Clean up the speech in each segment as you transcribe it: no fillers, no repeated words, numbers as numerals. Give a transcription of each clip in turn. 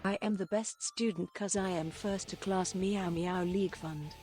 I am the best student 'cause I am first to class. Meow meow league fund.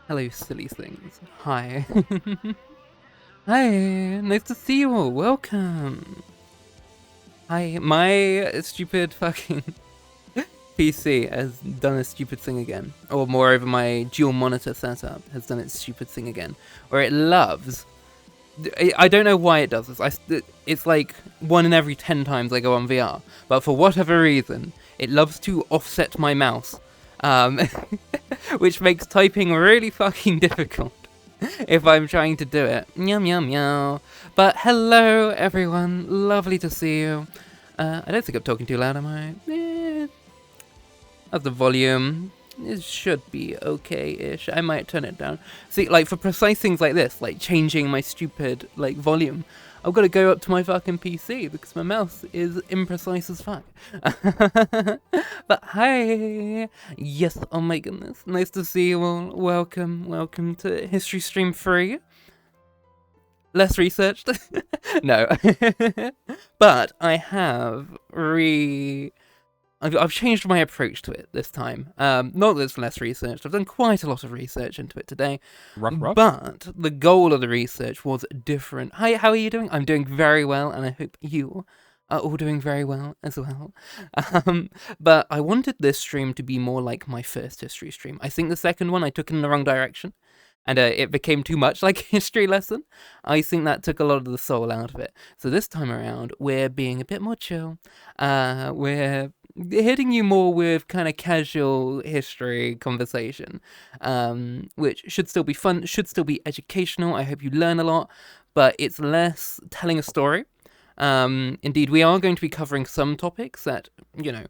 Hello, silly things. Hi. Hi, nice to see you all. Welcome. Hi, my stupid fucking PC has done a stupid thing again. Or moreover, my dual monitor setup has done its stupid thing again. Where it loves I don't know why it does this. It's like 1 in every 10 times I go on VR, but for whatever reason, it loves to offset my mouse, which makes typing really fucking difficult if I'm trying to do it. Meow meow meow. But hello everyone, lovely to see you. I don't think I'm talking too loud, am I? That's the volume. It should be okay-ish. I might turn it down. See, like, for precise things like this, like changing my stupid, like, volume, I've got to go up to my fucking PC because my mouse is imprecise as fuck. But hi! Yes, oh my goodness. Nice to see you all. Welcome to History Stream 3. Less researched? No. But I have I've changed my approach to it this time. Not that it's less researched. I've done quite a lot of research into it today. Ruff. But the goal of the research was different. Hi, how are you doing? I'm doing very well, and I hope you are all doing very well as well. But I wanted this stream to be more like my first history stream. I think the second one I took in the wrong direction, and it became too much like a history lesson. I think that took a lot of the soul out of it. So this time around, we're being a bit more chill. We're hitting you more with kind of casual history conversation, which should still be fun, should still be educational. I hope you learn a lot, but it's less telling a story. Indeed, we are going to be covering some topics that, you know,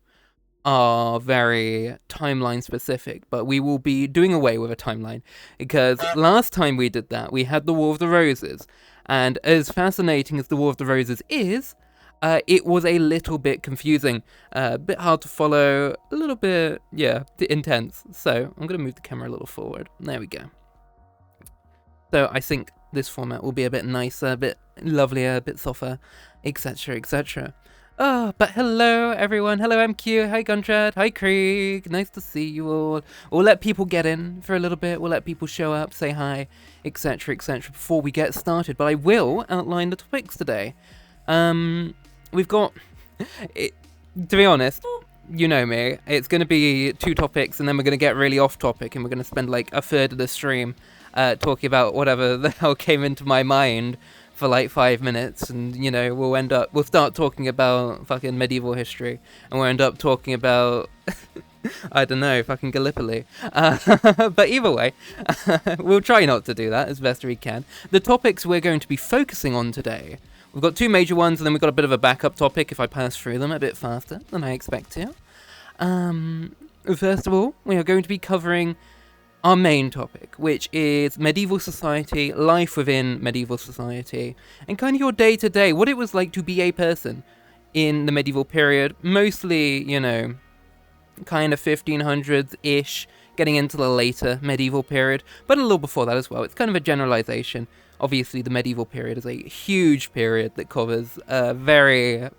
are very timeline specific, but we will be doing away with a timeline because last time we did that, we had the War of the Roses, and as fascinating as the War of the Roses is, it was a little bit confusing, a bit hard to follow, a little bit, yeah, intense. So I'm going to move the camera a little forward. There we go. So I think this format will be a bit nicer, a bit lovelier, a bit softer, etc., etc. Oh, but hello everyone. Hello MQ. Hi Gunchad. Hi Krieg. Nice to see you all. We'll let people get in for a little bit. We'll let people show up, say hi, etc., etc. before we get started. But I will outline the topics today. We've got, to be honest, you know me, it's going to be 2 topics and then we're going to get really off topic and we're going to spend like a third of the stream talking about whatever the hell came into my mind for like 5 minutes, and you know, we'll start talking about fucking medieval history and we'll end up talking about I don't know, fucking Gallipoli. But either way, we'll try not to do that as best we can. The topics we're going to be focusing on today, we've got 2 major ones, and then we've got a bit of a backup topic if I pass through them a bit faster than I expect to. First of all, we are going to be covering our main topic, which is medieval society, life within medieval society, and kind of your day-to-day, what it was like to be a person in the medieval period, mostly, you know, kind of 1500s-ish, getting into the later medieval period, but a little before that as well. It's kind of a generalization. Obviously, the medieval period is a huge period that covers a very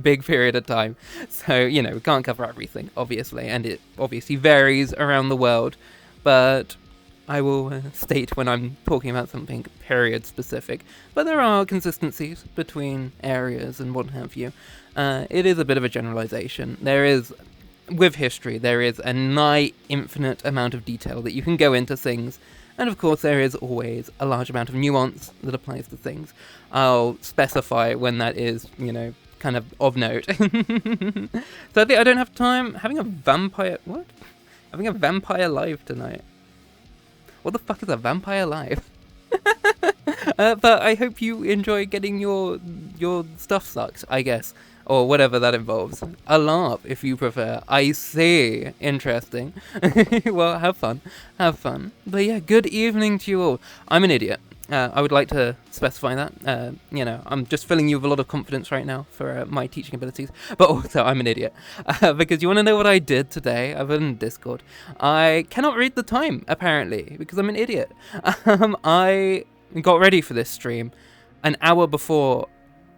big period of time. So, you know, we can't cover everything, obviously, and it obviously varies around the world. But I will state when I'm talking about something period-specific. But there are consistencies between areas and what have you. It is a bit of a generalization. With history, there is a nigh infinite amount of detail that you can go into things. And of course, there is always a large amount of nuance that applies to things. I'll specify when that is, you know, kind of note. Sadly, I don't have time. Having a vampire live tonight. What the fuck is a vampire live? But I hope you enjoy getting your stuff sucked, I guess. Or whatever that involves. A LARP, if you prefer. I see. Interesting. Well, have fun. Have fun. But yeah, good evening to you all. I'm an idiot. I would like to specify that. You know, I'm just filling you with a lot of confidence right now for my teaching abilities. But also, I'm an idiot. Because you want to know what I did today? I've been in Discord. I cannot read the time, apparently, because I'm an idiot. I got ready for this stream an hour before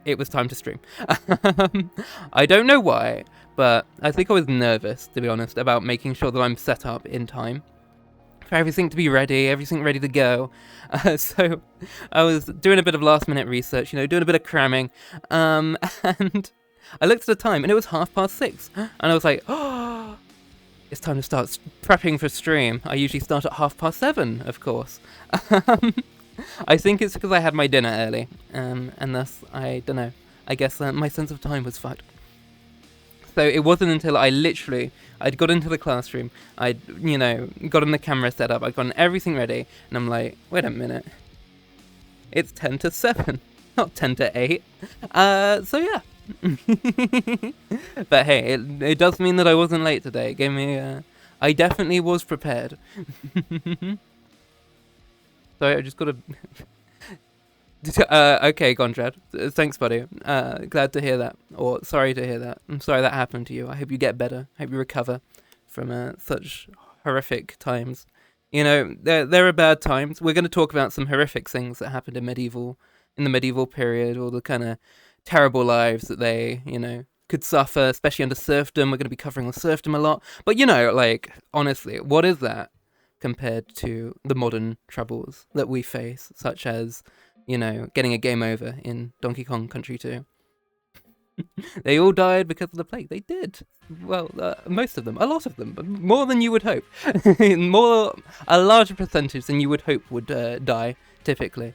it was time to stream. I don't know why, but I think I was nervous, to be honest, about making sure that I'm set up in time for everything to be ready, everything ready to go. So I was doing a bit of last minute research, you know, doing a bit of cramming, and I looked at the time and it was 6:30, and I was like, oh, it's time to start prepping for stream. I usually start at 7:30, of course. I think it's because I had my dinner early, and thus, I don't know, I guess my sense of time was fucked. So it wasn't until I'd got into the classroom, I'd, gotten the camera set up, I'd gotten everything ready, and I'm like, wait a minute, it's 10 to 7, not 10 to 8. So yeah. But hey, it does mean that I wasn't late today. It gave me, I definitely was prepared. Sorry, I just gotta... okay, Gondrad. Thanks, buddy. Glad to hear that. Or sorry to hear that. I'm sorry that happened to you. I hope you get better. I hope you recover from such horrific times. There are bad times. We're going to talk about some horrific things that happened in the medieval period, all the kind of terrible lives that they, could suffer, especially under serfdom. We're going to be covering the serfdom a lot. But, honestly, what is that compared to the modern troubles that we face, such as, getting a game over in Donkey Kong Country 2. They all died because of the plague. They did. Well, most of them. A lot of them. But more than you would hope. A larger percentage than you would hope would die, typically.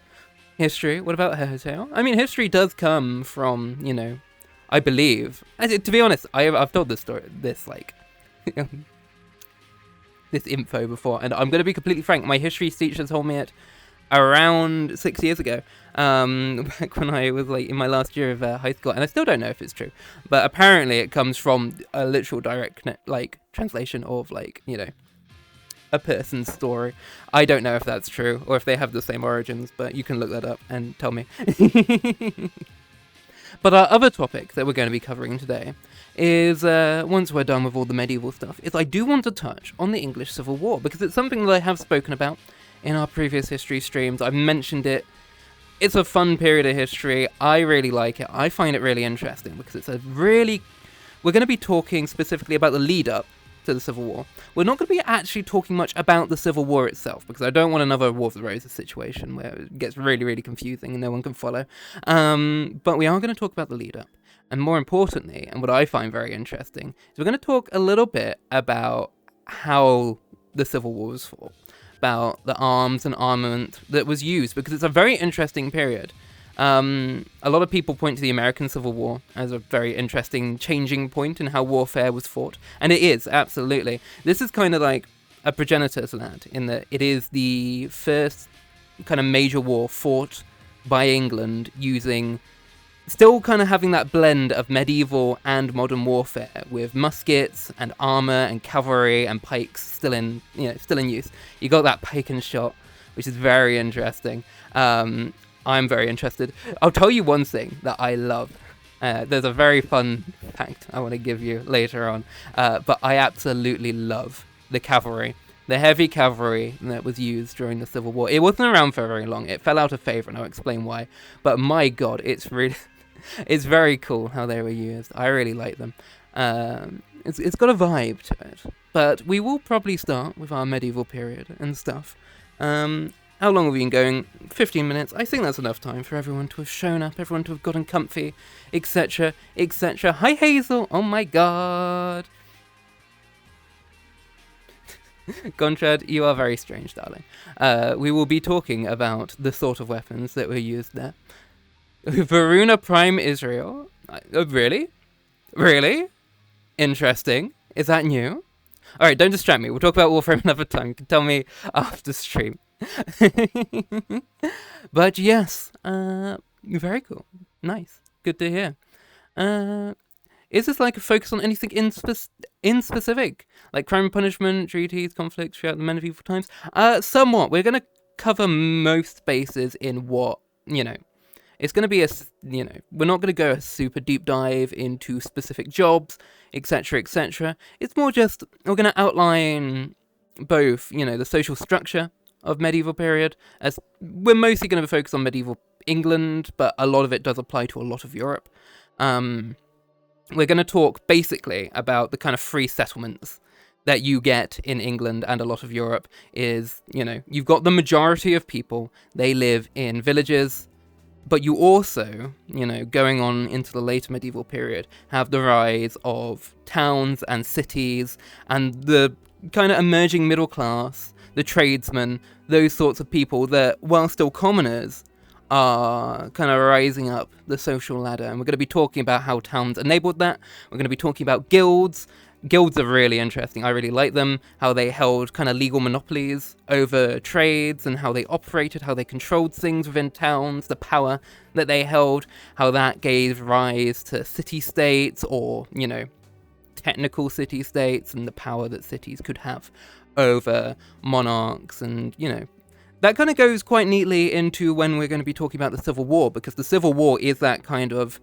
History. What about Hairtail? I mean, history does come from, I believe. To be honest, I've told this story, this info before, and I'm going to be completely frank. My history teacher told me it around 6 years ago, back when I was in my last year of high school, and I still don't know if it's true, but apparently it comes from a literal direct translation of a person's story. I don't know if that's true or if they have the same origins, but you can look that up and tell me. But our other topic that we're going to be covering today is, once we're done with all the medieval stuff, is I do want to touch on the English Civil War, because it's something that I have spoken about in our previous history streams. I've mentioned it. It's a fun period of history. I really like it. I find it really interesting because it's we're going to be talking specifically about the lead up to the Civil War. We're not going to be actually talking much about the Civil War itself, because I don't want another War of the Roses situation where it gets really, really confusing and no one can follow. But we are going to talk about the lead up. And more importantly, and what I find very interesting, is we're going to talk a little bit about how the Civil War was fought, about the arms and armament that was used, because it's a very interesting period. A lot of people point to the American Civil War as a very interesting changing point in how warfare was fought, and it is, absolutely. This is kind of like a progenitor to that, in that it is the first kind of major war fought by England using, still kind of having that blend of medieval and modern warfare, with muskets and armor and cavalry and pikes still in use. You got that pike and shot, which is very interesting. I'm very interested. I'll tell you one thing that I love. There's a very fun fact I want to give you later on, but I absolutely love the cavalry. The heavy cavalry that was used during the Civil War. It wasn't around for very long. It fell out of favor, and I'll explain why. But my god, it's very cool how they were used. I really like them. It's got a vibe to it. But we will probably start with our medieval period and stuff. How long have we been going? 15 minutes. I think that's enough time for everyone to have shown up, everyone to have gotten comfy, etc., etc. Hi, Hazel! Oh my god! Gontrad, you are very strange, darling. We will be talking about the sort of weapons that were used there. Varuna Prime Israel? Really? Really? Interesting. Is that new? Alright, don't distract me. We'll talk about Warframe another time. You can tell me after stream. But yes, very cool. Nice. Good to hear. Is this like a focus on anything in specific? Like crime and punishment, treaties, conflicts throughout the medieval times? Somewhat. We're going to cover most bases in what, it's going to be we're not going to go a super deep dive into specific jobs, etc., etc. It's more just, we're going to outline both, the social structure of medieval period, as we're mostly going to focus on medieval England, but a lot of it does apply to a lot of Europe. We're going to talk basically about the kind of free settlements that you get in England and a lot of Europe. Is, you've got the majority of people, they live in villages, but you also, going on into the later medieval period, have the rise of towns and cities and the kind of emerging middle class the tradesmen, those sorts of people that, while still commoners, are kind of rising up the social ladder. And we're going to be talking about how towns enabled that. We're going to be talking about guilds. Guilds are really interesting. I really like them, how they held kind of legal monopolies over trades and how they operated, how they controlled things within towns, the power that they held, how that gave rise to city-states or, you know, technical city-states and the power that cities could have over monarchs. And, you know, that kind of goes quite neatly into when we're going to be talking about the Civil War, because the Civil War is that kind of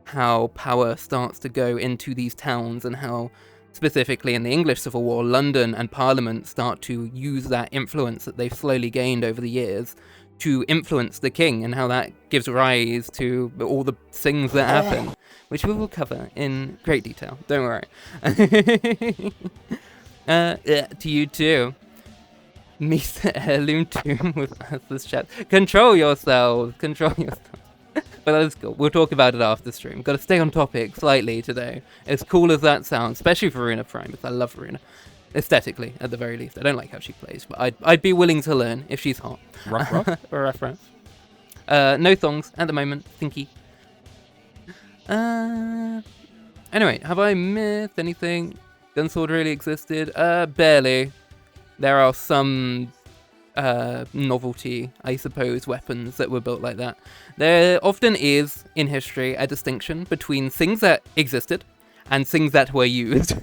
how power starts to go into these towns and how, specifically in the English Civil War, London and Parliament start to use that influence that they've slowly gained over the years to influence the king, and how that gives rise to all the things that happen, which we will cover in great detail. Don't worry. To you too. Meet the heirloom tomb with Arthur's chat. Control yourselves. Control yourselves. But that's cool. We'll talk about it after stream. Got to stay on topic slightly today. As cool as that sounds, especially for Runa Prime, because I love Runa. Aesthetically, at the very least. I don't like how she plays, but I'd be willing to learn if she's hot. Rough, rough. Or reference. No thongs at the moment. Thinky. Anyway, have I missed anything? Gunsword really existed? Barely. There are some novelty, I suppose, weapons that were built like that. There often is, in history, a distinction between things that existed and things that were used.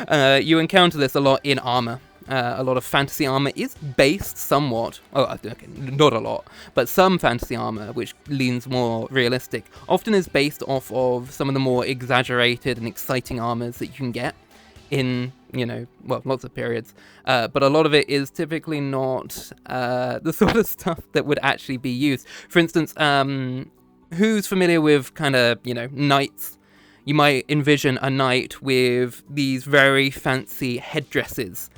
You encounter this a lot in armor. A lot of fantasy armor is based somewhat, okay, not a lot, but some fantasy armor, which leans more realistic, often is based off of some of the more exaggerated and exciting armors that you can get in, you know, well, lots of periods, but a lot of it is typically not the sort of stuff that would actually be used. For instance, who's familiar with kind of, you know, knights? You might envision a knight with these very fancy headdresses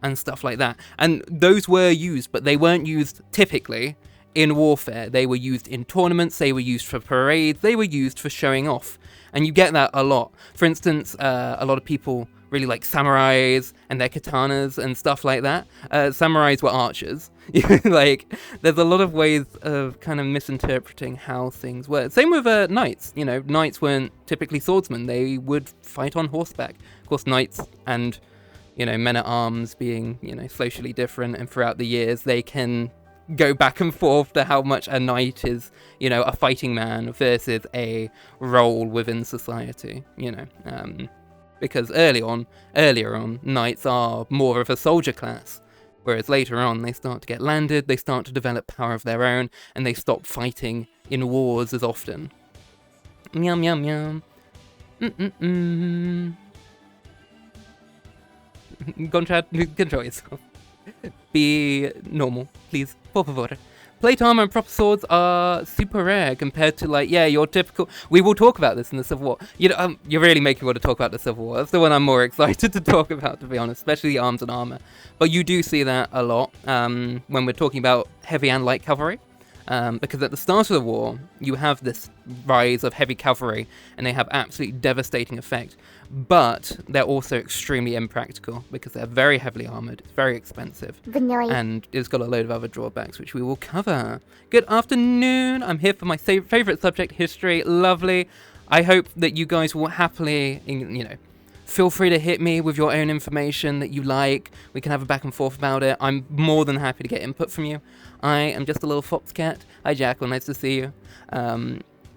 and stuff like that. And those were used, but they weren't used typically in warfare. They were used in tournaments, they were used for parades, they were used for showing off. And you get that a lot. For instance, a lot of people really like samurais and their katanas and stuff like that. Samurais were archers. Like, there's a lot of ways of kind of misinterpreting how things were. Same with knights. You know, knights weren't typically swordsmen. They would fight on horseback. Of course, knights and, you know, men-at-arms being, you know, socially different, and throughout the years they can go back and forth to how much a knight is, you know, a fighting man versus a role within society, you know. Because earlier on, knights are more of a soldier class, whereas later on they start to get landed, they start to develop power of their own, and they stop fighting in wars as often. Yum yum yum. Gonchad, control yourself. Be normal, please. Por favor. Plate armor and proper swords are super rare compared to, like, yeah, your typical... We will talk about this in the Civil War. You know, you're really making me want to talk about the Civil War. That's the one I'm more excited to talk about, to be honest, especially the arms and armor. But you do see that a lot when we're talking about heavy and light cavalry. Because at the start of the war, you have this rise of heavy cavalry, and they have absolutely devastating effect. But they're also extremely impractical, because they're very heavily armored, it's very expensive, and it's got a load of other drawbacks, which we will cover. Good afternoon, I'm here for my favourite subject, history. Lovely. I hope that you guys will happily, you know, feel free to hit me with your own information that you like. We can have a back and forth about it. I'm more than happy to get input from you. I am just a little fox cat. Hi, Jackal. Nice to see you.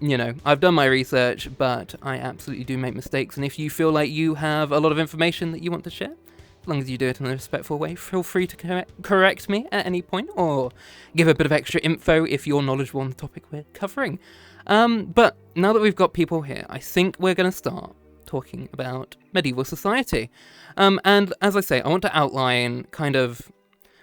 You know, I've done my research, but I absolutely do make mistakes. And if you feel like you have a lot of information that you want to share, as long as you do it in a respectful way, feel free to correct me at any point, or give a bit of extra info if you're knowledgeable on the topic we're covering. But now that we've got people here, I think we're going to start talking about medieval society. And as I say, I want to outline kind of...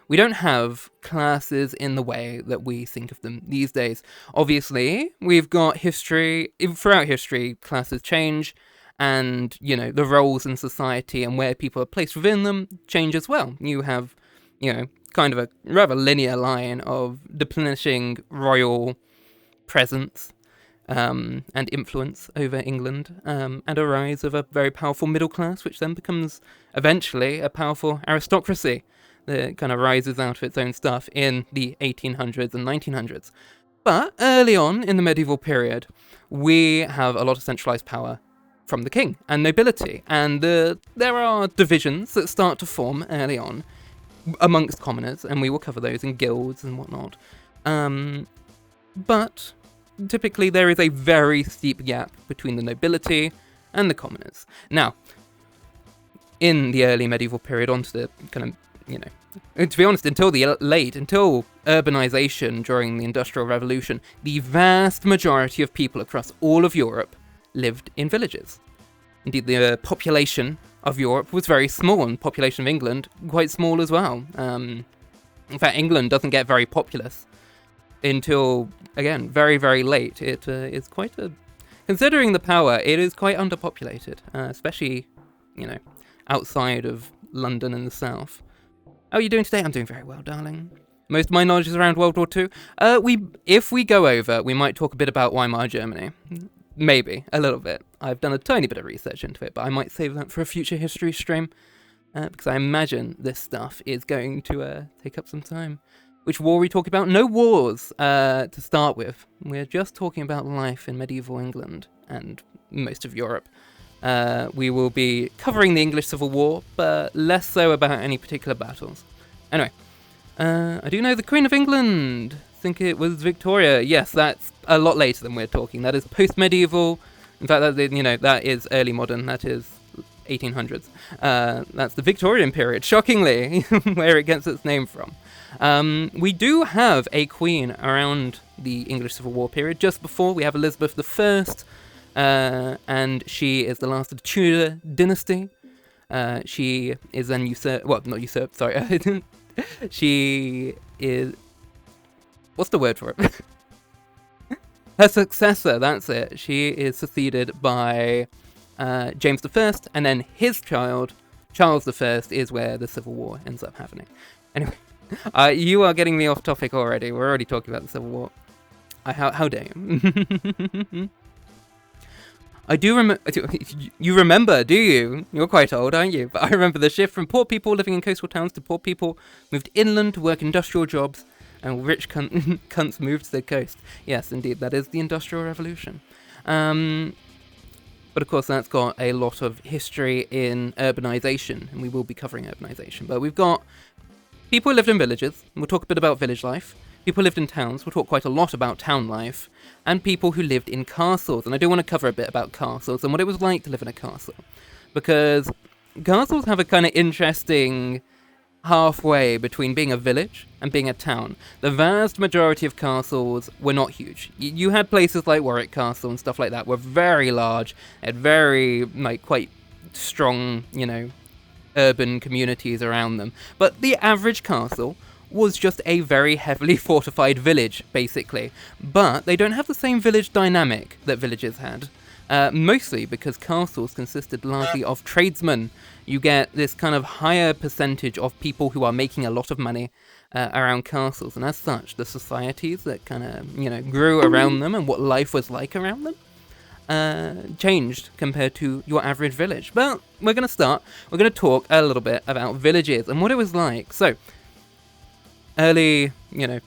We don't have classes in the way that we think of them these days. Obviously, we've got history. Throughout history, classes change, and, you know, the roles in society and where people are placed within them change as well. You have, you know, kind of a rather linear line of diminishing royal presence and influence over England, and a rise of a very powerful middle class, which then becomes eventually a powerful aristocracy that kind of rises out of its own stuff in the 1800s and 1900s. But early on in the medieval period, we have a lot of centralized power from the king and nobility, and there are divisions that start to form early on amongst commoners, and we will cover those in guilds and whatnot. But typically there is a very steep gap between the nobility and the commoners. Now, in the early medieval period, onto the kind of, to be honest, until urbanization during the Industrial Revolution, the vast majority of people across all of Europe lived in villages. Indeed, the population of Europe was very small, and the population of England quite small as well. In fact, England doesn't get very populous until, again, very, very late. It is quite a... Considering the power, it is quite underpopulated, especially, outside of London and the south. How are you doing today? I'm doing very well, darling. Most of my knowledge is around World War II. If we go over, we might talk a bit about Weimar Germany. Maybe, a little bit. I've done a tiny bit of research into it, but I might save that for a future history stream, because I imagine this stuff is going to take up some time. Which war are we talking about? No wars, to start with. We're just talking about life in medieval England and most of Europe. We will be covering the English Civil War, but less so about any particular battles. Anyway, I do know the Queen of England. I think it was Victoria. Yes, that's a lot later than we're talking. That is post-medieval. In fact, that is early modern. That is 1800s. That's the Victorian period, shockingly, where it gets its name from. We do have a queen around the English Civil War period. Just before, we have Elizabeth I, and she is the last of the Tudor dynasty. She is then not usurped, sorry. She is... What's the word for it? Her successor, that's it. She is succeeded by James I, and then his child, Charles I, is where the Civil War ends up happening. Anyway, you are getting me off topic already. We're already talking about the Civil War. How dare you? I do remember... You remember, do you? You're quite old, aren't you? But I remember the shift from poor people living in coastal towns to poor people moved inland to work industrial jobs, and rich cunts moved to the coast. Yes, indeed, that is the Industrial Revolution. But of course, that's got a lot of history in urbanization, and we will be covering urbanization. But we've got people who lived in villages, and we'll talk a bit about village life. People who lived in towns, we'll talk quite a lot about town life. And people who lived in castles, and I do want to cover a bit about castles and what it was like to live in a castle. Because castles have a kind of interesting halfway between being a village and being a town. The vast majority of castles were not huge. You had places like Warwick Castle and stuff like that were very large, had very, quite strong, urban communities around them. But the average castle was just a very heavily fortified village, basically. But they don't have the same village dynamic that villages had. Mostly because castles consisted largely of tradesmen. You get this kind of higher percentage of people who are making a lot of money around castles, and as such, the societies that kind of, grew around them and what life was like around them changed compared to your average village. But we're going to talk a little bit about villages and what it was like. So, early,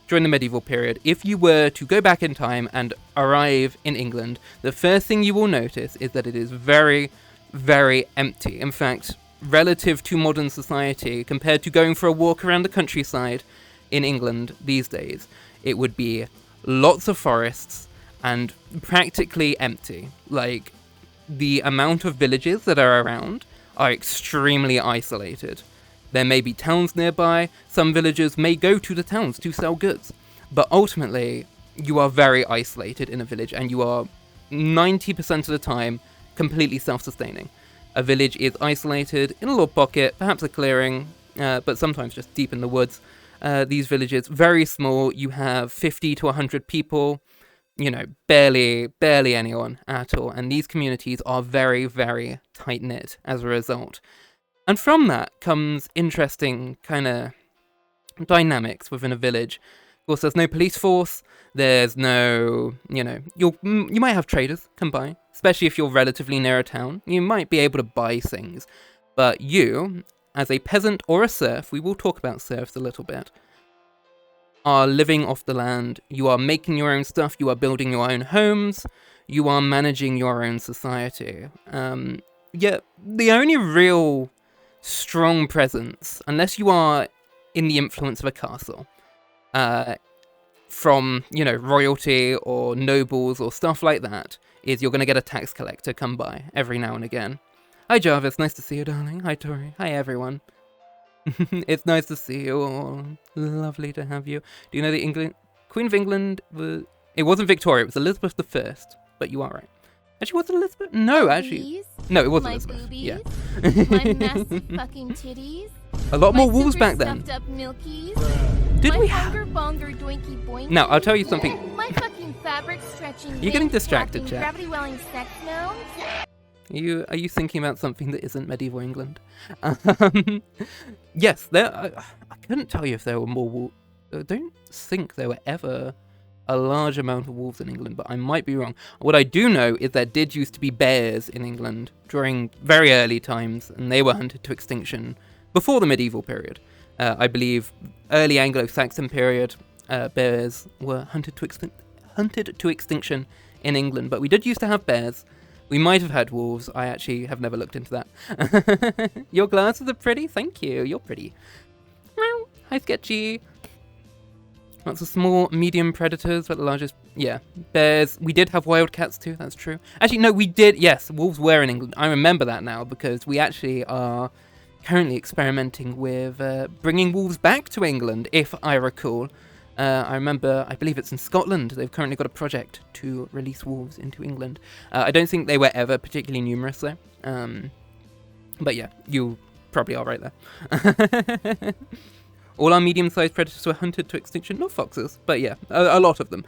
during the medieval period, if you were to go back in time and arrive in England, the first thing you will notice is that it is very, very empty. In fact, relative to modern society, compared to going for a walk around the countryside in England these days, it would be lots of forests and practically empty. Like, the amount of villages that are around are extremely isolated. There may be towns nearby, some villagers may go to the towns to sell goods, but ultimately, you are very isolated in a village, and you are 90% of the time completely self-sustaining. A village is isolated in a little pocket, perhaps a clearing, but sometimes just deep in the woods. These villages, very small, you have 50 to 100 people, barely anyone at all, and these communities are very, very tight-knit as a result. And from that comes interesting kind of dynamics within a village. Of course, there's no police force, there's no, you might have traders come by, especially if you're relatively near a town. You might be able to buy things, but you, as a peasant or a serf, we will talk about serfs a little bit, are living off the land. You are making your own stuff, you are building your own homes, you are managing your own society. Yet the only real strong presence, unless you are in the influence of a castle, from, royalty or nobles or stuff like that, is you're going to get a tax collector come by every now and again. Hi Jarvis, nice to see you, darling. Hi Tori. Hi everyone. It's nice to see you all. Lovely to have you. Do you know the Queen of England was... It wasn't Victoria, it was Elizabeth I, but you are right. Actually, was it Elizabeth? No, actually. No, it wasn't Elizabeth. Boobies, yeah. my massive fucking titties. A lot more wolves super back then. Stuffed up milkies. Did my we hunger bonger doinky boinky. Now, I'll tell you something. My fucking fabric stretching. You're getting distracted, Jack. Gravity welling sex mounds. Are you thinking about something that isn't medieval England? Yes, I couldn't tell you if there were more wolves. I don't think there were ever a large amount of wolves in England, but I might be wrong. What I do know is there did used to be bears in England during very early times, and they were hunted to extinction before the medieval period. I believe early Anglo-Saxon period, bears were hunted to extinction in England, but we did used to have bears. We might have had wolves. I actually have never looked into that. Your glasses are pretty. Thank you. You're pretty. Hi, Sketchy. Lots of small, medium predators, but the largest... Yeah, bears. We did have wildcats too, that's true. Actually, no, we did... Yes, wolves were in England. I remember that now, because we actually are currently experimenting with bringing wolves back to England, if I recall. I believe it's in Scotland. They've currently got a project to release wolves into England. I don't think they were ever particularly numerous, though. But yeah, you probably are right there. All our medium-sized predators were hunted to extinction. Not foxes, but yeah, a lot of them.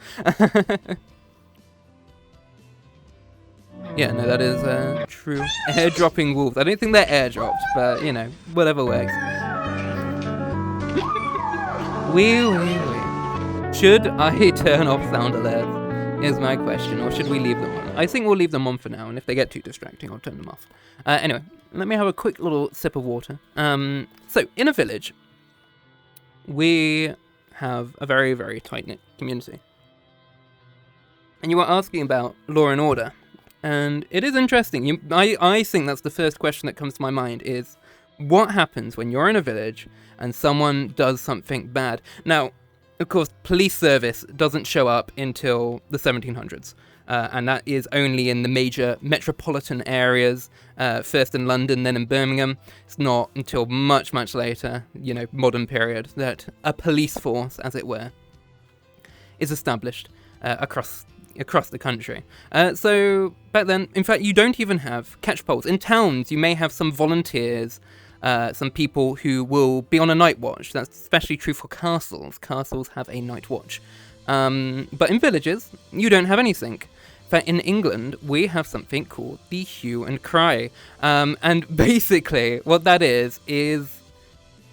Yeah, no, that is true. Airdropping wolves. I don't think they're airdropped, but, whatever works. Wee. Should I turn off sound alerts? Is my question, or should we leave them on? I think we'll leave them on for now, and if they get too distracting, I'll turn them off. Anyway, let me have a quick little sip of water. So, in a village, we have a very, very tight-knit community. And you were asking about law and order. And it is interesting. I think that's the first question that comes to my mind is, what happens when you're in a village and someone does something bad? Now, of course, police service doesn't show up until the 1700s. And that is only in the major metropolitan areas, first in London, then in Birmingham. It's not until much, much later, modern period, that a police force, as it were, is established across the country. So back then, in fact, you don't even have catch poles. In towns, you may have some volunteers, some people who will be on a night watch. That's especially true for castles. Castles have a night watch. But in villages, you don't have anything. But in England, we have something called the hue and cry. And basically, what that is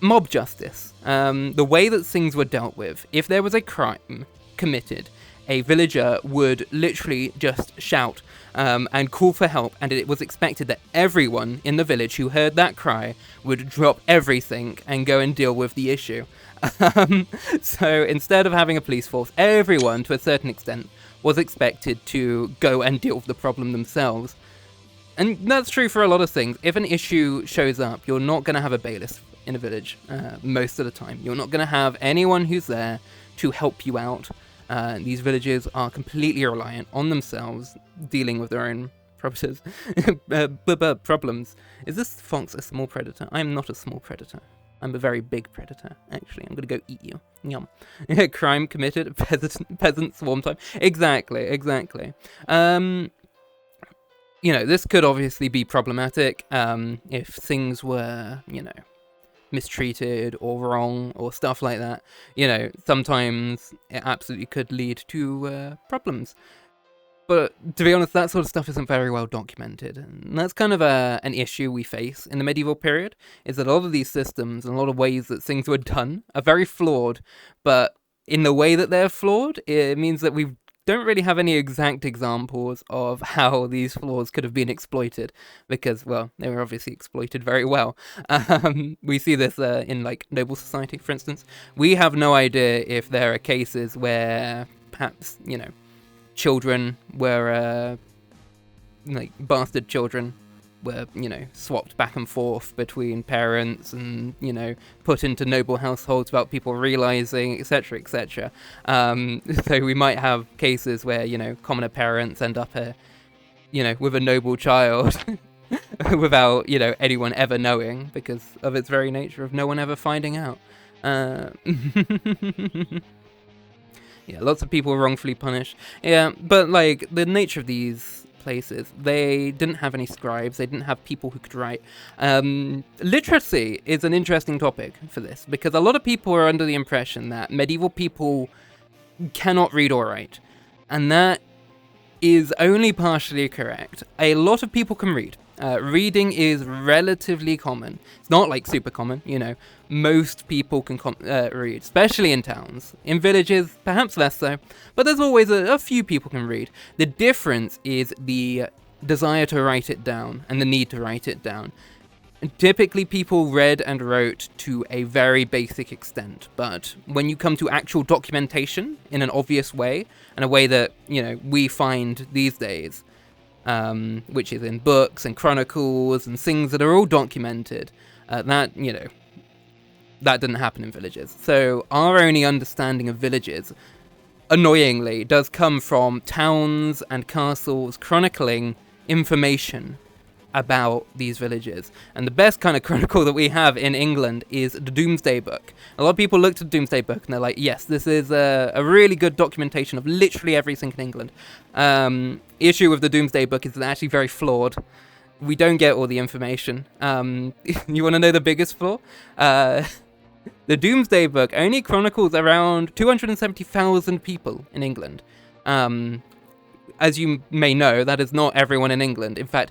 mob justice. The way that things were dealt with. If there was a crime committed, a villager would literally just shout and call for help, and it was expected that everyone in the village who heard that cry would drop everything and go and deal with the issue. So instead of having a police force, everyone, to a certain extent, was expected to go and deal with the problem themselves. And that's true for a lot of things. If an issue shows up, you're not going to have a bailiff in a village most of the time. You're not going to have anyone who's there to help you out. These villages are completely reliant on themselves, dealing with their own problems. Is this fox a small predator? I'm not a small predator. I'm a very big predator, actually. I'm going to go eat you. Yum. Crime committed, peasant swarm time. Exactly. This could obviously be problematic if things were, mistreated or wrong or stuff like that. Sometimes it absolutely could lead to problems. But to be honest, that sort of stuff isn't very well documented. And that's kind of an issue we face in the medieval period, is that a lot of these systems and a lot of ways that things were done are very flawed. But in the way that they're flawed, it means that we've don't really have any exact examples of how these flaws could have been exploited, because, well, they were obviously exploited very well. We see this in, like, noble society, for instance. We have no idea if there are cases where perhaps, you know, children were, like, bastard children were, you know, swapped back and forth between parents and, you know, put into noble households without people realizing, etc., etc. So we might have cases where, you know, commoner parents end up, you know, with a noble child without, you know, anyone ever knowing because of its very nature of no one ever finding out. Yeah, lots of people were wrongfully punished. Yeah, but, like, the nature of these places, they didn't have any scribes, they didn't have people who could write. Literacy is an interesting topic for this, because a lot of people are under the impression that medieval people cannot read or write, and that is only partially correct. A lot of people can read. Reading is relatively common. It's not like super common, you know. Most people can read, especially in towns. In villages, perhaps less so, but there's always a few people can read. The difference is the desire to write it down and the need to write it down. Typically, people read and wrote to a very basic extent, but when you come to actual documentation in an obvious way, and a way that, you know, we find these days, which is in books and chronicles and things that are all documented, that, you know, that didn't happen in villages. So our only understanding of villages, annoyingly, does come from towns and castles chronicling information about these villages. And the best kind of chronicle that we have in England is the Doomsday Book. A lot of people look to the Doomsday Book and they're like, yes, this is a really good documentation of literally everything in England. Issue with the Doomsday Book is it's actually very flawed. We don't get all the information. You want to know the biggest flaw? The Doomsday Book only chronicles around 270,000 people in England. As you may know, that is not everyone in England. In fact,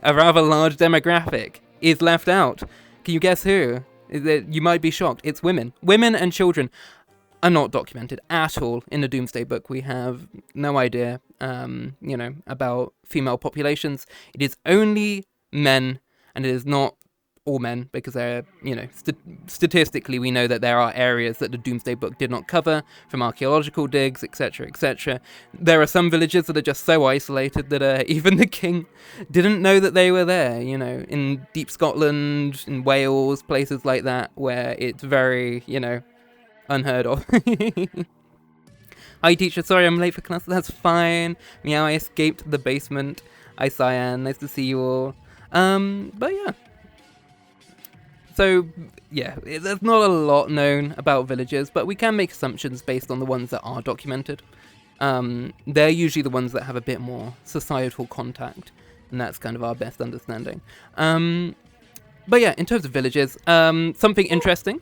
a rather large demographic is left out. Can you guess who? You might be shocked. It's women. Women and children are not documented at all in the Doomsday Book. We have no idea, you know, about female populations. It is only men, and it is not all men, because they're, you know, statistically we know that there are areas that the Doomsday Book did not cover from archaeological digs, etc., etc. There are some villages that are just so isolated that even the king didn't know that they were there, you know, in deep Scotland, in Wales, places like that, where it's very, you know, unheard of. Hi teacher, sorry I'm late for class. That's fine. Meow, I escaped the basement. Hi Cyan, nice to see you all. But yeah. So, yeah, there's not a lot known about villages, but we can make assumptions based on the ones that are documented. They're usually the ones that have a bit more societal contact, and that's kind of our best understanding. But yeah, in terms of villages, something interesting.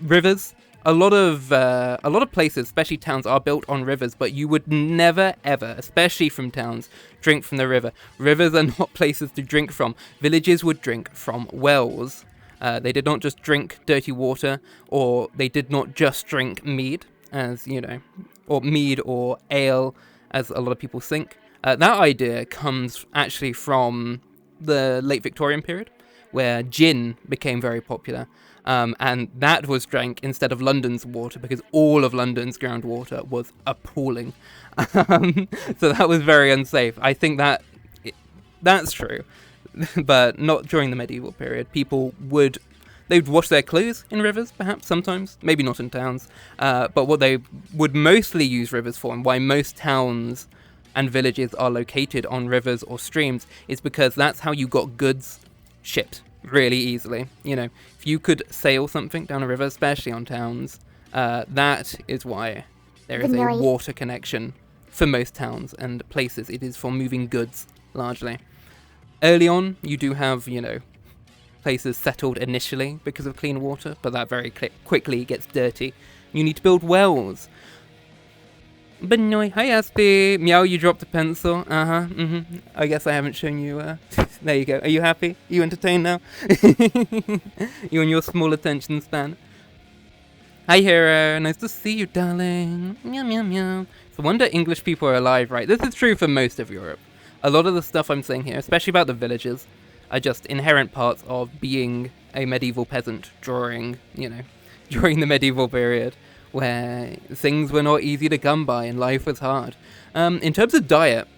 Rivers. A lot of places, especially towns, are built on rivers, but you would never, ever, especially from towns, drink from the river. Rivers are not places to drink from. Villages would drink from wells. They did not just drink dirty water, or they did not just drink mead, as, you know, or mead or ale, as a lot of people think. That idea comes actually from the late Victorian period, where gin became very popular. And that was drank instead of London's water, because all of London's groundwater was appalling. So that was very unsafe. I think that's true, but not during the medieval period. People they'd wash their clothes in rivers, perhaps, sometimes, maybe not in towns. But what they would mostly use rivers for, and why most towns and villages are located on rivers or streams, is because that's how you got goods shipped really easily. You know, if you could sail something down a river, especially on towns, that is why there is a water connection for most towns and places. It is for moving goods, largely. Early on, you do have, you know, places settled initially because of clean water, but that very quickly gets dirty. You need to build wells. But no, hi Aspie. Meow, you dropped a pencil. I guess I haven't shown you. There you go. Are you happy? Are you entertained now? You and your small attention span. Hi, hero. Nice to see you, darling. Meow, meow, meow. It's a wonder English people are alive, right? This is true for most of Europe. A lot of the stuff I'm saying here, especially about the villages, are just inherent parts of being a medieval peasant during, during the medieval period, where things were not easy to come by and life was hard. In terms of diet,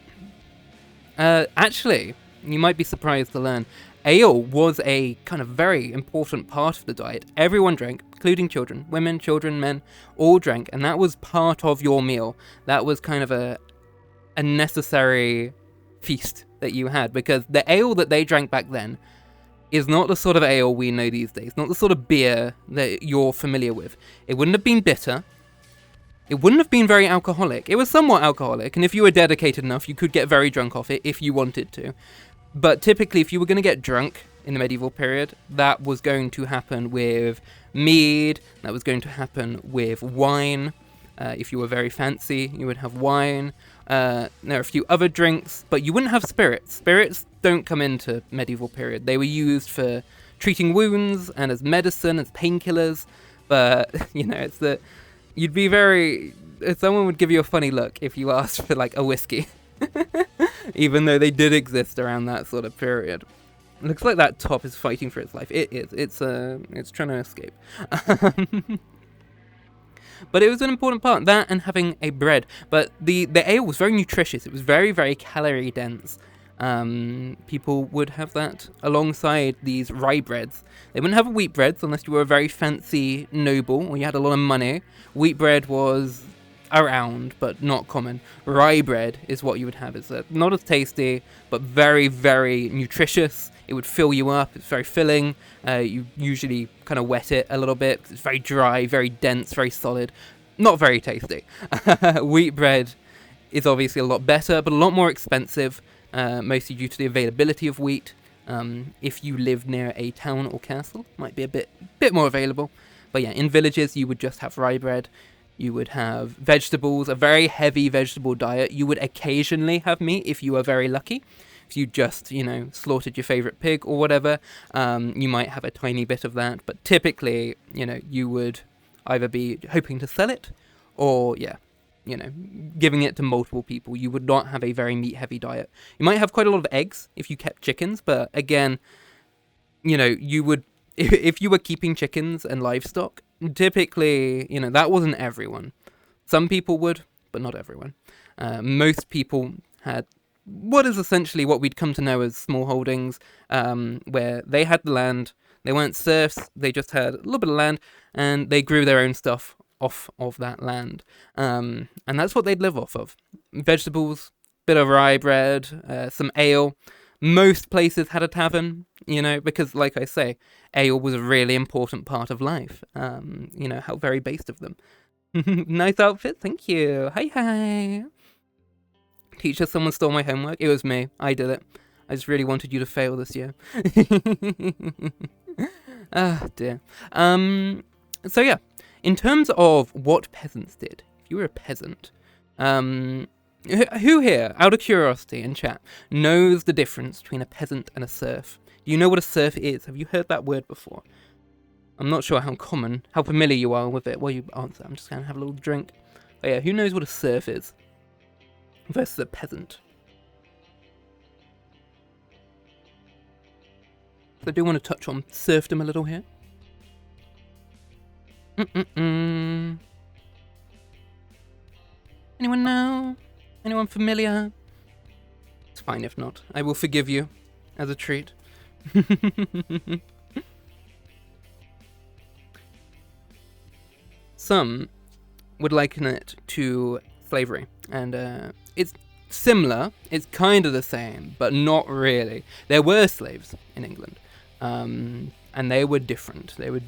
actually, you might be surprised to learn, ale was a kind of very important part of the diet. Everyone drank, including children, women, children, men, all drank, and that was part of your meal. That was kind of a necessary feast that you had, because the ale that they drank back then is not the sort of ale we know these days, not the sort of beer that you're familiar with. It wouldn't have been bitter. It wouldn't have been very alcoholic. It was somewhat alcoholic, and if you were dedicated enough, you could get very drunk off it if you wanted to. But typically, if you were going to get drunk in the medieval period, that was going to happen with mead, that was going to happen with wine. If you were very fancy, you would have wine. There are a few other drinks, but you wouldn't have spirits. Spirits don't come into medieval period. They were used for treating wounds and as medicine, as painkillers. But, it's that you'd be very... Someone would give you a funny look if you asked for, like, a whiskey. Even though they did exist around that sort of period. Looks like that top is fighting for its life. It is. It's trying to escape. But it was an important part, that and having a bread. But the ale was very nutritious. It was very, very calorie dense. People would have that alongside these rye breads. They wouldn't have wheat breads unless you were a very fancy noble or you had a lot of money. Wheat bread was around, but not common. Rye bread is what you would have. It's not as tasty, but very, very nutritious. It would fill you up. It's very filling. You usually kind of wet it a little bit. It's very dry, very dense, very solid. Not very tasty. Wheat bread is obviously a lot better, but a lot more expensive, mostly due to the availability of wheat. If you live near a town or castle, might be a bit more available. But yeah, in villages, you would just have rye bread. You would have vegetables, a very heavy vegetable diet. You would occasionally have meat if you were very lucky. If you just, slaughtered your favorite pig or whatever, you might have a tiny bit of that. But typically, you would either be hoping to sell it or, giving it to multiple people. You would not have a very meat-heavy diet. You might have quite a lot of eggs if you kept chickens, but again, you would, if you were keeping chickens and livestock, typically, that wasn't everyone. Some people would, but not everyone. Most people had what is essentially what we'd come to know as small holdings, where they had the land, they weren't serfs, they just had a little bit of land, and they grew their own stuff off of that land. And that's what they'd live off of. Vegetables, bit of rye bread, some ale. Most places had a tavern, because, like I say, ale was a really important part of life. How very based of them. Nice outfit, thank you. Hi. Teacher, someone stole my homework. It was me. I did it. I just really wanted you to fail this year. Ah, dear. So yeah, in terms of what peasants did, if you were a peasant, who here, out of curiosity in chat, knows the difference between a peasant and a serf? Do you know what a serf is? Have you heard that word before? I'm not sure how familiar you are with it. While you answer, I'm just going to have a little drink. But yeah, who knows what a serf is versus a peasant? I do want to touch on serfdom a little here. Anyone know? Anyone familiar? It's fine if not. I will forgive you as a treat. Some would liken it to slavery, and it's similar. It's kind of the same, but not really. There were slaves in England, and they were different. They were,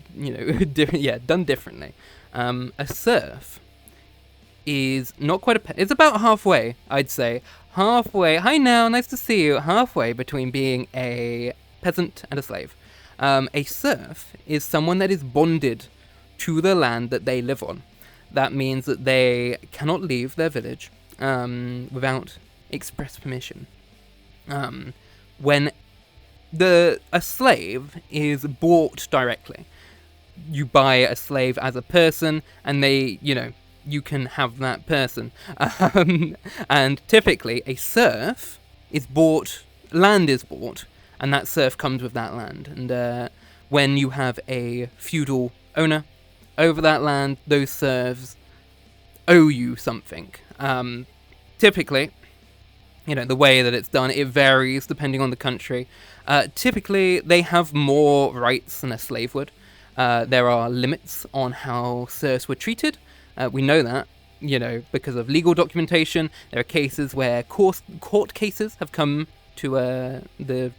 done differently. A serf is not quite it's about halfway, I'd say. Halfway. Hi now, nice to see you. Halfway between being a peasant and a slave. A serf is someone that is bonded to the land that they live on. That means that they cannot leave their village without express permission. When a slave is bought directly, you buy a slave as a person, and they, you can have that person. And typically, a serf is bought, land is bought, and that serf comes with that land. And when you have a feudal owner over that land, those serfs owe you something. Typically, the way that it's done, it varies depending on the country. Typically, they have more rights than a slave would. There are limits on how serfs were treated. We know that, because of legal documentation. There are cases where court cases have come to the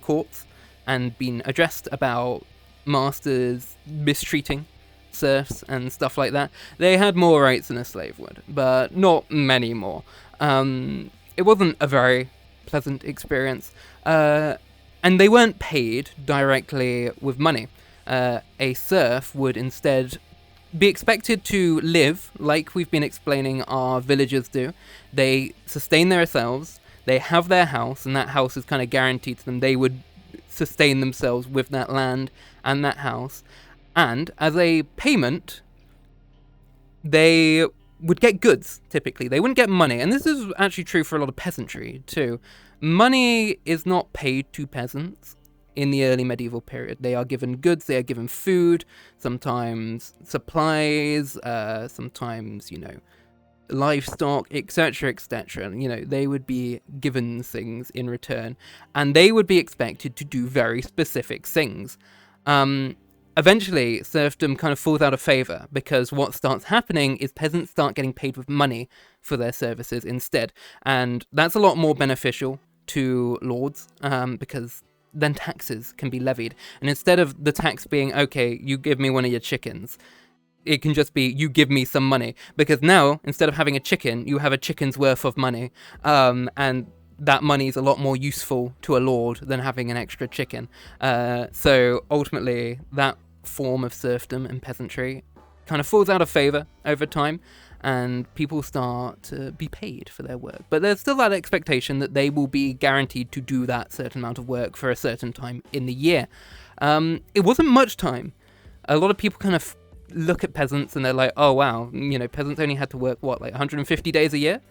courts and been addressed about masters mistreating serfs and stuff like that. They had more rights than a slave would, but not many more. It wasn't a very pleasant experience, and they weren't paid directly with money. A serf would instead be expected to live like we've been explaining our villagers do. They sustain themselves, they have their house, and that house is kind of guaranteed to them. They would sustain themselves with that land and that house, and as a payment, they would get goods, typically. They wouldn't get money, and this is actually true for a lot of peasantry, too. Money is not paid to peasants in the early medieval period. They are given goods, they are given food, sometimes supplies, sometimes, livestock, etc., etc. They would be given things in return, and they would be expected to do very specific things. Eventually, serfdom kind of falls out of favor, because what starts happening is peasants start getting paid with money for their services instead, and that's a lot more beneficial to lords, because then taxes can be levied, and instead of the tax being, okay, you give me one of your chickens, it can just be, you give me some money, because now, instead of having a chicken, you have a chicken's worth of money, and that money is a lot more useful to a lord than having an extra chicken. So ultimately, that form of serfdom and peasantry kind of falls out of favor over time, and people start to be paid for their work. But there's still that expectation that they will be guaranteed to do that certain amount of work for a certain time in the year. It wasn't much time. A lot of people kind of look at peasants and they're like, oh wow, peasants only had to work, 150 days a year?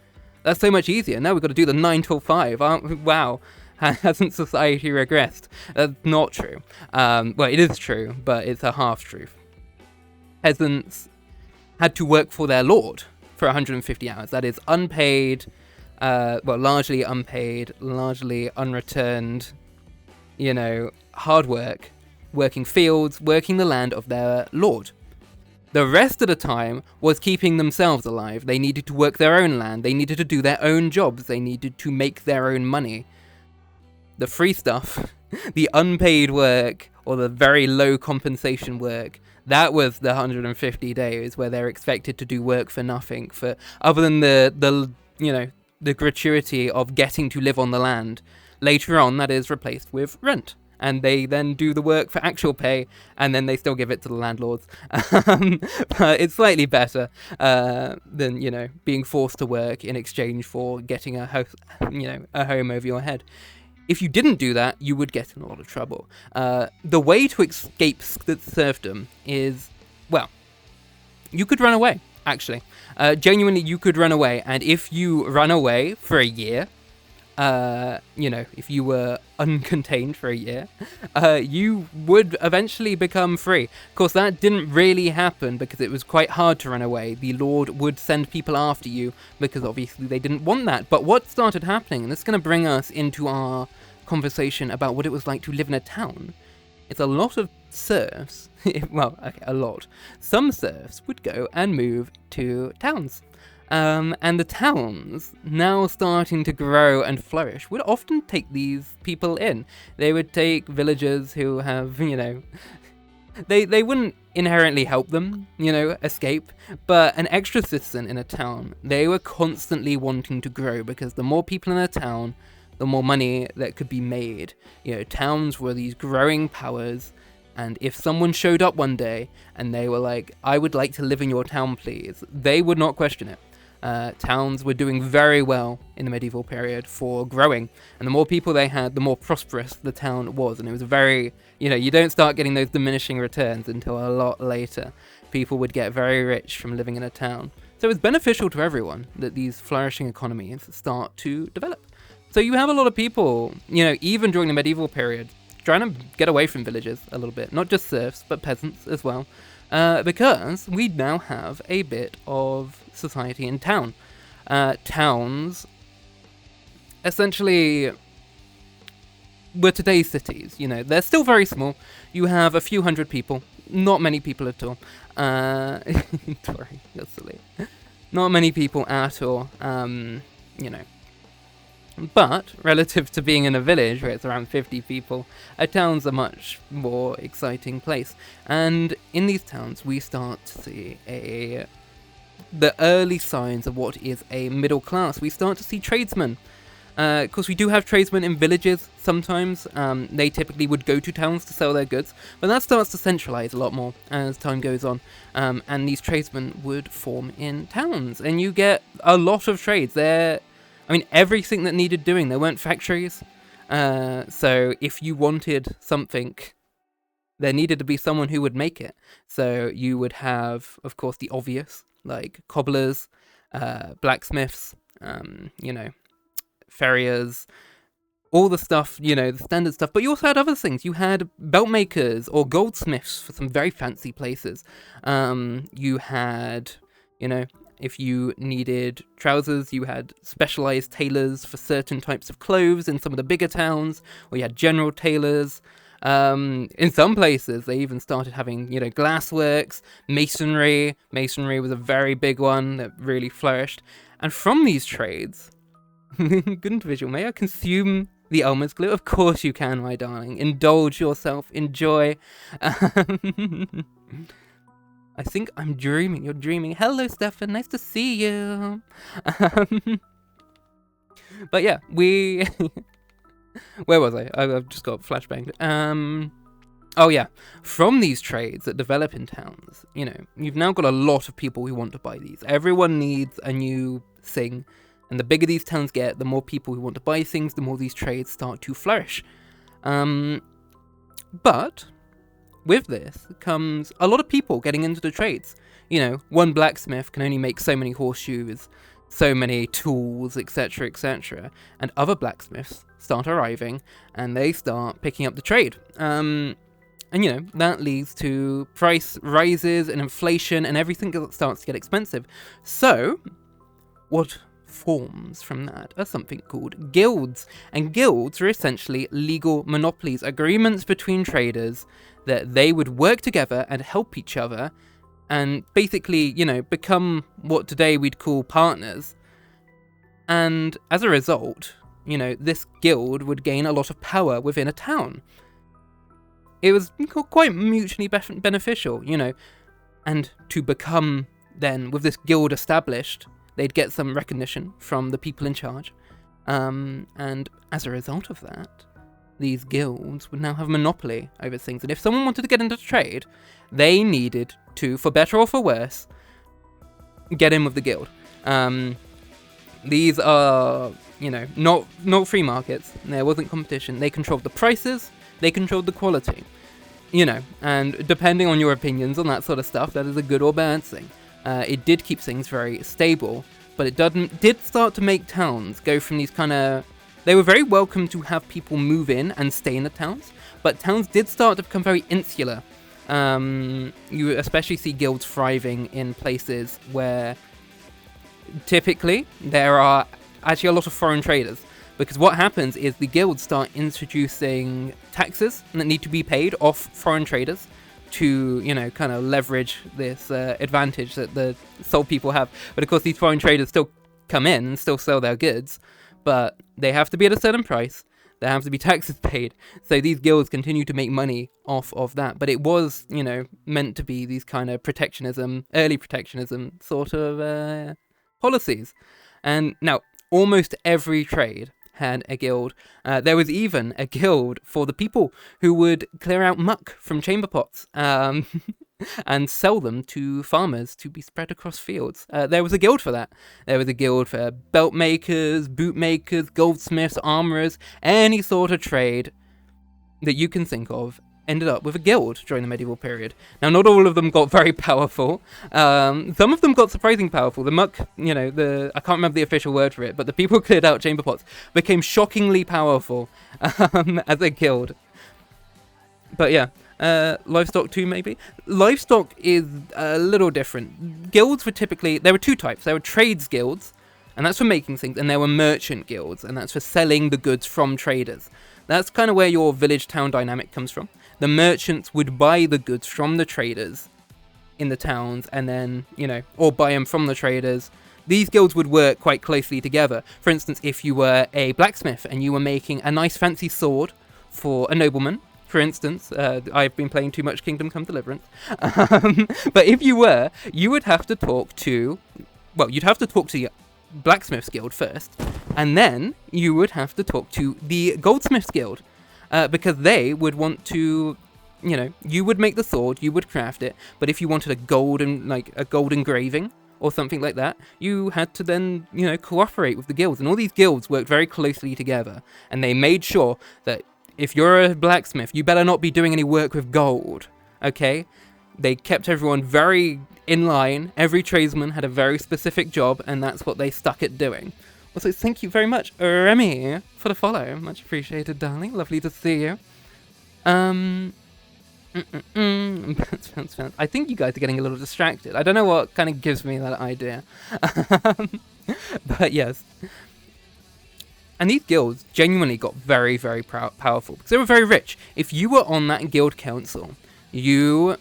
That's so much easier. Now we've got to do the 9 till 5. Wow. Hasn't society regressed? That's not true. Well, it is true, but it's a half-truth. Peasants had to work for their lord for 150 hours. That is unpaid, largely unpaid, largely unreturned, hard work, working fields, working the land of their lord. The rest of the time was keeping themselves alive. They needed to work their own land. They needed to do their own jobs. They needed to make their own money. The free stuff, the unpaid work, or the very low compensation work, that was the 150 days where they're expected to do work for nothing, for other than the gratuity of getting to live on the land. Later on, that is replaced with rent. And they then do the work for actual pay, and then they still give it to the landlords. But it's slightly better than, being forced to work in exchange for getting a house, a home over your head. If you didn't do that, you would get in a lot of trouble. The way to escape serfdom is, you could run away, actually. Genuinely, you could run away, and if you run away for a year, if you were uncontained for a year, you would eventually become free. Of course, that didn't really happen because it was quite hard to run away. The Lord would send people after you because obviously they didn't want that. But what started happening, and this is going to bring us into our conversation about what it was like to live in a town, it's a lot of serfs, a lot. Some serfs would go and move to towns. And the towns, now starting to grow and flourish, would often take these people in. They would take villagers who have, they wouldn't inherently help them, escape, but an extra citizen in a town, they were constantly wanting to grow, because the more people in a town, the more money that could be made. Towns were these growing powers, and if someone showed up one day and they were like, I would like to live in your town, please, they would not question it. Towns were doing very well in the medieval period for growing, and the more people they had, the more prosperous the town was. And it was very, you don't start getting those diminishing returns until a lot later. People would get very rich from living in a town. So it's beneficial to everyone that these flourishing economies start to develop. So you have a lot of people, even during the medieval period, trying to get away from villages a little bit. Not just serfs, but peasants as well. Because we now have a bit of society in town. Towns essentially were today's cities. They're still very small. You have a few hundred people. Not many people at all. Sorry, you're silly. Not many people at all. But relative to being in a village where it's around 50 people, a town's a much more exciting place. And in these towns, we start to see the early signs of what is a middle class. We start to see tradesmen. Of course, we do have tradesmen in villages sometimes. They typically would go to towns to sell their goods, but that starts to centralize a lot more as time goes on. And these tradesmen would form in towns, and you get a lot of trades there. Everything that needed doing. There weren't factories. So if you wanted something, there needed to be someone who would make it. So you would have, of course, the obvious, like cobblers, blacksmiths, farriers, all the stuff, the standard stuff. But you also had other things. You had belt makers or goldsmiths for some very fancy places. You had, if you needed trousers, you had specialized tailors for certain types of clothes in some of the bigger towns, or you had general tailors. In some places, they even started having, glassworks, masonry. Masonry was a very big one that really flourished. And from these trades, good individual, may I consume the almond glue? Of course you can, my darling. Indulge yourself. Enjoy. I think I'm dreaming. You're dreaming. Hello, Stefan. Nice to see you. But yeah, we... Where was I? I've just got flashbanged. Oh yeah. From these trades that develop in towns, you've now got a lot of people who want to buy these. Everyone needs a new thing. And the bigger these towns get, the more people who want to buy things, the more these trades start to flourish. But... with this comes a lot of people getting into the trades. One blacksmith can only make so many horseshoes, so many tools, etc., etc. And other blacksmiths start arriving, and they start picking up the trade. And that leads to price rises and inflation, and everything starts to get expensive. So, what forms from that are something called guilds. And guilds are essentially legal monopolies, agreements between traders that they would work together and help each other and basically, become what today we'd call partners. And as a result, this guild would gain a lot of power within a town. It was quite mutually beneficial, and to become then, with this guild established, they'd get some recognition from the people in charge. And as a result of that, these guilds would now have a monopoly over things. And if someone wanted to get into trade, they needed to, for better or for worse, get in with the guild. These are, not free markets. There wasn't competition. They controlled the prices. They controlled the quality. And depending on your opinions on that sort of stuff, that is a good or bad thing. It did keep things very stable, but it did start to make towns go from these kind of... They were very welcome to have people move in and stay in the towns, but towns did start to become very insular. You especially see guilds thriving in places where typically there are actually a lot of foreign traders. Because what happens is the guilds start introducing taxes that need to be paid off foreign traders to, kind of leverage this advantage that the sole people have. But of course, these foreign traders still come in and still sell their goods, but they have to be at a certain price. There have to be taxes paid. So these guilds continue to make money off of that. But it was, meant to be these kind of protectionism, early protectionism sort of policies. And now, almost every trade had a guild. There was even a guild for the people who would clear out muck from chamber pots. and sell them to farmers to be spread across fields. There was a guild for that. There was a guild for belt makers, boot makers, goldsmiths, armorers, any sort of trade that you can think of ended up with a guild during the medieval period. Now, not all of them got very powerful. Some of them got surprisingly powerful. The muck, I can't remember the official word for it, but the people who cleared out chamber pots became shockingly powerful as a guild. But yeah, livestock too, maybe? Livestock is a little different. Guilds were there were two types. There were trades guilds, and that's for making things, and there were merchant guilds, and that's for selling the goods from traders. That's kind of where your village-town dynamic comes from. The merchants would buy the goods from the traders in the towns, and then, or buy them from the traders. These guilds would work quite closely together. For instance, if you were a blacksmith and you were making a nice fancy sword for a nobleman, for instance, I've been playing too much Kingdom Come Deliverance, but if you were, you would have to talk to, you'd have to talk to your blacksmith's guild first, and then you would have to talk to the goldsmith's guild, because they would want to, you would make the sword, you would craft it, but if you wanted a gold engraving or something like that, you had to then, cooperate with the guilds. And all these guilds worked very closely together, and they made sure that if you're a blacksmith, you better not be doing any work with gold, okay? They kept everyone very in line. Every tradesman had a very specific job, and that's what they stuck at doing. Also, thank you very much, Remy, for the follow. Much appreciated, darling. Lovely to see you. I think you guys are getting a little distracted. I don't know what kind of gives me that idea. But yes. And these guilds genuinely got very, very powerful because they were very rich. If you were on that guild council, you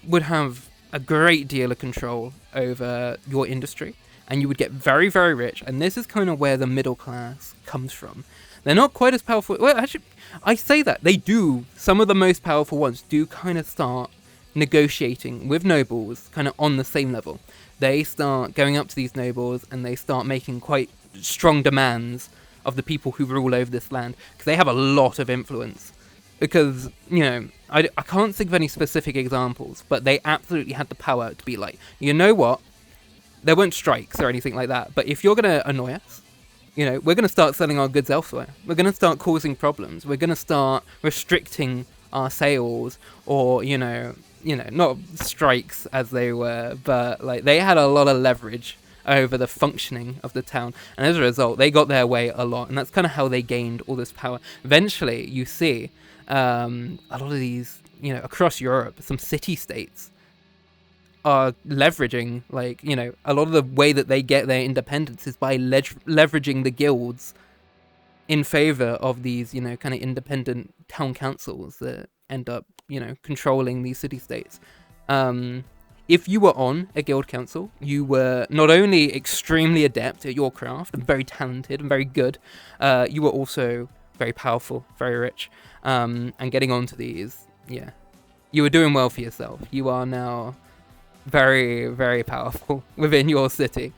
would have a great deal of control over your industry, and you would get very, very rich. And this is kind of where the middle class comes from. They're not quite as powerful. Well, actually, I say that. They do. Some of the most powerful ones do kind of start negotiating with nobles kind of on the same level. They start going up to these nobles, and they start making quite strong demands of the people who rule over this land, because they have a lot of influence. Because, I can't think of any specific examples, but they absolutely had the power to be like, you know what? There weren't strikes or anything like that, but if you're going to annoy us, we're going to start selling our goods elsewhere. We're going to start causing problems. We're going to start restricting our sales, or, not strikes as they were, but like they had a lot of leverage over the functioning of the town, and as a result they got their way a lot, and that's kind of how they gained all this power. Eventually you see a lot of these, across Europe, some city-states are leveraging, a lot of the way that they get their independence is by leveraging the guilds in favor of these, kind of independent town councils that end up, controlling these city-states. If you were on a guild council, you were not only extremely adept at your craft and very talented and very good, you were also very powerful, very rich, and getting onto these, you were doing well for yourself. You are now very, very powerful within your city.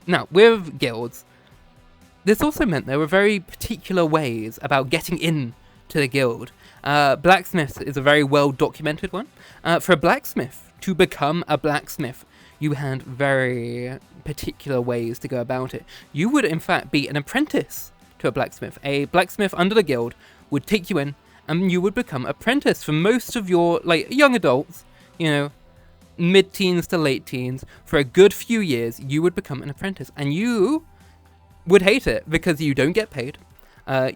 Now, with guilds, this also meant there were very particular ways about getting in to the guild. Blacksmith is a very well documented one. For a blacksmith to become a blacksmith, you had very particular ways to go about it. You would in fact be an apprentice to a blacksmith. A blacksmith under the guild would take you in, and you would become apprentice. For most of your young adults, mid-teens to late teens, for a good few years you would become an apprentice, and you would hate it because you don't get paid. To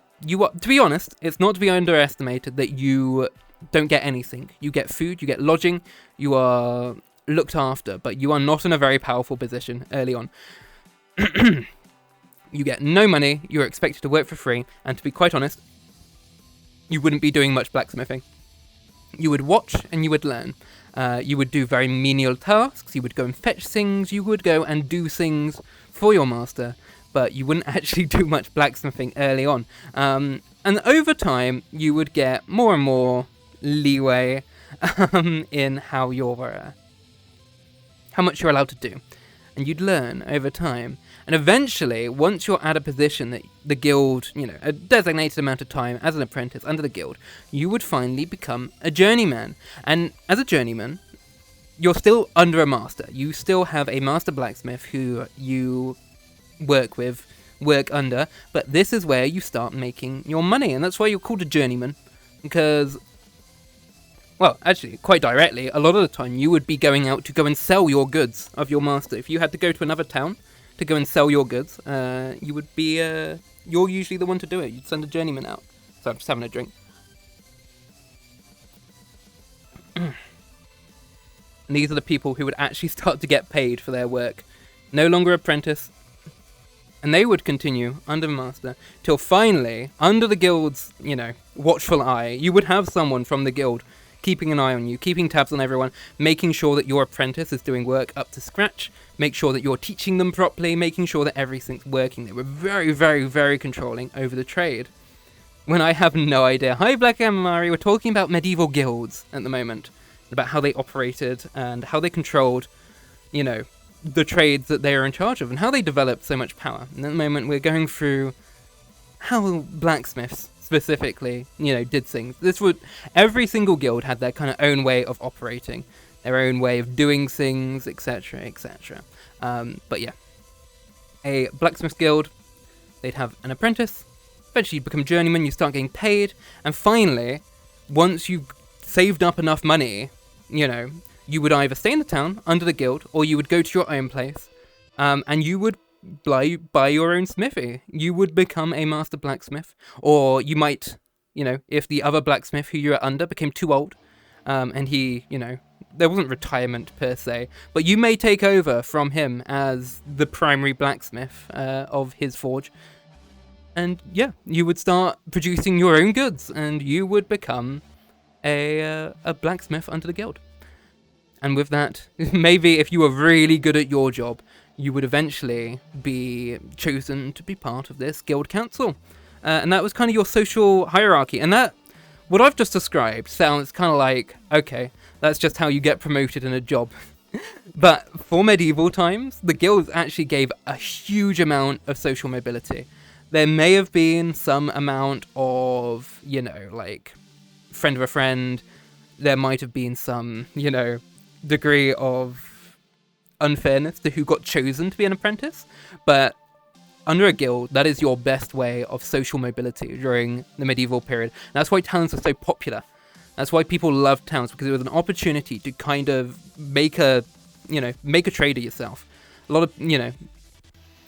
be honest, it's not to be underestimated that you don't get anything. You get food, you get lodging, you are looked after, but you are not in a very powerful position early on. You get no money, you're expected to work for free, and to be quite honest, you wouldn't be doing much blacksmithing. You would watch and you would learn. You would do very menial tasks, you would go and fetch things, you would go and do things for your master, but you wouldn't actually do much blacksmithing early on. And over time, you would get more and more leeway in how much you're allowed to do. and you'd learn over time. And eventually, once you're at a position that the guild, a designated amount of time as an apprentice under the guild, you would finally become a journeyman. And as a journeyman, you're still under a master. You still have a master blacksmith who you work under, but this is where you start making your money, and that's why you're called a journeyman, because, well, actually, quite directly, a lot of the time you would be going out to go and sell your goods of your master. If you had to go to another town to go and sell your goods, you would be, you're usually the one to do it. You'd send a journeyman out. So I'm just having a drink. And these are the people who would actually start to get paid for their work. No longer apprentice. And they would continue under master till finally, under the guild's, watchful eye, you would have someone from the guild keeping an eye on you, keeping tabs on everyone, making sure that your apprentice is doing work up to scratch, make sure that you're teaching them properly, making sure that everything's working. They were very, very, very controlling over the trade. When I have no idea. Hi, Black Amari, we're talking about medieval guilds at the moment, about how they operated and how they controlled, the trades that they are in charge of and how they developed so much power. And at the moment, we're going through how blacksmiths specifically, did things. Every single guild had their kind of own way of operating, their own way of doing things, etc., etc. But yeah, a blacksmith guild, they'd have an apprentice, eventually you become journeyman, you start getting paid, and finally, once you've saved up enough money, you would either stay in the town under the guild, or you would go to your own place, and you would buy your own smithy. You would become a master blacksmith, or you might, if the other blacksmith who you were under became too old, and he, there wasn't retirement per se, but you may take over from him as the primary blacksmith of his forge, and yeah, you would start producing your own goods, and you would become a blacksmith under the guild. And with that, maybe if you were really good at your job, you would eventually be chosen to be part of this guild council. And that was kind of your social hierarchy. And that, what I've just described, sounds kind of like, okay, that's just how you get promoted in a job. But for medieval times, the guilds actually gave a huge amount of social mobility. There may have been some amount of, like, friend of a friend. There might have been some, degree of unfairness to who got chosen to be an apprentice, but under a guild, that is your best way of social mobility during the medieval period. And that's why towns are so popular. That's why people loved towns, because it was an opportunity to kind of make a trade of yourself. A lot of,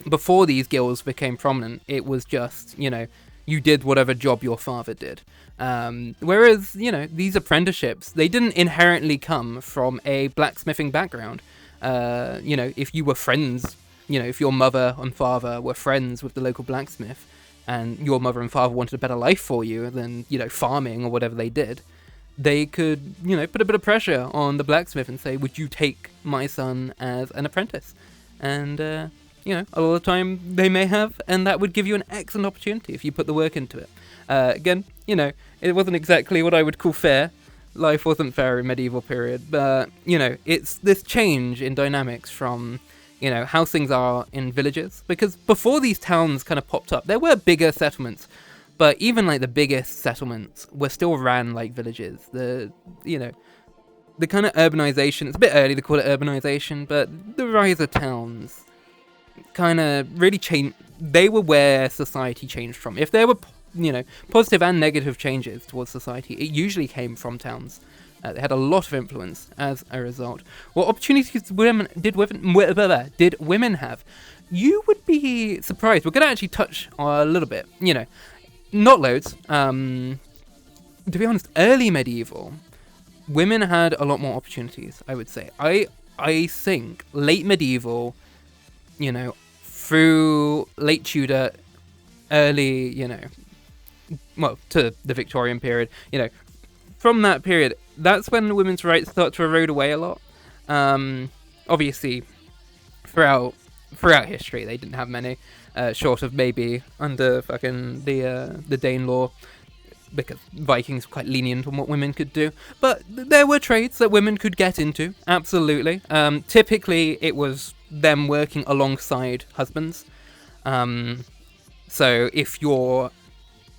before these guilds became prominent, it was just, you did whatever job your father did. Whereas, these apprenticeships, they didn't inherently come from a blacksmithing background. If you were friends, if your mother and father were friends with the local blacksmith, and your mother and father wanted a better life for you than, farming or whatever they did, they could, put a bit of pressure on the blacksmith and say, would you take my son as an apprentice? And, a lot of the time they may have, and that would give you an excellent opportunity if you put the work into it. Again, it wasn't exactly what I would call fair. Life wasn't fair in medieval period, but, it's this change in dynamics from, how things are in villages. Because before these towns kind of popped up, there were bigger settlements, but even, like, the biggest settlements were still ran like villages. The kind of urbanization, it's a bit early to call it urbanization, but the rise of towns kind of really changed. They were where society changed from. If there were, positive and negative changes towards society, it usually came from towns. They had a lot of influence as a result. What opportunities did women have? You would be surprised. We're going to actually touch on a little bit. Not loads. To be honest, early medieval, women had a lot more opportunities, I would say. I think late medieval, through late Tudor, early, to the Victorian period, from that period, that's when women's rights start to erode away a lot. Obviously, throughout history, they didn't have many, short of maybe under fucking the Danelaw, because Vikings were quite lenient on what women could do. But there were trades that women could get into, absolutely. Typically, it was, them working alongside husbands. So if you're,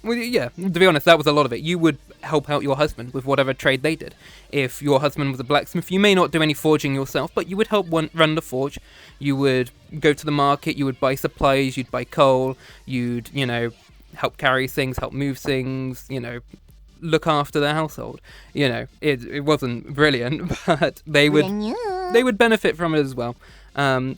well, yeah, to be honest, that was a lot of it. You would help out your husband with whatever trade they did. If your husband was a blacksmith, you may not do any forging yourself, but you would help run the forge. You would go to the market, you would buy supplies, you'd buy coal, you'd, help carry things, help move things, look after their household. It wasn't brilliant, but they would benefit from it as well.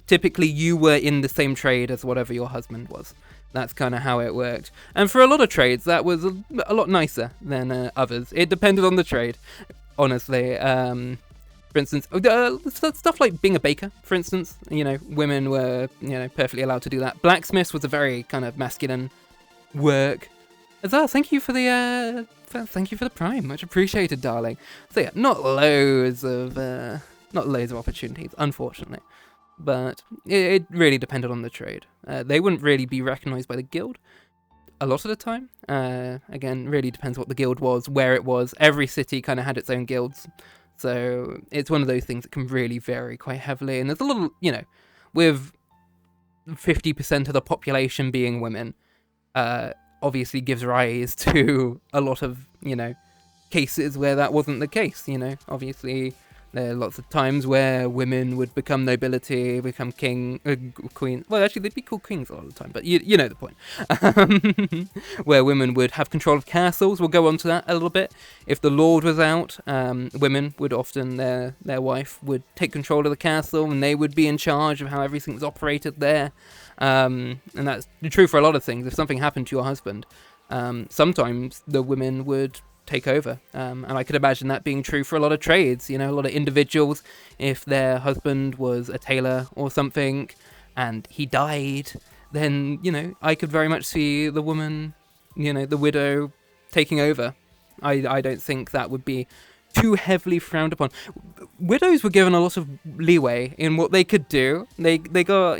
Typically, you were in the same trade as whatever your husband was. That's kind of how it worked. And for a lot of trades, that was a lot nicer than others. It depended on the trade, honestly. For instance, stuff like being a baker, for instance. Women were, perfectly allowed to do that. Blacksmiths was a very kind of masculine work. As well, thank you for the Prime. Much appreciated, darling. So yeah, not loads of opportunities, unfortunately. But it really depended on the trade. They wouldn't really be recognized by the guild a lot of the time. Again, really depends what the guild was, where it was. Every city kind of had its own guilds. So it's one of those things that can really vary quite heavily. And there's a little, with 50% of the population being women, obviously gives rise to a lot of, cases where that wasn't the case, Obviously, there are lots of times where women would become nobility, become king, queen. Well, actually, they'd be called kings a lot of the time, but you know the point. Where women would have control of castles. We'll go on to that a little bit. If the lord was out, women would often, their wife would take control of the castle, and they would be in charge of how everything was operated there. And that's true for a lot of things. If something happened to your husband, sometimes the women would take over. And I could imagine that being true for a lot of trades, a lot of individuals. If their husband was a tailor or something and he died, then, I could very much see the woman, the widow taking over. I don't think that would be too heavily frowned upon. Widows were given a lot of leeway in what they could do. They got,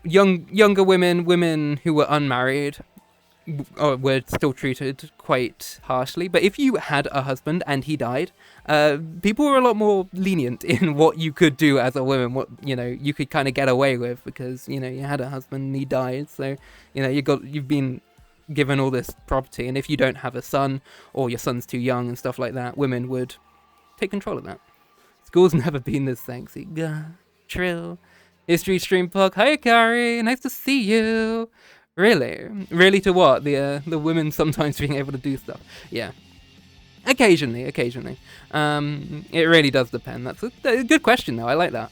younger women who were unmarried were still treated quite harshly. But if you had a husband and he died, people were a lot more lenient in what you could do as a woman, what you could kind of get away with, because you had a husband and he died, so you've been given all this property. And if you don't have a son, or your son's too young and stuff like that, women would take control of that. School's never been this sexy. Trill. History Stream Pug. Hi, Carrie. Nice to see you. Really to what? The women sometimes being able to do stuff. Yeah. Occasionally. It really does depend. That's a good question, though. I like that.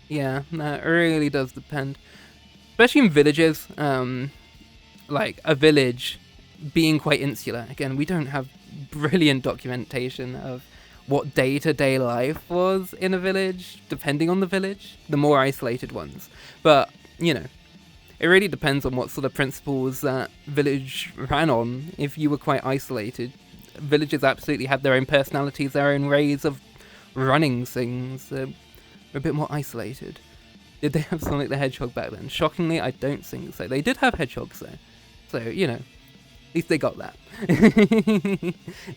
Yeah, that really does depend. Especially in villages. Like a village being quite insular. Again, we don't have brilliant documentation of what day-to-day life was in a village, depending on the village. The more isolated ones. But, it really depends on what sort of principles that village ran on. If you were quite isolated, villages absolutely had their own personalities, their own ways of running things. They're a bit more isolated. Did they have Sonic the Hedgehog back then? Shockingly, I don't think so. They did have hedgehogs though. So, at least they got that.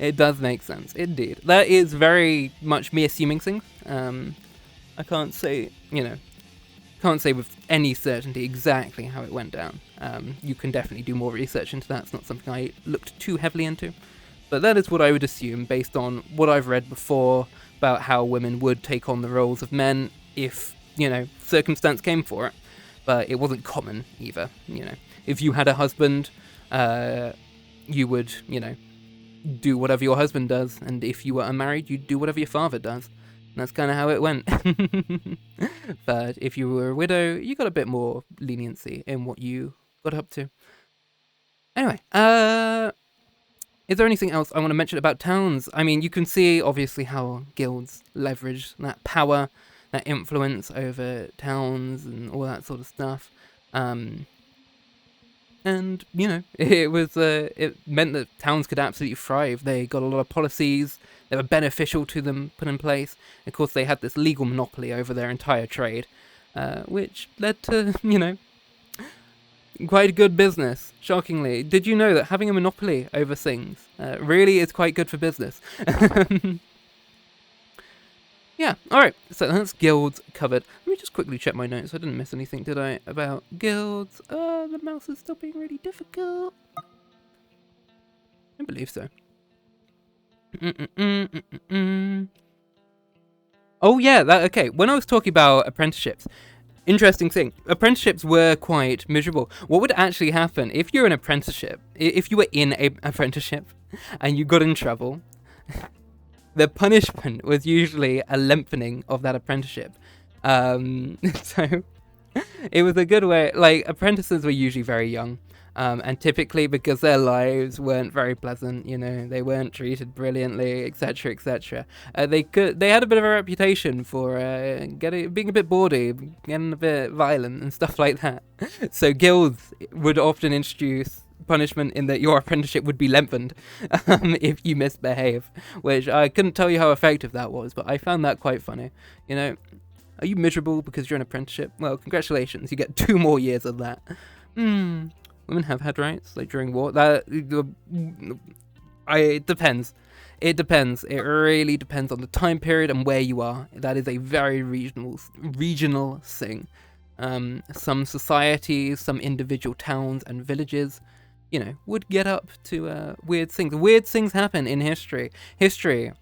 It does make sense, indeed. That is very much me assuming things. I can't say, with any certainty exactly how it went down. You can definitely do more research into that. It's not something I looked too heavily into. But that is what I would assume based on what I've read before about how women would take on the roles of men if, circumstance came for it. But it wasn't common either, If you had a husband, you would, do whatever your husband does. And if you were unmarried, you'd do whatever your father does. That's kind of how it went. But if you were a widow, you got a bit more leniency in what you got up to. Anyway, is there anything else I want to mention about towns? I mean, you can see, obviously, how guilds leverage that power, that influence over towns and all that sort of stuff. And, it meant that towns could absolutely thrive. They got a lot of policies that were beneficial to them put in place. Of course, they had this legal monopoly over their entire trade, which led to, quite a good business, shockingly. Did you know that having a monopoly over things really is quite good for business? Yeah, alright, so that's guilds covered. Let me just quickly check my notes. I didn't miss anything, did I, about guilds? The mouse is still being really difficult. I believe so. Oh yeah, okay. When I was talking about apprenticeships, interesting thing. Apprenticeships were quite miserable. What would actually happen if you're an apprenticeship, if you were in a apprenticeship and you got in trouble, the punishment was usually a lengthening of that apprenticeship. So it was a good way. Like, apprentices were usually very young. And typically, because their lives weren't very pleasant, you know, they weren't treated brilliantly, etc., etc. They had a bit of a reputation for being a bit bawdy, getting a bit violent, and stuff like that. So guilds would often introduce punishment in that your apprenticeship would be lengthened if you misbehave, which I couldn't tell you how effective that was, but I found that quite funny. You know, are you miserable because you're an apprenticeship? Well, congratulations, you get 2 more years of that. Women have had rights, like during war. It depends. It depends. It really depends on the time period and where you are. That is a very regional thing. Some societies, some individual towns and villages, you know, would get up to weird things. Weird things happen in history. History,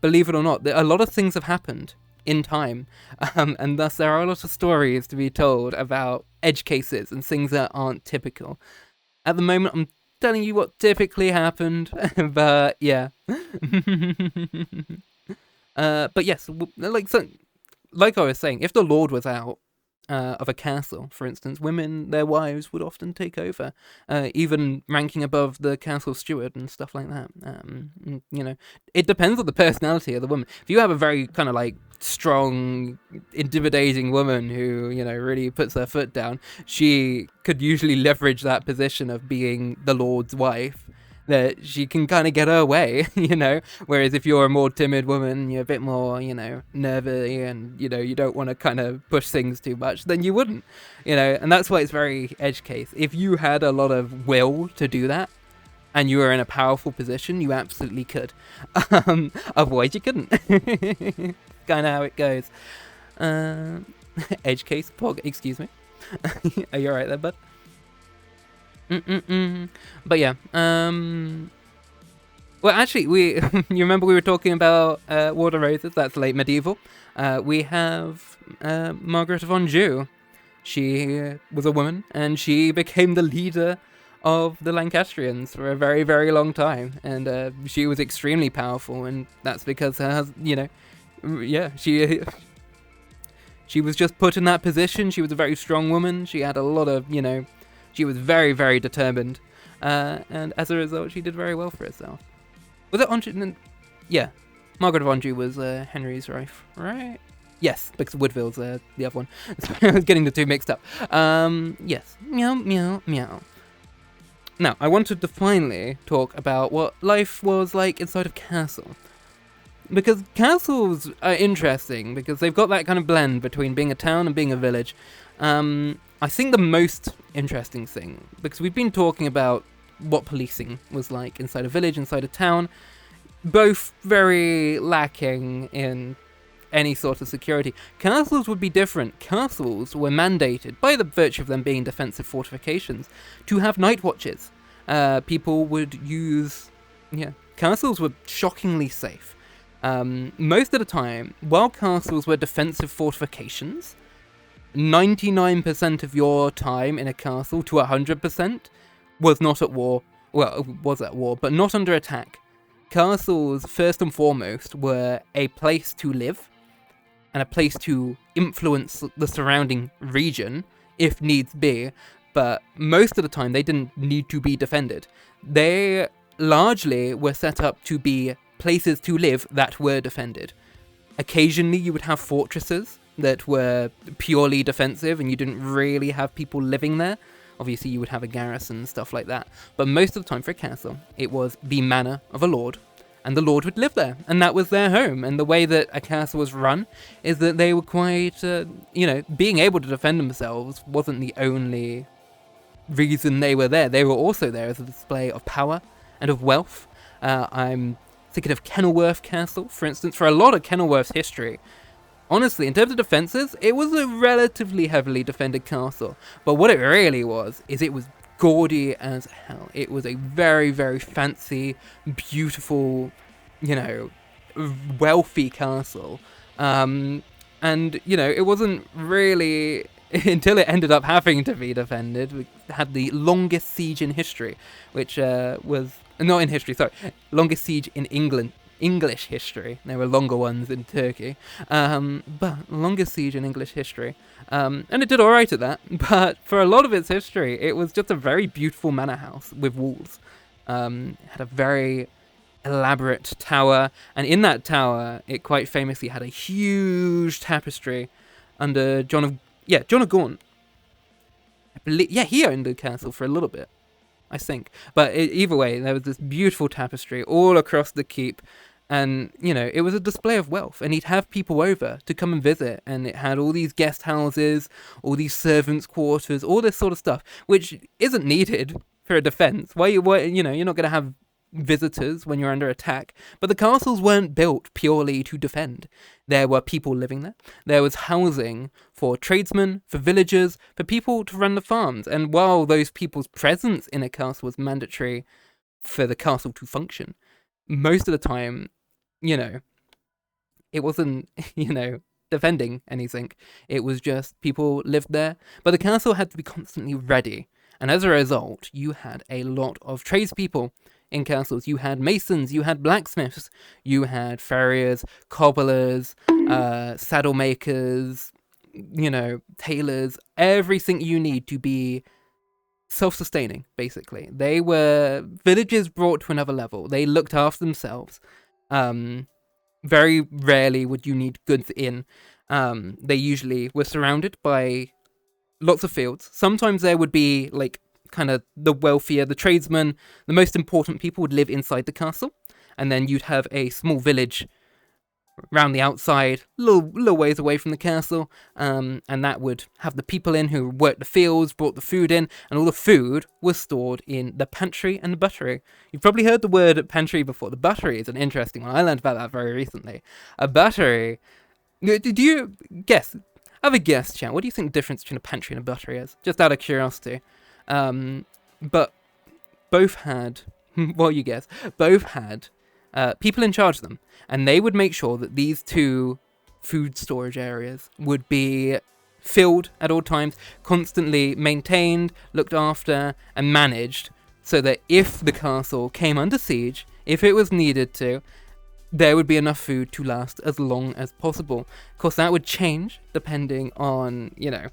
believe it or not, a lot of things have happened in time, and thus there are a lot of stories to be told about edge cases and things that aren't typical. At the moment, I'm telling you what typically happened, but yeah. But yes, like I was saying, if the Lord was out of a castle, for instance, women, their wives, would often take over, even ranking above the castle steward and stuff like that. You know, it depends on the personality of the woman. If you have a very kind of like strong, intimidating woman who, you know, really puts her foot down, she could usually leverage that position of being the Lord's wife, that she can kind of get her way, you know. Whereas if you're a more timid woman, you're a bit more, you know, nervy, and, you know, you don't want to kind of push things too much, then you wouldn't, you know. And that's why it's very edge case. If you had a lot of will to do that, and you were in a powerful position, you absolutely could. Otherwise, you couldn't. Kind of how it goes. Edge case, Pog, excuse me. Are you alright there, bud? But yeah, well, actually, you remember we were talking about War of Roses? That's late medieval. We have Margaret of Anjou. She was a woman, and she became the leader of the Lancastrians for a very, very long time, and she was extremely powerful, and that's because her, you know, yeah, she was just put in that position. She was a very strong woman. She had a lot of, you know, she was very, very determined, and as a result, she did very well for herself. Was it Anjou? Yeah, Margaret of Anjou was Henry's wife, right? Yes, because Woodville's the other one. I was getting the two mixed up. Yes, meow, meow, meow. Now, I wanted to finally talk about what life was like inside of castle. Because castles are interesting, because they've got that kind of blend between being a town and being a village. I think the most interesting thing, because we've been talking about what policing was like inside a village, inside a town, both very lacking in any sort of security. Castles would be different. Castles were mandated, by the virtue of them being defensive fortifications, to have night watches. People would use... yeah, castles were shockingly safe. Most of the time, while castles were defensive fortifications, 99% of your time in a castle to 100% was not at war. Well, was at war, but not under attack. Castles, first and foremost, were a place to live and a place to influence the surrounding region, if needs be, but most of the time they didn't need to be defended. They largely were set up to be places to live that were defended. Occasionally you would have fortresses that were purely defensive and you didn't really have people living there. Obviously you would have a garrison and stuff like that, but most of the time for a castle it was the manor of a lord, and the lord would live there, and that was their home. And the way that a castle was run is that they were quite, you know, being able to defend themselves wasn't the only reason they were there. They were also there as a display of power and of wealth. I'm thinking of Kenilworth Castle, for instance. For a lot of Kenilworth's history honestly, in terms of defenses, it was a relatively heavily defended castle. But what it really was, is it was gaudy as hell. It was a very, very fancy, beautiful, you know, wealthy castle. And, you know, it wasn't really until it ended up having to be defended. We had the longest siege in history, which was not in history, sorry, longest siege in English history. There were longer ones in Turkey, but longest siege in English history. And it did all right at that, but for a lot of its history, it was just a very beautiful manor house with walls. It had a very elaborate tower, and in that tower, it quite famously had a huge tapestry under John of Gaunt. I believe, yeah, he owned the castle for a little bit, I think. But either way, there was this beautiful tapestry all across the keep. And, you know, it was a display of wealth. And he'd have people over to come and visit. And it had all these guest houses, all these servants' quarters, all this sort of stuff, which isn't needed for a defense. Why you know, you're not going to have visitors when you're under attack. But the castles weren't built purely to defend. There were people living there. There was housing for tradesmen, for villagers, for people to run the farms. And while those people's presence in a castle was mandatory for the castle to function, most of the time, you know, it wasn't, you know, defending anything. It was just people lived there. But the castle had to be constantly ready. And as a result, you had a lot of tradespeople in castles. You had masons, you had blacksmiths, you had farriers, cobblers, saddle makers, you know, tailors, everything you need to be self-sustaining, basically. They were villages brought to another level. They looked after themselves. Very rarely would you need goods in. They usually were surrounded by lots of fields. Sometimes there would be, like, kind of the wealthier, the tradesmen, the most important people would live inside the castle, and then you'd have a small village round the outside, little ways away from the castle, and that would have the people in who worked the fields, brought the food in, and all the food was stored in the pantry and the buttery. You've probably heard the word pantry before. The buttery is an interesting one. I learned about that very recently. A buttery. Do you guess? Have a guess, chat. What do you think the difference between a pantry and a buttery is? Just out of curiosity. But both had, well, you guess, both had people in charge of them, and they would make sure that these two food storage areas would be filled at all times, constantly maintained, looked after, and managed, so that if the castle came under siege, if it was needed to, there would be enough food to last as long as possible. Of course, that would change depending on, you know,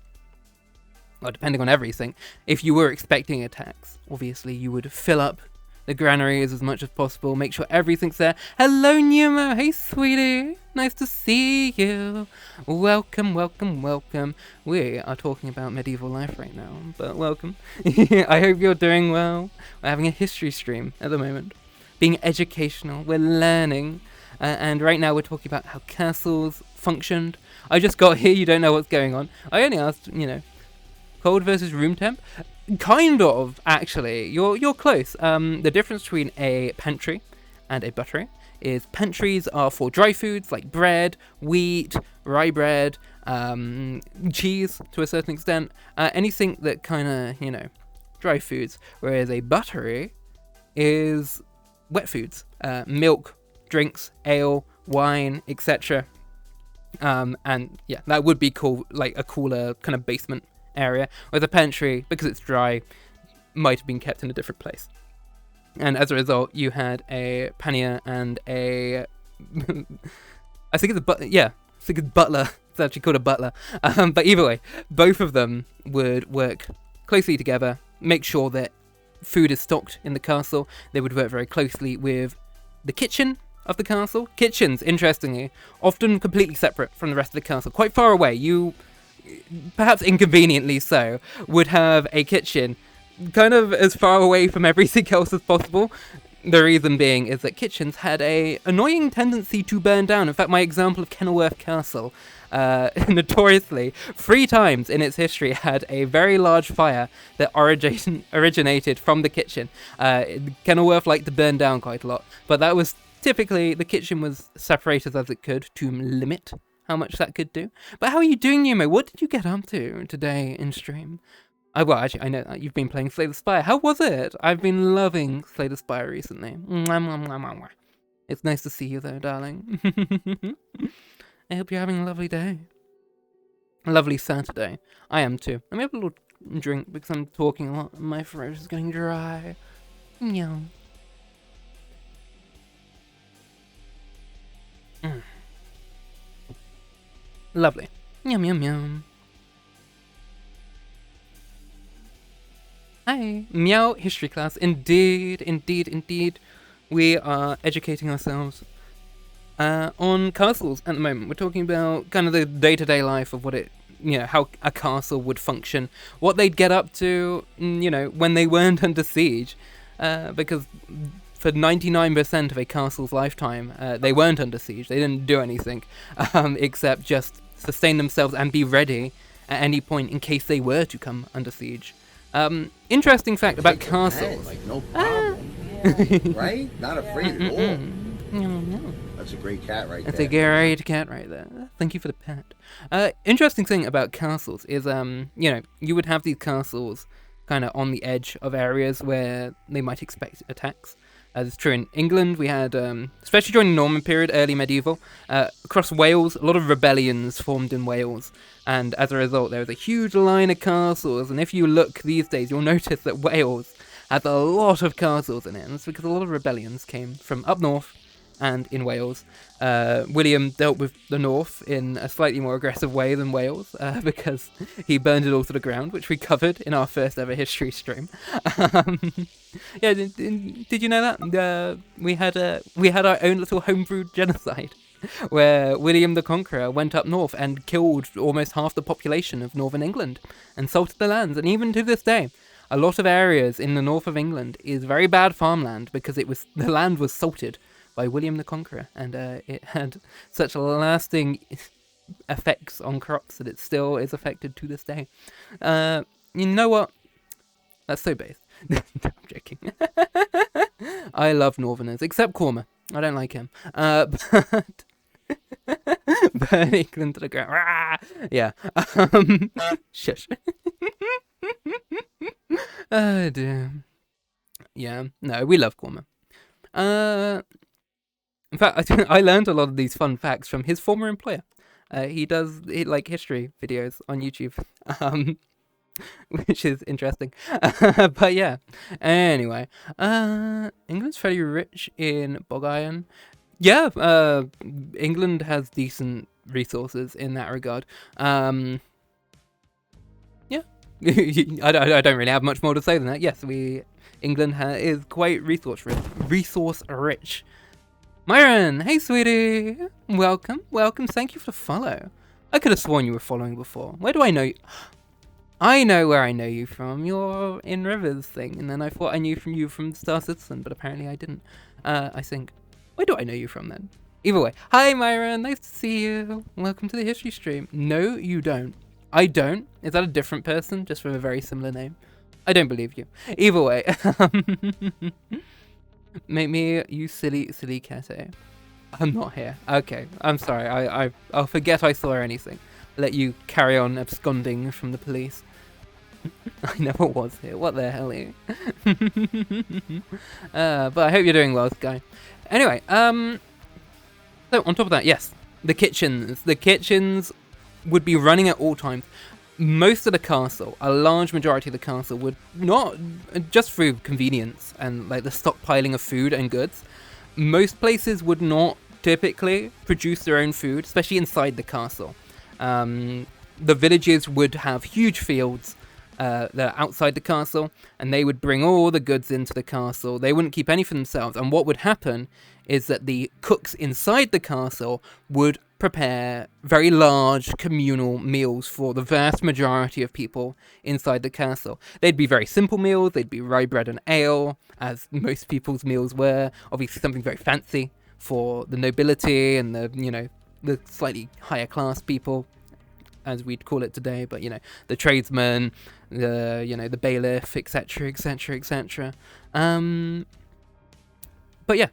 well, depending on everything. If you were expecting attacks, obviously you would fill up the granaries as much as possible, make sure everything's there. Hello, Nemo. Hey, sweetie. Nice to see you. Welcome, welcome, welcome. We are talking about medieval life right now, but welcome. I hope you're doing well. We're having a history stream at the moment. Being educational, we're learning. And right now we're talking about how castles functioned. I just got here, you don't know what's going on. I only asked, you know, cold versus room temp? Kind of, actually. You're close. The difference between a pantry and a buttery is pantries are for dry foods like bread, wheat, rye bread, cheese to a certain extent, anything that kind of, you know, dry foods, whereas a buttery is wet foods, milk, drinks, ale, wine, etc. And yeah, that would be cool, like a cooler kind of basement area, whereas a pantry, because it's dry, might have been kept in a different place. And as a result, you had a pannier and a I think it's butler. It's actually called a butler. But either way, both of them would work closely together, make sure that food is stocked in the castle. They would work very closely with the kitchen of the castle. Kitchens, interestingly, often completely separate from the rest of the castle, quite far away. You, perhaps inconveniently so, would have a kitchen kind of as far away from everything else as possible. The reason being is that kitchens had a annoying tendency to burn down. In fact, my example of Kenilworth Castle, notoriously, 3 times in its history had a very large fire that originated from the kitchen. Kenilworth liked to burn down quite a lot, but that was typically, the kitchen was separated as it could to limit how much that could do. But how are you doing, Yumo? What did you get up to today in stream? Well, actually, I know that you've been playing Slay the Spire. How was it? I've been loving Slay the Spire recently. Mwah, mwah, mwah, mwah, mwah. It's nice to see you, though, darling. I hope you're having a lovely day. A lovely Saturday. I am, too. Let me have a little drink because I'm talking a lot and my throat is getting dry. Meow. Lovely. Yum, yum, yum. Hi. Meow history class. Indeed, indeed, indeed. We are educating ourselves on castles at the moment. We're talking about kind of the day-to-day life of what it, how a castle would function, what they'd get up to, when they weren't under siege, because for 99% of a castle's lifetime, they weren't under siege. They didn't do anything except just sustain themselves and be ready at any point in case they were to come under siege. Interesting fact about castles. Like, no problem. Right? Not afraid at all. No. That's a great cat right That's there. a great cat right there. Thank you for the pet. Interesting thing about castles is, you would have these castles kind of on the edge of areas where they might expect attacks. As it's true in England, we had, especially during the Norman period, early medieval, across Wales, a lot of rebellions formed in Wales. And as a result, there was a huge line of castles. And if you look these days, you'll notice that Wales has a lot of castles in it. And it's because a lot of rebellions came from up north and in Wales. William dealt with the north in a slightly more aggressive way than Wales, because he burned it all to the ground, which we covered in our first ever history stream. Yeah, did you know that? We had our own little homebrewed genocide, where William the Conqueror went up north and killed almost half the population of northern England and salted the lands. And even to this day, a lot of areas in the north of England is very bad farmland because the land was salted by William the Conqueror, and it had such lasting effects on crops that it still is affected to this day. You know what? That's so based. No, I'm joking. I love Northerners, except Corma. I don't like him. But burn England to the ground. Rah! Yeah. Shush. Oh dear. Yeah. No, we love Corma. In fact, I learned a lot of these fun facts from his former employer. He does history videos on YouTube, which is interesting. But yeah, anyway, England's fairly rich in bog iron. Yeah, England has decent resources in that regard. Yeah, I don't really have much more to say than that. Yes, England is quite resource rich. Myron, hey sweetie, welcome, thank you for the follow. I could have sworn you were following before. Where do I know you? I know where I know you from, you're in Rivers thing, and then I thought I knew you from Star Citizen, but apparently I didn't, I think. Where do I know you from then? Either way, hi Myron, nice to see you, welcome to the history stream. No, you don't. I don't? Is that a different person, just with a very similar name? I don't believe you. Either way, make me, you silly cat. I'm not here. Okay, I'm sorry. I'll forget I saw anything. Let you carry on absconding from the police. I never was here. What the hell are you? But I hope you're doing well, Sky. Anyway, so on top of that, yes, the kitchens. The kitchens would be running at all times. Most of the castle, a large majority of the castle, would not, just through convenience and the stockpiling of food and goods, most places would not typically produce their own food, especially inside the castle. The villages would have huge fields that are outside the castle, and they would bring all the goods into the castle. They wouldn't keep any for themselves, and what would happen is that the cooks inside the castle would prepare very large communal meals for the vast majority of people inside the castle. They'd be very simple meals, they'd be rye bread and ale, as most people's meals were, obviously something very fancy for the nobility and the slightly higher class people, as we'd call it today, but the tradesmen, the bailiff, etc. But yeah,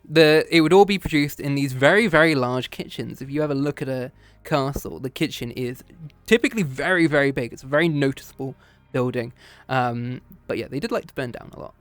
it would all be produced in these very, very large kitchens. If you ever look at a castle, the kitchen is typically very, very big. It's a very noticeable building. But yeah, they did like to burn down a lot.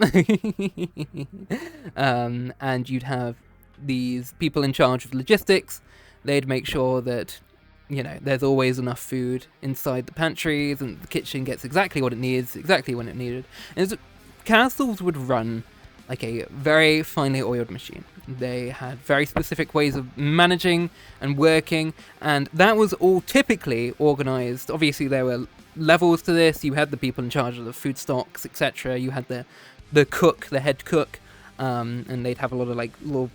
And you'd have these people in charge of logistics. They'd make sure that, there's always enough food inside the pantries and the kitchen gets exactly what it needs, exactly when it needed. And castles would run like a very finely oiled machine. They had very specific ways of managing and working, and that was all typically organized. Obviously, there were levels to this. You had the people in charge of the food stocks, etc. You had the cook, the head cook, and they'd have a lot of like little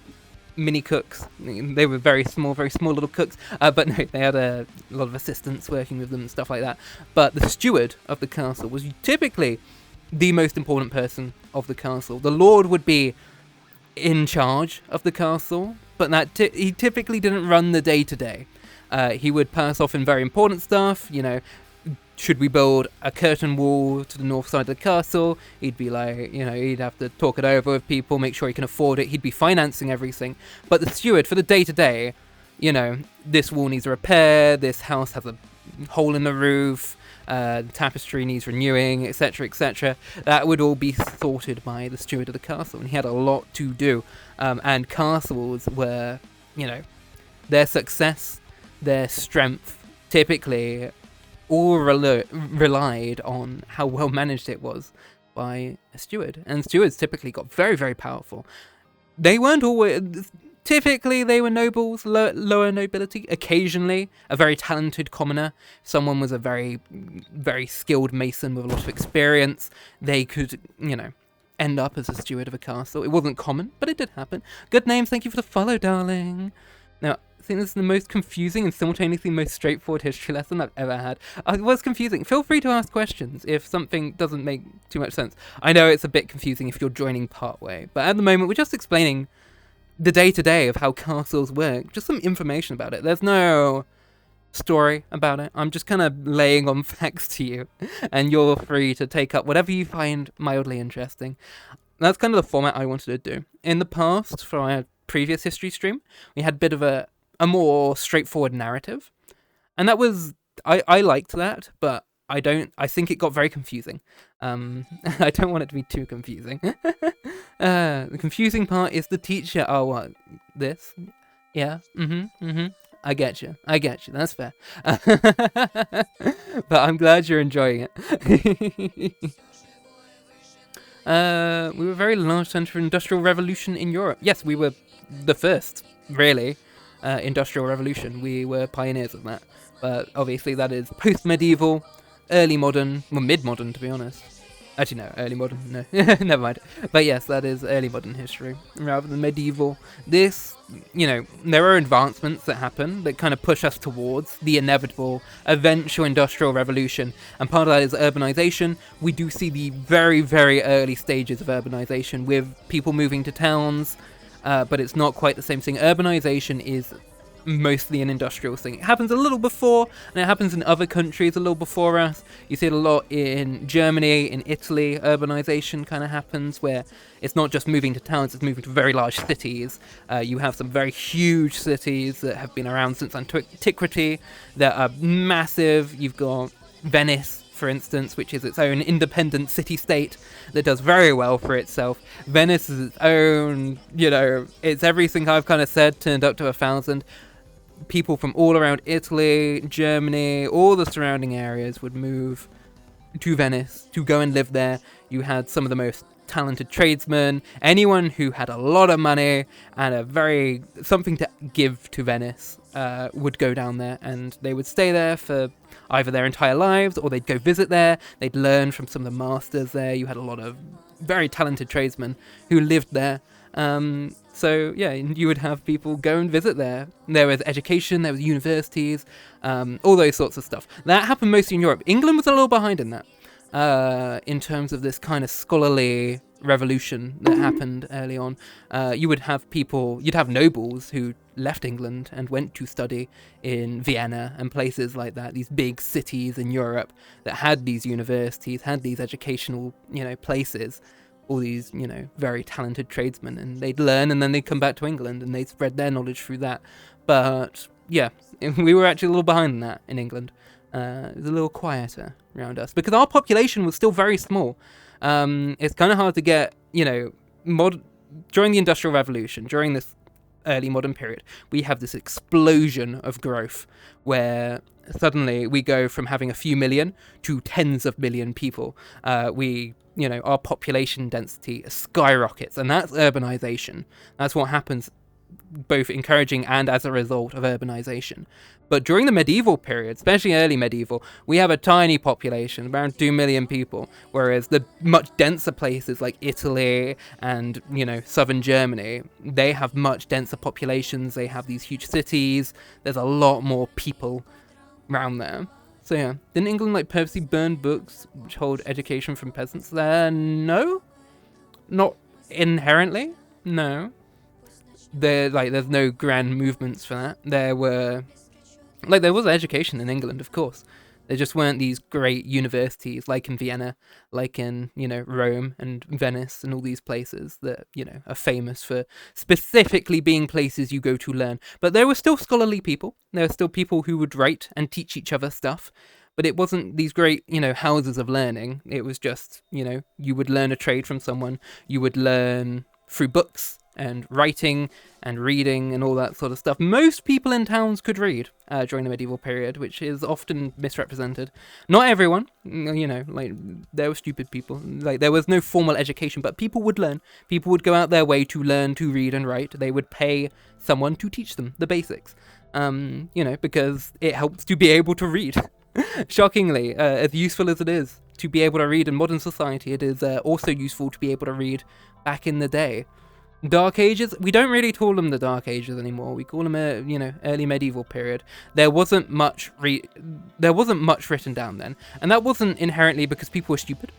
mini cooks. They were very small little cooks, but no, they had a lot of assistants working with them and stuff like that. But the steward of the castle was typically the most important person of the castle. The lord would be in charge of the castle, but he typically didn't run the day-to-day. He would pass off in very important stuff, should we build a curtain wall to the north side of the castle? He'd be like, he'd have to talk it over with people, make sure he can afford it. He'd be financing everything. But the steward, for the day-to-day, this wall needs a repair, this house has a hole in the roof, the tapestry needs renewing, etc., etc. That would all be sorted by the steward of the castle, and he had a lot to do. And castles were, their success, their strength, typically all relied on how well managed it was by a steward. And stewards typically got very, very powerful. They weren't always... Typically, they were nobles, lower nobility. Occasionally, a very talented commoner. Someone was a very, very skilled mason with a lot of experience. They could, end up as a steward of a castle. It wasn't common, but it did happen. Good names, thank you for the follow, darling. Now, I think this is the most confusing and simultaneously most straightforward history lesson I've ever had. It was confusing. Feel free to ask questions if something doesn't make too much sense. I know it's a bit confusing if you're joining partway, but at the moment we're just explaining the day-to-day of how castles work. Just some information about it. There's no story about it. I'm just kind of laying on facts to you, and you're free to take up whatever you find mildly interesting. That's kind of the format I wanted to do. In the past, for our previous history stream, we had a bit of a more straightforward narrative, and that was I liked that, but I think it got very confusing. I don't want it to be too confusing. The confusing part is the teacher. Oh, what? This? Yeah. I get you. That's fair. But I'm glad you're enjoying it. We were a very large centre of industrial revolution in Europe. Yes, we were the first, really, industrial revolution. We were pioneers of that. But obviously that is post-medieval, early modern, well, mid-modern to be honest. Actually, no, early modern, no, never mind. But yes, that is early modern history, rather than medieval. This, there are advancements that happen that kind of push us towards the inevitable, eventual industrial revolution. And part of that is urbanization. We do see the very, very early stages of urbanization with people moving to towns, but it's not quite the same thing. Urbanization is mostly an industrial thing. It happens a little before, and it happens in other countries a little before us. You see it a lot in Germany, in Italy. Urbanization kind of happens where it's not just moving to towns, it's moving to very large cities. You have some very huge cities that have been around since antiquity that are massive. You've got Venice, for instance, which is its own independent city-state that does very well for itself. Venice is its own, it's everything I've kind of said turned up to 1,000. People from all around Italy, Germany, all the surrounding areas would move to Venice to go and live there. You had some of the most talented tradesmen, anyone who had a lot of money and something to give to Venice would go down there, and they would stay there for either their entire lives or they'd go visit there. They'd learn from some of the masters there. You had a lot of very talented tradesmen who lived there. So yeah, you would have people go and visit there. There was education, there was universities, all those sorts of stuff. That happened mostly in Europe. England was a little behind in that, in terms of this kind of scholarly revolution that happened early on. You'd have nobles who left England and went to study in Vienna and places like that, these big cities in Europe that had these universities, had these educational, places. all these, very talented tradesmen, and they'd learn and then they'd come back to England and they'd spread their knowledge through that. But yeah, we were actually a little behind that in England. It was a little quieter around us because our population was still very small. It's kind of hard to get, during the Industrial Revolution, during this early modern period, we have this explosion of growth where suddenly we go from having a few million to tens of million people. Our population density skyrockets, and that's urbanization. That's what happens, both encouraging and as a result of urbanization. But during the medieval period, especially early medieval, we have a tiny population, around 2 million people, whereas the much denser places like Italy and, southern Germany, they have much denser populations, they have these huge cities, there's a lot more people around there. So yeah, didn't England purposely burn books which hold education from peasants there? No. Not inherently, no. There's no grand movements for that. There was education in England, of course. There just weren't these great universities like in Vienna, like in, Rome and Venice and all these places that, are famous for specifically being places you go to learn. But there were still scholarly people. There were still people who would write and teach each other stuff. But it wasn't these great, houses of learning. It was just, you would learn a trade from someone. You would learn through books and writing and reading and all that sort of stuff. Most people in towns could read during the medieval period, which is often misrepresented. Not everyone, there were stupid people. There was no formal education, but people would learn. People would go out their way to learn to read and write. They would pay someone to teach them the basics, because it helps to be able to read. Shockingly, as useful as it is to be able to read in modern society, it is also useful to be able to read back in the day. Dark Ages, we don't really call them the Dark Ages anymore. We call them early medieval period. There wasn't much written down then, and that wasn't inherently because people were stupid.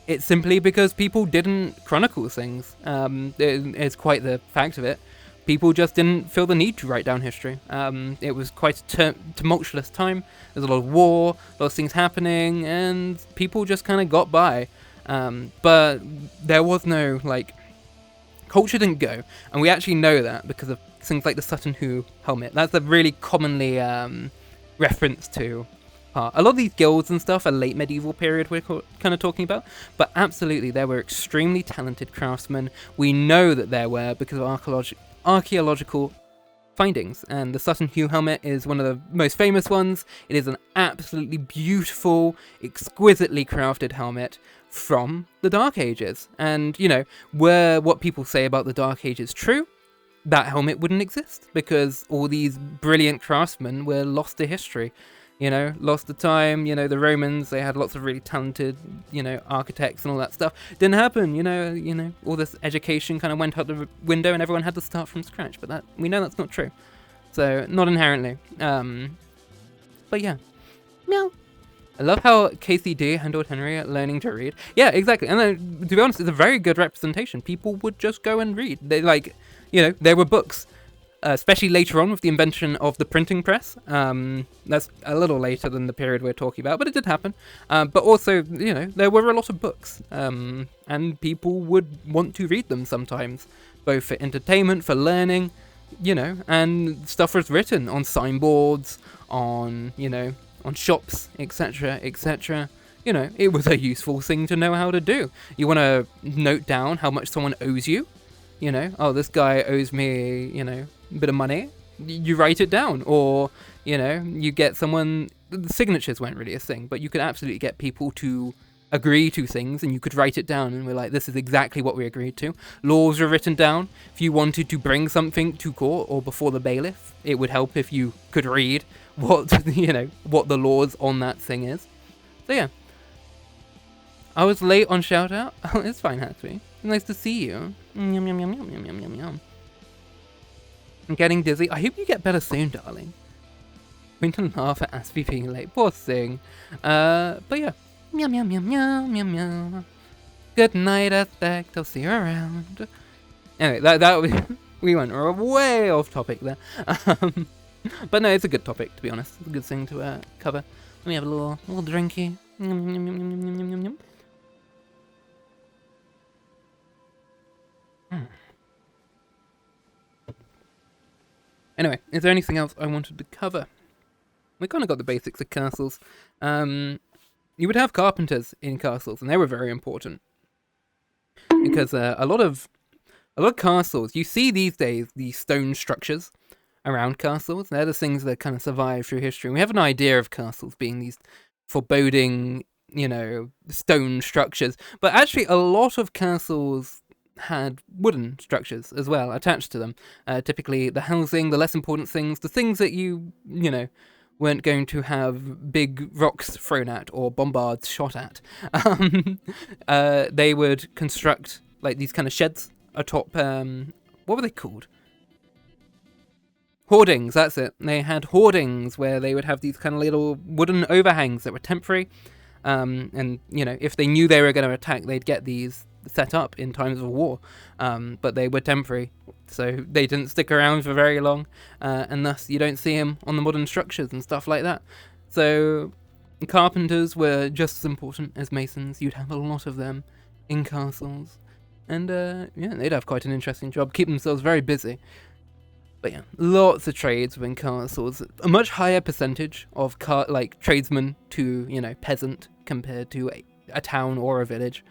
It's simply because people didn't chronicle things. It's quite the fact of it. People just didn't feel the need to write down history. It was quite a tumultuous time. There's a lot of war, a lot of things happening, and people just kind of got by. But there was no culture didn't go, and we actually know that because of things like the Sutton Hoo helmet. That's a really commonly reference to. A lot of these guilds and stuff are late medieval period we're kind of talking about, but absolutely there were extremely talented craftsmen. We know that there were because of archaeological findings, and the Sutton Hoo helmet is one of the most famous ones. It is an absolutely beautiful, exquisitely crafted helmet from the Dark Ages. And, were what people say about the Dark Ages true, that helmet wouldn't exist because all these brilliant craftsmen were lost to history. Lost to time. The Romans, they had lots of really talented, architects and all that stuff. Didn't happen, all this education kind of went out the window and everyone had to start from scratch. But we know that's not true. So, not inherently. But yeah. Meow. I love how KCD handled Henry at learning to read. Yeah, exactly. And then, to be honest, it's a very good representation. People would just go and read. They there were books. Especially later on with the invention of the printing press. That's a little later than the period we're talking about, but it did happen. But also, there were a lot of books, and people would want to read them sometimes, both for entertainment, for learning, and stuff was written on signboards, on shops, etc., etc. It was a useful thing to know how to do. You want to note down how much someone owes you. This guy owes me, a bit of money. You write it down, or, you get someone. The signatures weren't really a thing, but you could absolutely get people to agree to things, and you could write it down, and we're like, this is exactly what we agreed to. Laws were written down. If you wanted to bring something to court or before the bailiff, it would help if you could read what, what the laws on that thing is. So yeah. I was late on shout out. Oh, it's fine, Hatsby. Nice to see you. Yum, yum, yum, yum, yum, yum, yum, yum. I'm getting dizzy. I hope you get better soon, darling. We can laugh at Aspie being late. Poor thing. But yeah. Meow, meow, meow, meow, meow, meow. Good night, Aspect. I'll see you around. Anyway, that we went way off topic there. But no, it's a good topic, to be honest. It's a good thing to cover. Let me have a little drinky. Anyway, is there anything else I wanted to cover? We kind of got the basics of castles. You would have carpenters in castles, and they were very important because a lot of castles you see these days, these stone structures around castles. They're the things that kind of survive through history. And we have an idea of castles being these foreboding, stone structures, but actually a lot of castles had wooden structures as well attached to them. Typically the housing, the less important things, the things that you weren't going to have big rocks thrown at or bombards shot at. They would construct like these kind of sheds atop, what were they called? Hoardings, that's it. They had hoardings where they would have these kind of little wooden overhangs that were temporary. And, if they knew they were going to attack, they'd get these set up in times of war. But they were temporary, so they didn't stick around for very long. And thus, you don't see them on the modern structures and stuff like that. So, carpenters were just as important as masons. You'd have a lot of them in castles. And, they'd have quite an interesting job, keep themselves very busy. But yeah, lots of trades within castles. A much higher percentage of tradesmen to, peasant compared to a town or a village.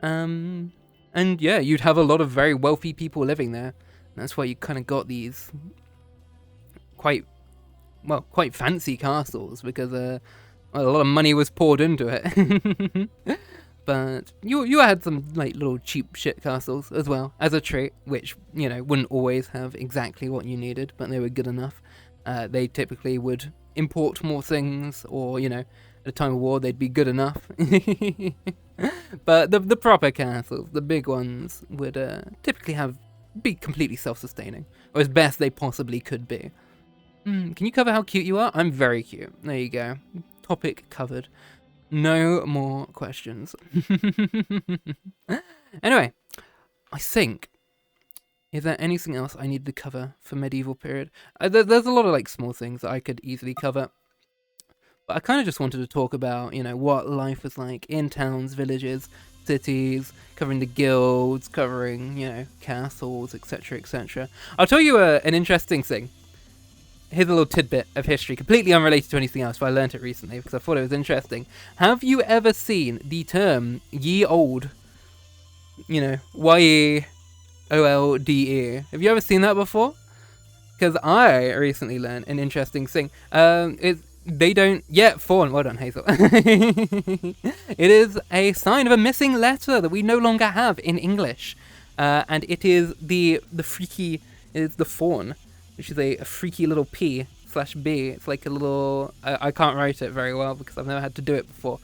And yeah, you'd have a lot of very wealthy people living there. And that's why you kind of got these quite fancy castles because a lot of money was poured into it. But you had some little cheap shit castles as well as a trait, which wouldn't always have exactly what you needed, but they were good enough. They typically would import more things, or at a time of war they'd be good enough. But the proper castles, the big ones, would typically be completely self-sustaining, or as best they possibly could be. Can you cover how cute you are? I'm very cute. There you go. Topic covered. No more questions. Anyway, I think, is there anything else I need to cover for medieval period? There's a lot of small things that I could easily cover. But I kind of just wanted to talk about, what life was like in towns, villages, cities, covering the guilds, covering, castles, etc., etc. I'll tell you an interesting thing. Here's a little tidbit of history, completely unrelated to anything else, but I learnt it recently because I thought it was interesting. Have you ever seen the term ye olde? Y-E-O-L-D-E. Have you ever seen that before? Because I recently learned an interesting thing. They don't... Yeah, fawn. Well done, Hazel. It is a sign of a missing letter that we no longer have in English. And it is the freaky... It is the fawn, which is a freaky little P/B. It's like a little... I can't write it very well because I've never had to do it before.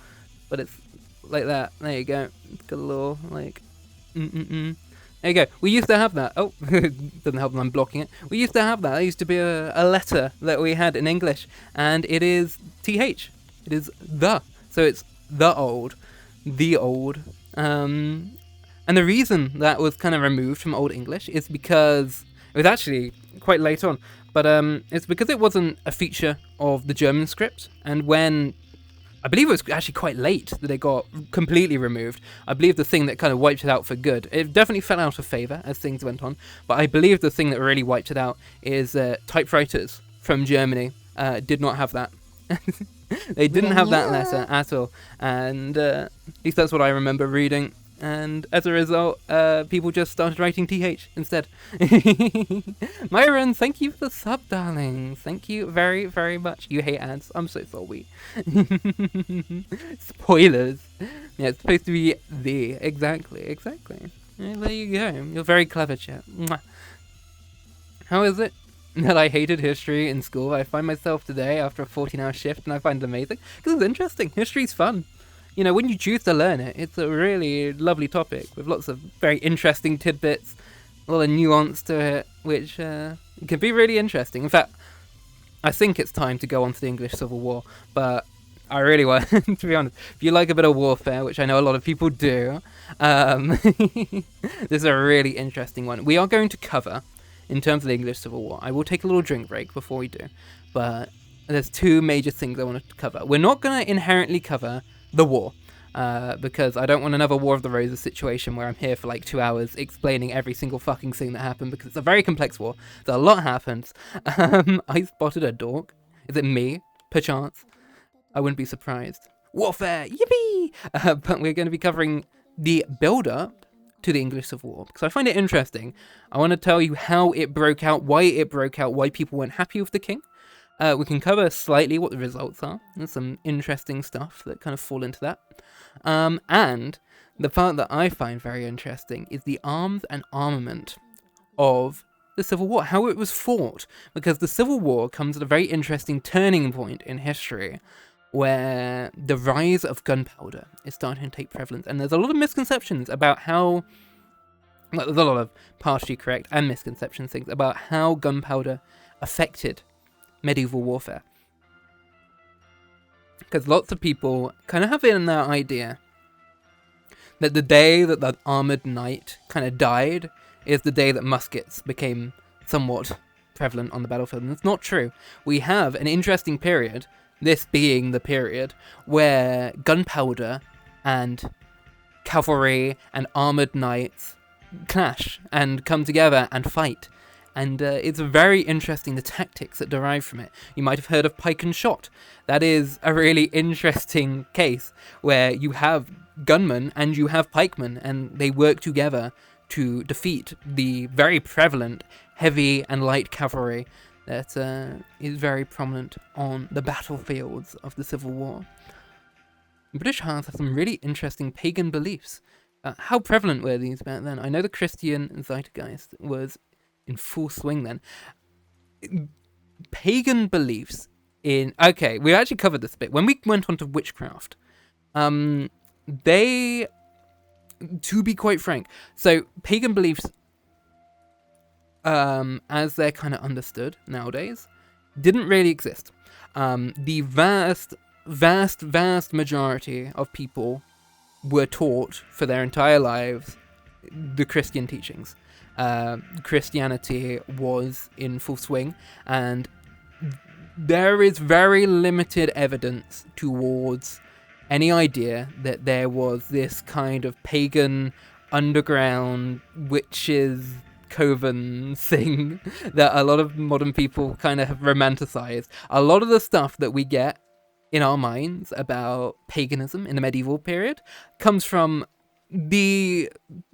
But it's like that. There you go. It's got a little, There you go. We used to have that. Oh, doesn't help that I'm blocking it. We used to have that. That used to be a letter that we had in English. And it is TH. It is the. So it's the old. The old. And the reason that was kind of removed from Old English is because... It was actually quite late on, but it's because it wasn't a feature of the German script, and when, I believe it was actually quite late that it got completely removed. I believe the thing that kind of wiped it out for good, it definitely fell out of favour as things went on, but I believe the thing that really wiped it out is typewriters from Germany did not have that. They didn't have that letter at all, and at least that's what I remember reading. And as a result, people just started writing TH instead. Myron, thank you for the sub, darling. Thank you very, very much. You hate ads. I'm so sorry. Spoilers. Yeah, it's supposed to be the. Exactly. Yeah, there you go. You're very clever, chat. Mwah. How is it that I hated history in school? I find myself today after a 14-hour shift, and I find it amazing. Because it's interesting. History's fun. When you choose to learn it, it's a really lovely topic with lots of very interesting tidbits, a lot of nuance to it, which can be really interesting. In fact, I think it's time to go on to the English Civil War, but I really want, to be honest, if you like a bit of warfare, which I know a lot of people do, this is a really interesting one. We are going to cover, in terms of the English Civil War, I will take a little drink break before we do, but there's two major things I want to cover. We're not going to inherently cover the war. because I don't want another War of the Roses situation where I'm here for like 2 hours explaining every single fucking thing that happened, because it's a very complex war. So a lot happens. I spotted a dork. Is it me? Perchance? I wouldn't be surprised. Warfare! Yippee! But we're going to be covering the build-up to the English Civil War, because I find it interesting. I want to tell you how it broke out, why people weren't happy with the king. We can cover slightly what the results are. There's some interesting stuff that kind of fall into that. And the part that I find very interesting is the arms and armament of the Civil War, how it was fought, because the Civil War comes at a very interesting turning point in history, where the rise of gunpowder is starting to take prevalence, and there's a lot of misconceptions about how, well, there's a lot of partially correct and misconceptions things about how gunpowder affected medieval warfare. Because lots of people kind of have in their idea that the day that the armoured knight kind of died is the day that muskets became somewhat prevalent on the battlefield, and it's not true. We have an interesting period, this being the period where gunpowder and cavalry and armoured knights clash and come together and fight. And it's very interesting, the tactics that derive from it. You might have heard of pike and shot. That is a really interesting case where you have gunmen and you have pikemen, and they work together to defeat the very prevalent heavy and light cavalry that is very prominent on the battlefields of the Civil War. British Isles have some really interesting pagan beliefs. How prevalent were these back then? I know the Christian zeitgeist was in full swing then. Pagan beliefs in... Okay, we actually covered this a bit. When we went on to witchcraft, they... To be quite frank, so pagan beliefs, as they're kind of understood nowadays, didn't really exist. The vast majority of people were taught for their entire lives the Christian teachings. Christianity was in full swing, and there is very limited evidence towards any idea that there was this kind of pagan underground witches coven thing that a lot of modern people kind of have romanticized. A lot of the stuff that we get in our minds about paganism in the medieval period comes from the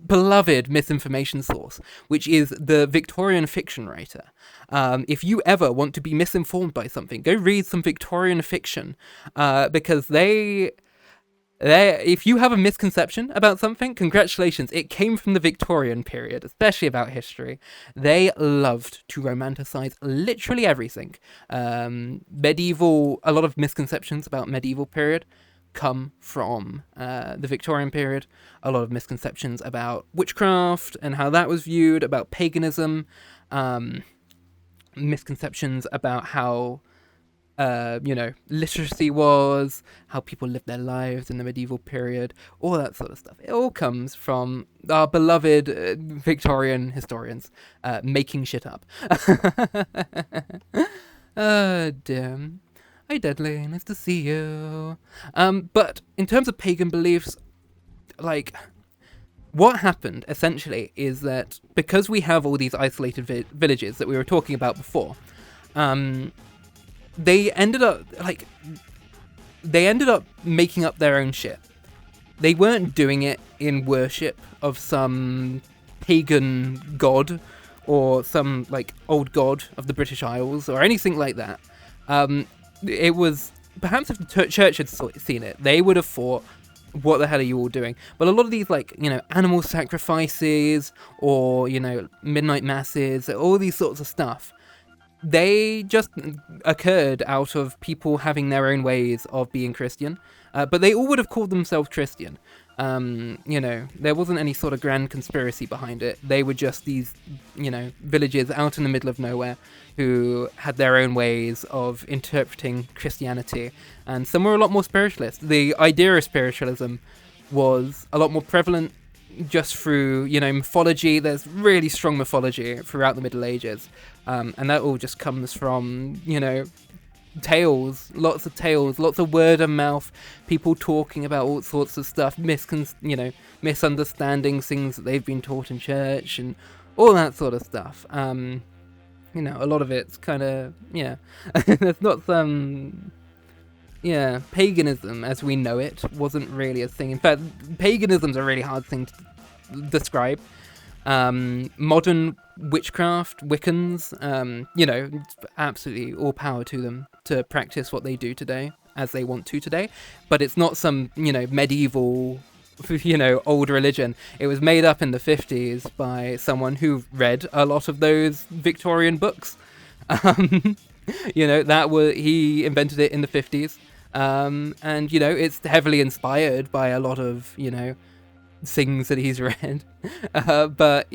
beloved misinformation source, which is the Victorian fiction writer. If you ever want to be misinformed by something, go read some Victorian fiction, because if you have a misconception about something, congratulations, it came from the Victorian period, especially about history. They loved to romanticize literally everything. A lot of misconceptions about medieval period come from the Victorian period. A lot of misconceptions about witchcraft and how that was viewed, about paganism, misconceptions about how literacy was, how people lived their lives in the medieval period, all that sort of stuff. It all comes from our beloved Victorian historians making shit up. Damn. Hi Deadly, nice to see you. But in terms of pagan beliefs, like, what happened essentially is that because we have all these isolated villages that we were talking about before, they ended up making up their own shit. They weren't doing it in worship of some pagan god or some like old god of the British Isles or anything like that. It was, perhaps if the church had seen it, they would have thought, what the hell are you all doing? But a lot of these, like, animal sacrifices or, midnight masses, all these sorts of stuff, they just occurred out of people having their own ways of being Christian. But they all would have called themselves Christian. There wasn't any sort of grand conspiracy behind it. They were just these, villages out in the middle of nowhere who had their own ways of interpreting Christianity. And some were a lot more spiritualist. The idea of spiritualism was a lot more prevalent just through, mythology. There's really strong mythology throughout the Middle Ages. And that all just comes from, tales, lots of word of mouth, people talking about all sorts of stuff, misunderstandings, things that they've been taught in church, and all that sort of stuff. A lot of it's kind of, there's not some, paganism as we know it wasn't really a thing. In fact, paganism's a really hard thing to describe. Modern witchcraft, Wiccans, absolutely all power to them to practice what they do today as they want to today, but it's not some, medieval, old religion. It was made up in the 50s by someone who read a lot of those Victorian books. He invented it in the 50s. And, it's heavily inspired by a lot of, things that he's read. But,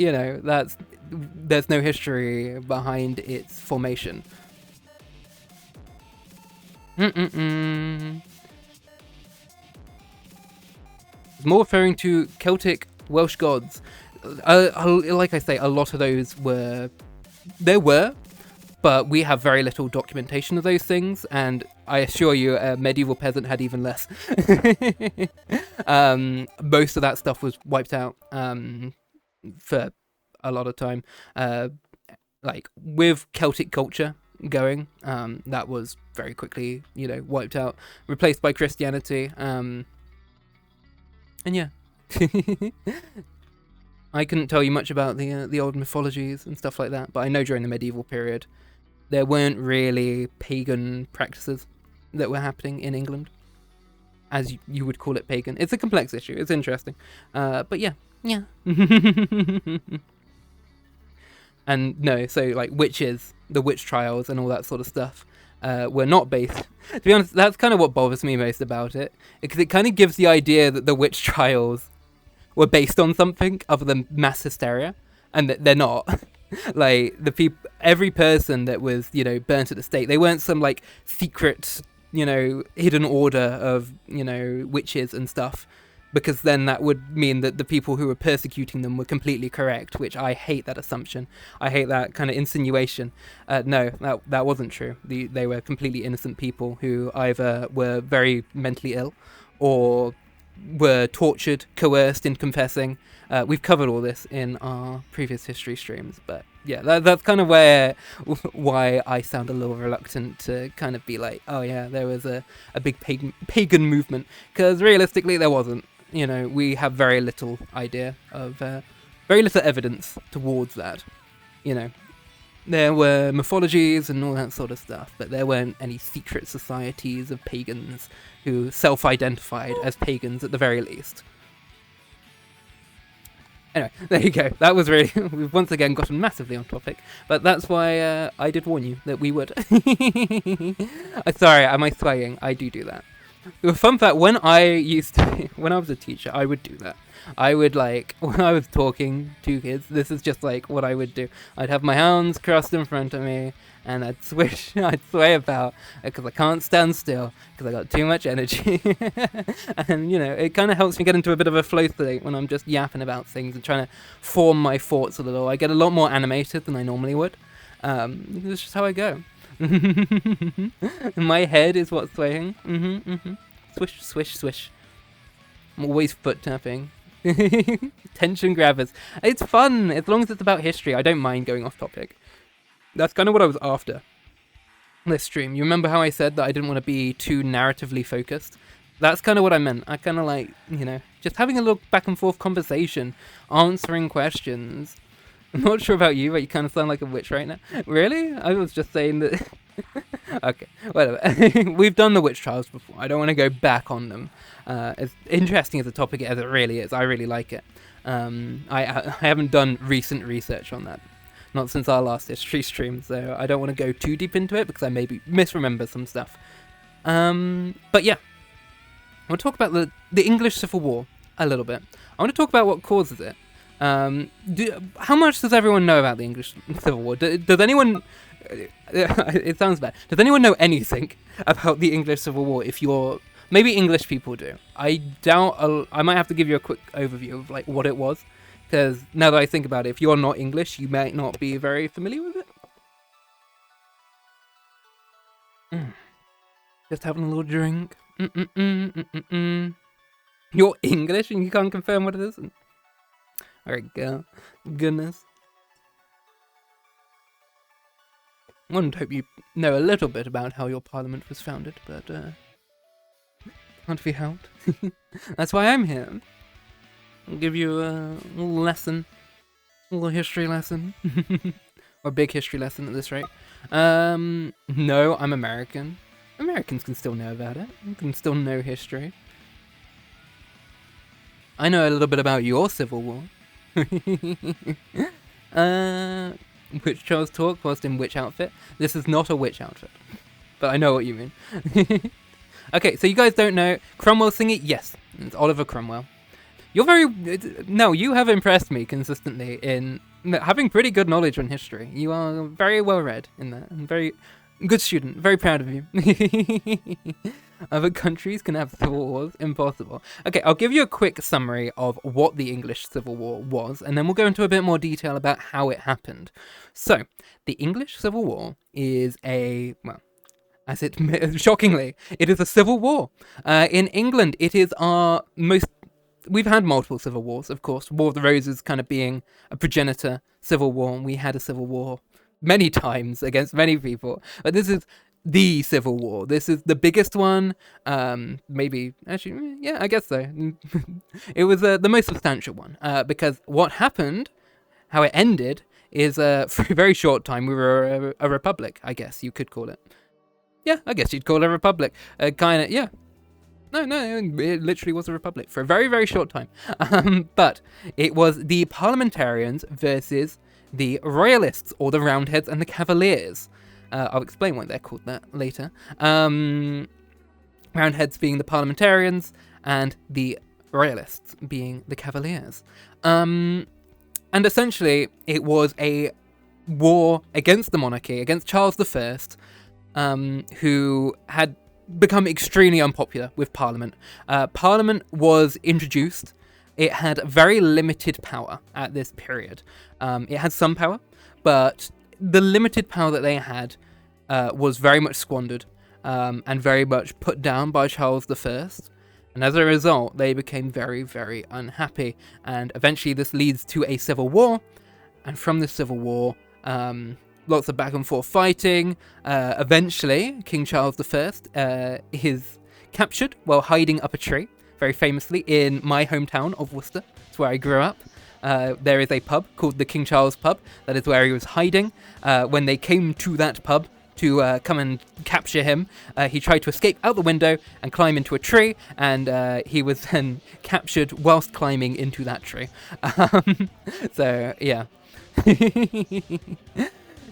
there's no history behind its formation. It's more referring to Celtic Welsh gods. Like I say, a lot of those there were, but we have very little documentation of those things, and I assure you a medieval peasant had even less. Most of that stuff was wiped out for a lot of time. Like with Celtic culture going, that was very quickly, wiped out, replaced by Christianity. And yeah. I couldn't tell you much about the old mythologies and stuff like that, but I know during the medieval period there weren't really pagan practices that were happening in England, as you would call it pagan. It's a complex issue. It's interesting. But yeah. And no, so like witches, the witch trials and all that sort of stuff were not based. To be honest, that's kind of what bothers me most about it, because it kind of gives the idea that the witch trials were based on something other than mass hysteria, and that they're not. Like every person that was, burnt at the stake, they weren't some like secret, hidden order of, witches and stuff, because then that would mean that the people who were persecuting them were completely correct, which I hate that assumption. I hate that kind of insinuation. No, that wasn't true. They were completely innocent people who either were very mentally ill or were tortured, coerced in confessing. We've covered all this in our previous history streams, but yeah, that's kind of why I sound a little reluctant to kind of be like, oh yeah, there was a big pagan movement, because realistically there wasn't. We have very little idea of, very little evidence towards that. There were mythologies and all that sort of stuff, but there weren't any secret societies of pagans who self-identified as pagans at the very least. Anyway, there you go. That was really... We've once again gotten massively on topic, but that's why I did warn you that we would. Sorry, am I swaying? I do that. Fun fact, when I was a teacher, I would do that. I would, when I was talking to kids, this is just what I would do. I'd have my hands crossed in front of me, and I'd sway about, because I can't stand still, because I got too much energy. And, it kind of helps me get into a bit of a flow state when I'm just yapping about things and trying to form my thoughts a little. I get a lot more animated than I normally would. That's just how I go. My head is what's swaying. Swish, swish, swish. I'm always foot tapping. Tension grabbers. It's fun, as long as it's about history. I don't mind going off topic. That's kind of what I was after this stream. You remember how I said that I didn't want to be too narratively focused? That's kind of what I meant. I kind of just having a little back and forth conversation, answering questions. I'm not sure about you, but you kind of sound like a witch right now. Really? I was just saying that... Okay, whatever. We've done the witch trials before. I don't want to go back on them. As interesting as a topic as it really is, I really like it. I haven't done recent research on that. Not since our last history stream, so I don't want to go too deep into it because I maybe misremember some stuff. But yeah, I want to talk about the English Civil War a little bit. I want to talk about what causes it. How much does everyone know about the English Civil War? Does anyone... it sounds bad. Does anyone know anything about the English Civil War? If you're... Maybe English people do. I doubt... I might have to give you a quick overview of what it was. Because now that I think about it, if you're not English, you might not be very familiar with it. Just having a little drink. You're English and you can't confirm what it is? Alright, girl. Goodness. One would hope you know a little bit about how your parliament was founded, but can't be helped. That's why I'm here. I'll give you a little lesson. A little history lesson. Or a big history lesson at this rate. No, I'm American. Americans can still know about it. You can still know history. I know a little bit about your Civil War. Which Charles talk whilst in which outfit? This is not a witch outfit. But I know what you mean. Okay, so you guys don't know. Cromwell singing? Yes, it's Oliver Cromwell. You're very... No, you have impressed me consistently in having pretty good knowledge on history. You are very well read in that. And very good student. Very proud of you. Other countries can have civil wars. Impossible. Okay, I'll give you a quick summary of what the English Civil War was, and then we'll go into a bit more detail about how it happened. So, the English Civil War is a... well, as it... shockingly, it is a civil war. In England, it is our most... We've had multiple civil wars, of course. War of the Roses kind of being a progenitor civil war. We had a civil war many times against many people. But this is the Civil War. This is the biggest one. Maybe, actually, yeah, I guess so. It was the most substantial one. Because what happened, how it ended, is for a very short time we were a republic, I guess you could call it. Yeah, I guess you'd call it a republic. Kind of, yeah. No, it literally was a republic for a very, very short time. But it was the parliamentarians versus the royalists, or the Roundheads and the Cavaliers. I'll explain why they're called that later. Roundheads being the parliamentarians, and the royalists being the Cavaliers. And essentially, it was a war against the monarchy, against Charles I, who had become extremely unpopular with Parliament. Parliament was introduced. It had very limited power at this period. It had some power, but the limited power that they had was very much squandered and very much put down by Charles I. And as a result, they became very, very unhappy. And eventually this leads to a civil war. And from this civil war, lots of back and forth fighting. Eventually, King Charles I is captured while hiding up a tree, very famously in my hometown of Worcester. It's where I grew up. There is a pub called the King Charles Pub. That is where he was hiding. When they came to that pub to come and capture him, he tried to escape out the window and climb into a tree, and he was then captured whilst climbing into that tree. So, yeah.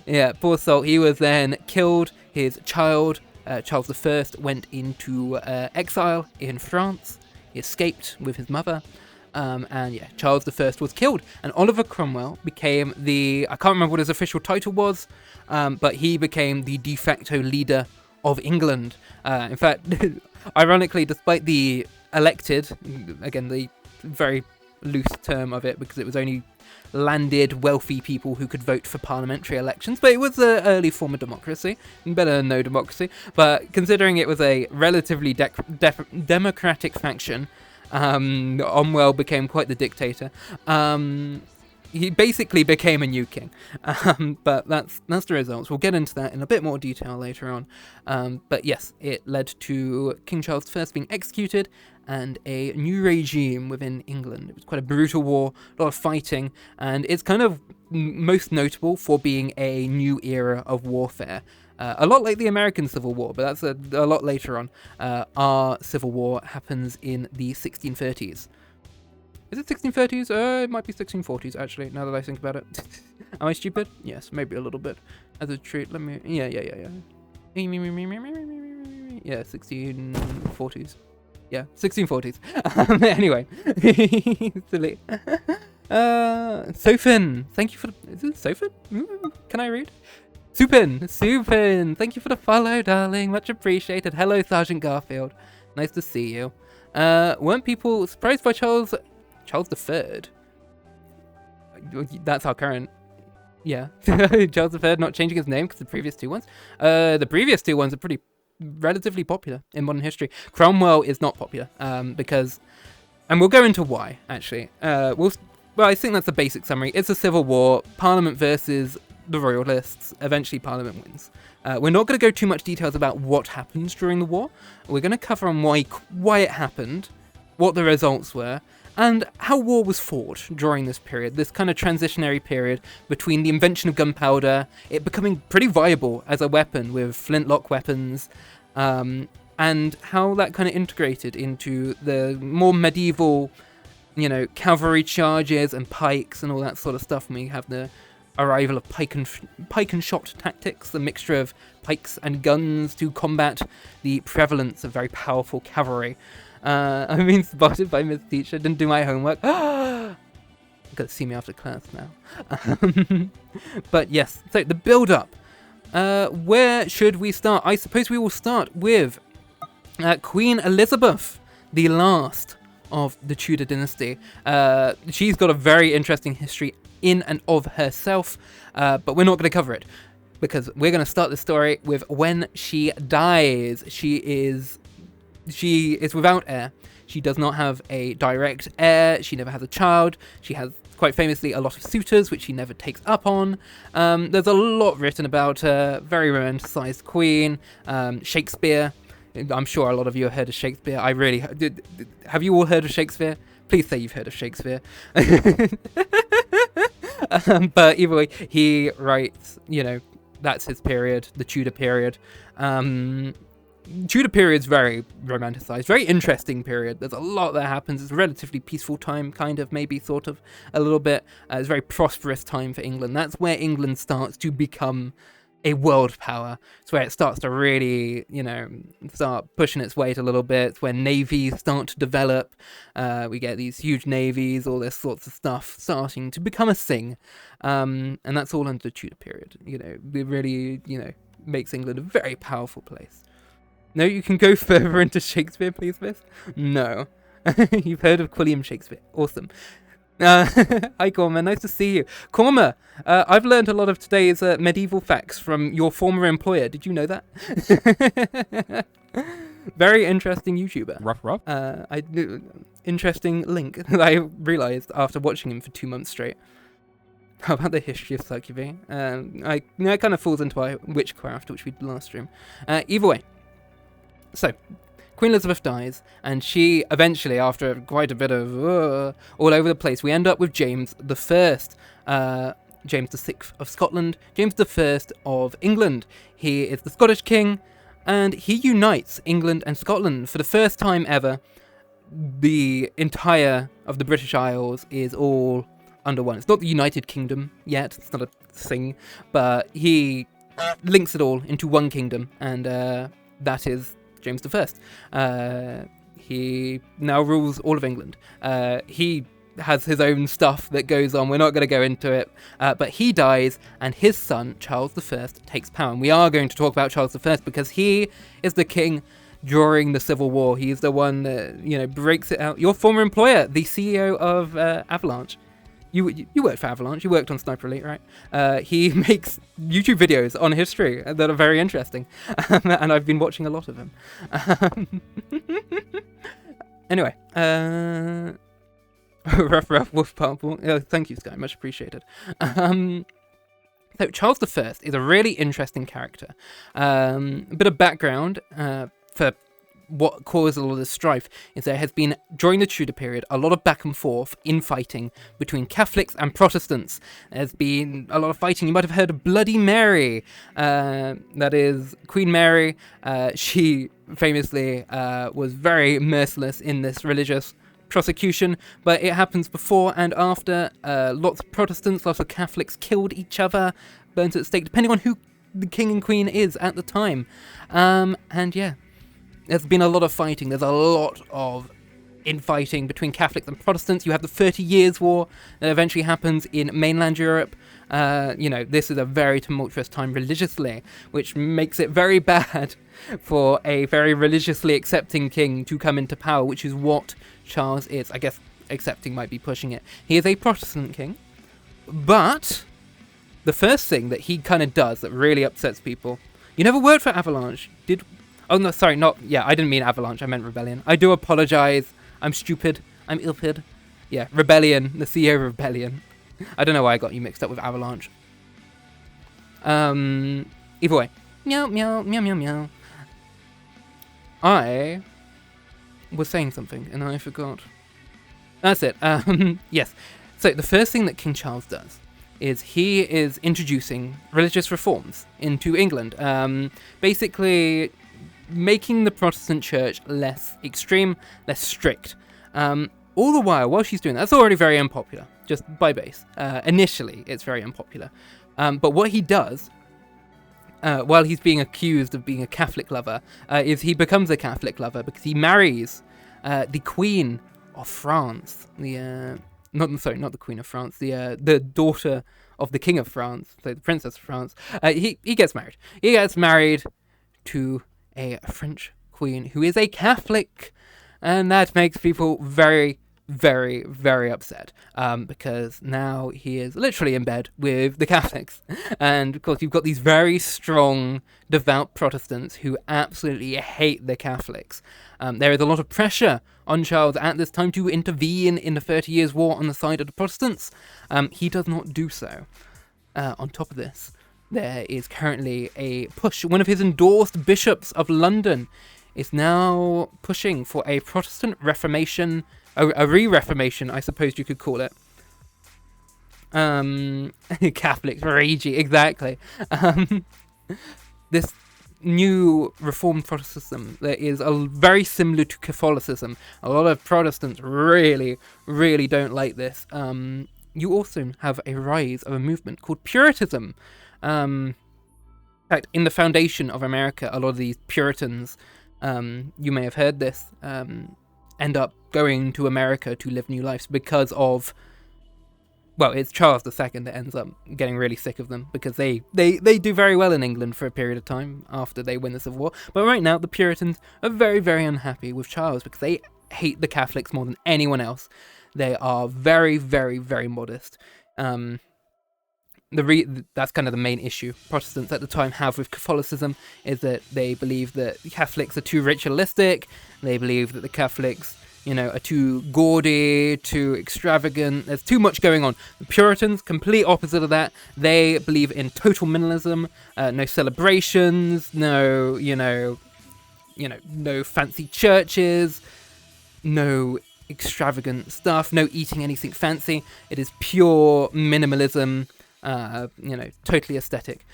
Yeah, poor soul. He was then killed. His child, Charles I, went into exile in France. He escaped with his mother. And yeah, Charles I was killed. And Oliver Cromwell became the... I can't remember what his official title was, but he became the de facto leader of England. In fact, ironically, despite the elected, again, the very loose term of it, because it was only landed wealthy people who could vote for parliamentary elections, but it was an early form of democracy, better than no democracy. But considering it was a relatively democratic faction, Cromwell became quite the dictator. He basically became a new king. But that's the results. We'll get into that in a bit more detail later on. But yes, it led to King Charles I being executed and a new regime within England. It was quite a brutal war, a lot of fighting, and it's kind of most notable for being a new era of warfare. A lot like the American Civil War, but that's a lot later on. Our Civil War happens in the 1630s. Is it 1630s? It might be 1640s, actually, now that I think about it. Am I stupid? Yes, maybe a little bit. As a treat, let me... Yeah. Yeah, 1640s. Yeah, 1640s. Anyway. Silly. Sofin, thank you for the... Is it Sofin? Can I read? Supin, thank you for the follow, darling. Much appreciated. Hello, Sergeant Garfield. Nice to see you. Weren't people surprised by Charles III? That's our current... Yeah. Charles III not changing his name because the previous two ones. The previous two ones are pretty relatively popular in modern history. Cromwell is not popular because, and we'll go into why, actually. Well, I think that's the basic summary. It's a civil war, Parliament versus the Royalists. Eventually, Parliament wins. We're not going to go too much details about what happens during the war. We're going to cover on why it happened, what the results were, and how war was fought during this period, this kind of transitionary period between the invention of gunpowder, it becoming pretty viable as a weapon with flintlock weapons, and how that kind of integrated into the more medieval, cavalry charges and pikes and all that sort of stuff. And we have the arrival of pike and shot tactics, the mixture of pikes and guns to combat the prevalence of very powerful cavalry. I've been spotted by Miss Teacher, didn't do my homework. Got to see me after class now. But yes, so the build-up. Where should we start? I suppose we will start with Queen Elizabeth, the last of the Tudor dynasty. She's got a very interesting history in and of herself, but we're not going to cover it because we're going to start the story with when she dies. She is without heir. She does not have a direct heir. She never has a child. She has, quite famously, a lot of suitors, which she never takes up on. There's a lot written about her. Very romanticized queen. Shakespeare. I'm sure a lot of you have heard of Shakespeare. I really did. Have you all heard of Shakespeare? Please say you've heard of Shakespeare. But either way, he writes, that's his period, the Tudor period. Tudor period's very romanticized, very interesting period. There's a lot that happens. It's a relatively peaceful time, kind of, maybe, sort of, a little bit. It's a very prosperous time for England. That's where England starts to become a world power. It's where it starts to really, start pushing its weight a little bit. It's where navies start to develop. We get these huge navies, all this sorts of stuff starting to become a thing. And that's all under the Tudor period. It really, makes England a very powerful place. No, you can go further into Shakespeare, please, miss? No. You've heard of William Shakespeare. Awesome. Hi, Korma. Nice to see you. Korma, I've learned a lot of today's medieval facts from your former employer. Did you know that? Very interesting YouTuber. Rough. Interesting link that I realised after watching him for 2 months straight. How about the history of succubi? It kind of falls into our witchcraft, which we did last stream. Either way. So, Queen Elizabeth dies, and she eventually, after quite a bit of all over the place, we end up with James I, James VI of Scotland, James I of England. He is the Scottish king, and he unites England and Scotland. For the first time ever, the entire of the British Isles is all under one. It's not the United Kingdom yet, it's not a thing, but he links it all into one kingdom, and that is James I. He now rules all of England. He has his own stuff that goes on. We're not going to go into it. But he dies, and his son, Charles I, takes power. And we are going to talk about Charles I because he is the king during the Civil War. He is the one that, breaks it out. Your former employer, the CEO of Avalanche. You worked for Avalanche. You worked on Sniper Elite, right? He makes YouTube videos on history that are very interesting, and I've been watching a lot of them. Anyway, rough wolf purple. Thank you, Sky. Much appreciated. So Charles I is a really interesting character. A bit of background for what caused a lot of this strife is there has been, during the Tudor period, a lot of back and forth infighting between Catholics and Protestants. There's been a lot of fighting. You might have heard of Bloody Mary. That is Queen Mary. She famously was very merciless in this religious prosecution, but it happens before and after. Lots of Protestants, lots of Catholics killed each other, burnt at the stake, depending on who the king and queen is at the time. And yeah, there's been a lot of fighting. There's a lot of infighting between Catholics and Protestants. You have the 30 Years' War that eventually happens in mainland Europe. This is a very tumultuous time religiously, which makes it very bad for a very religiously accepting king to come into power, which is what Charles is. I guess accepting might be pushing it. He is a Protestant king, but the first thing that he kind of does that really upsets people. You never worked for Avalanche, did? Oh, no, sorry, not... Yeah, I didn't mean Avalanche. I meant Rebellion. I do apologize. I'm stupid. I'm ill-pid. Yeah, Rebellion. The CEO of Rebellion. I don't know why I got you mixed up with Avalanche. Either way. Meow, meow, meow, meow, meow. I was saying something, and I forgot. That's it. Yes. So, the first thing that King Charles does is he is introducing religious reforms into England. Basically making the Protestant church less extreme, less strict. All the while she's doing that, that's already very unpopular, just by base. Initially, it's very unpopular. But what he does, while he's being accused of being a Catholic lover, is he becomes a Catholic lover because he marries the Queen of France. Not the Queen of France, the daughter of the King of France, so the Princess of France. He gets married. He gets married to a French queen who is a Catholic, and that makes people very, very, very upset, because now he is literally in bed with the Catholics. And of course you've got these very strong, devout Protestants who absolutely hate the Catholics. There is a lot of pressure on Charles at this time to intervene in the 30 Years' War on the side of the Protestants. He does not do so. On top of this, there is currently a push. One of his endorsed bishops of London is now pushing for a Protestant Reformation, a re-Reformation, I suppose you could call it. Catholics, ragey, exactly. This new Reformed Protestantism that is very similar to Catholicism. A lot of Protestants really, really don't like this. You also have a rise of a movement called Puritanism. In fact, in the foundation of America, a lot of these Puritans, you may have heard this, end up going to America to live new lives because of, well, it's Charles II that ends up getting really sick of them because they do very well in England for a period of time after they win the Civil War. But right now, the Puritans are very, very unhappy with Charles because they hate the Catholics more than anyone else. They are very, very, very modest. That's kind of the main issue Protestants at the time have with Catholicism, is that they believe that Catholics are too ritualistic. They believe that the Catholics, are too gaudy, too extravagant. There's too much going on. The Puritans, complete opposite of that. They believe in total minimalism, no celebrations, no fancy churches, no extravagant stuff, no eating anything fancy. It is pure minimalism. Totally aesthetic.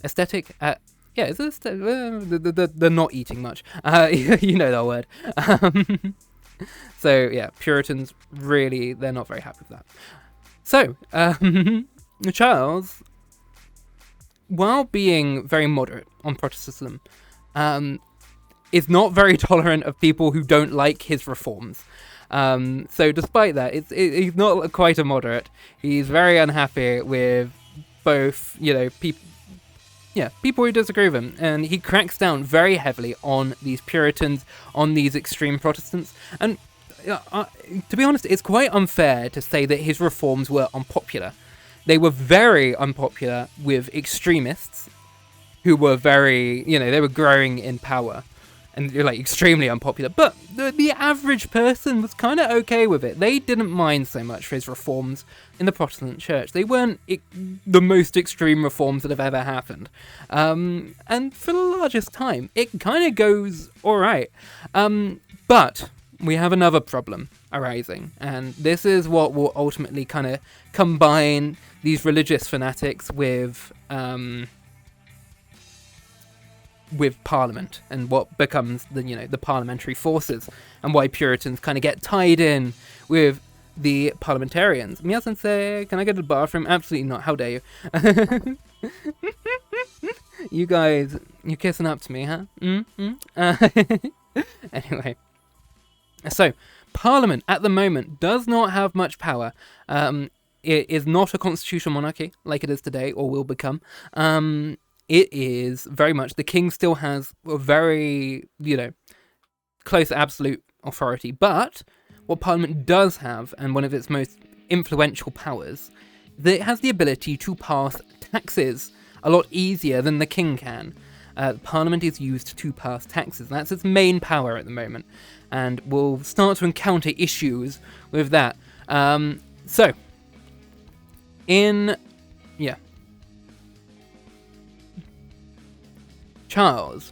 Aesthetic? Yeah, it's aesthetic. They're not eating much. You know that word. So, yeah, Puritans, really, they're not very happy with that. So, Charles, while being very moderate on Protestantism, is not very tolerant of people who don't like his reforms. So despite that, he's not quite a moderate. He's very unhappy with both, people who disagree with him. And he cracks down very heavily on these Puritans, on these extreme Protestants. And to be honest, it's quite unfair to say that his reforms were unpopular. They were very unpopular with extremists who were very, they were growing in power. And they're extremely unpopular, but the average person was kind of okay with it. They didn't mind so much for his reforms in the Protestant church. They weren't the most extreme reforms that have ever happened. And for the largest time, it kind of goes all right. But we have another problem arising, and this is what will ultimately kind of combine these religious fanatics with Parliament, and what becomes the parliamentary forces, and why Puritans kind of get tied in with the parliamentarians. Mia-sensei, can I go to the bathroom? Absolutely not. How dare you? You guys, you're kissing up to me, huh? Anyway. So, Parliament at the moment does not have much power. It is not a constitutional monarchy like it is today, or will become. It is very much, the king still has a very, close absolute authority. But what Parliament does have, and one of its most influential powers, that it has the ability to pass taxes a lot easier than the king can. Parliament is used to pass taxes. That's its main power at the moment, and we'll start to encounter issues with that. Charles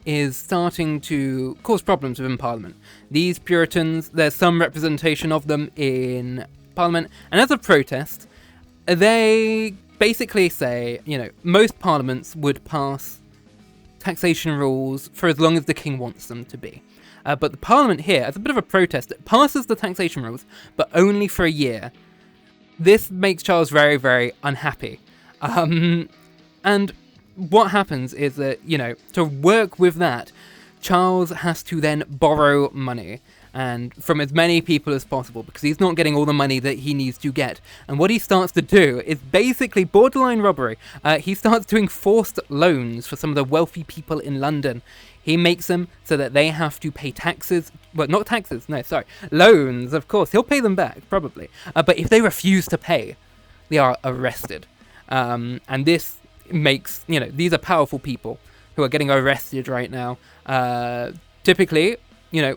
is starting to cause problems within Parliament. These Puritans, there's some representation of them in Parliament, and as a protest, they basically say, most parliaments would pass taxation rules for as long as the king wants them to be. But the Parliament here, as a bit of a protest, it passes the taxation rules, but only for a year. This makes Charles very, very unhappy. And what happens is that, to work with that, Charles has to then borrow money, and from as many people as possible, because he's not getting all the money that he needs to get. And what he starts to do is basically borderline robbery. He starts doing forced loans for some of the wealthy people in London. He makes them so that they have to pay taxes. Well, not taxes, no, sorry. Loans, of course. He'll pay them back, probably. But if they refuse to pay, they are arrested. And this makes, these are powerful people who are getting arrested right now. Typically,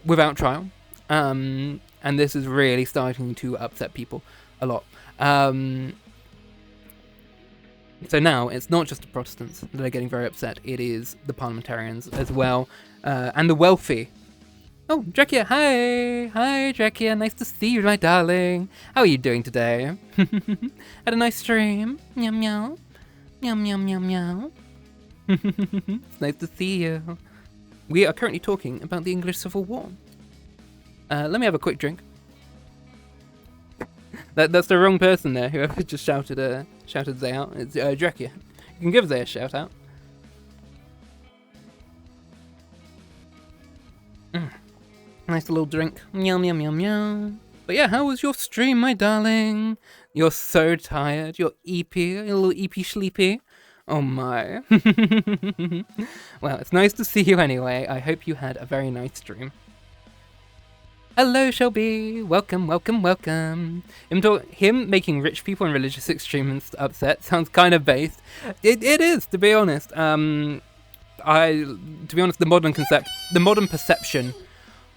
without trial. And this is really starting to upset people a lot. So now it's not just the Protestants that are getting very upset, it is the parliamentarians as well, and the wealthy. Oh, Drekia, hi! Hi, Drekia, nice to see you, my darling. How are you doing today? Had a nice stream? Meow meow. Meow meow meow meow. It's nice to see you. We are currently talking about the English Civil War. Let me have a quick drink. That's the wrong person there, whoever just shouted Zay out. It's Drekia. You can give Zay a shout out. Nice little drink. Meow meow meow meow. But yeah, how was your stream, my darling? You're so tired. You're eepy. You're a little eepy sleepy. Oh my. Well, it's nice to see you anyway. I hope you had a very nice stream. Hello, Shelby. Welcome, welcome, welcome. Him making rich people and religious extremists upset sounds kind of based. It is, to be honest. The modern perception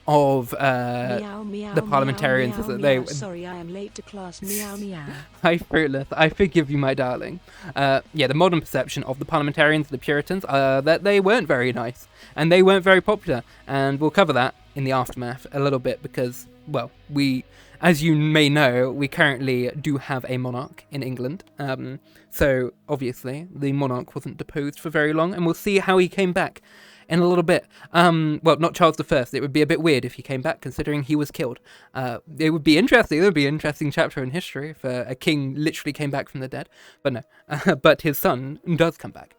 of Meow, meow, the parliamentarians meow, is that meow. they. Sorry, I am late to class. Meow meow. Hi, Fruitless. I forgive you, my darling. The modern perception of the parliamentarians, the Puritans, that they weren't very nice and they weren't very popular, and we'll cover that in the aftermath a little bit because, well, as you may know, we currently do have a monarch in England. So obviously the monarch wasn't deposed for very long, and we'll see how he came back in a little bit. Well, not Charles I. It would be a bit weird if he came back, considering he was killed. It would be interesting. It would be an interesting chapter in history if a king literally came back from the dead. But no. But his son does come back.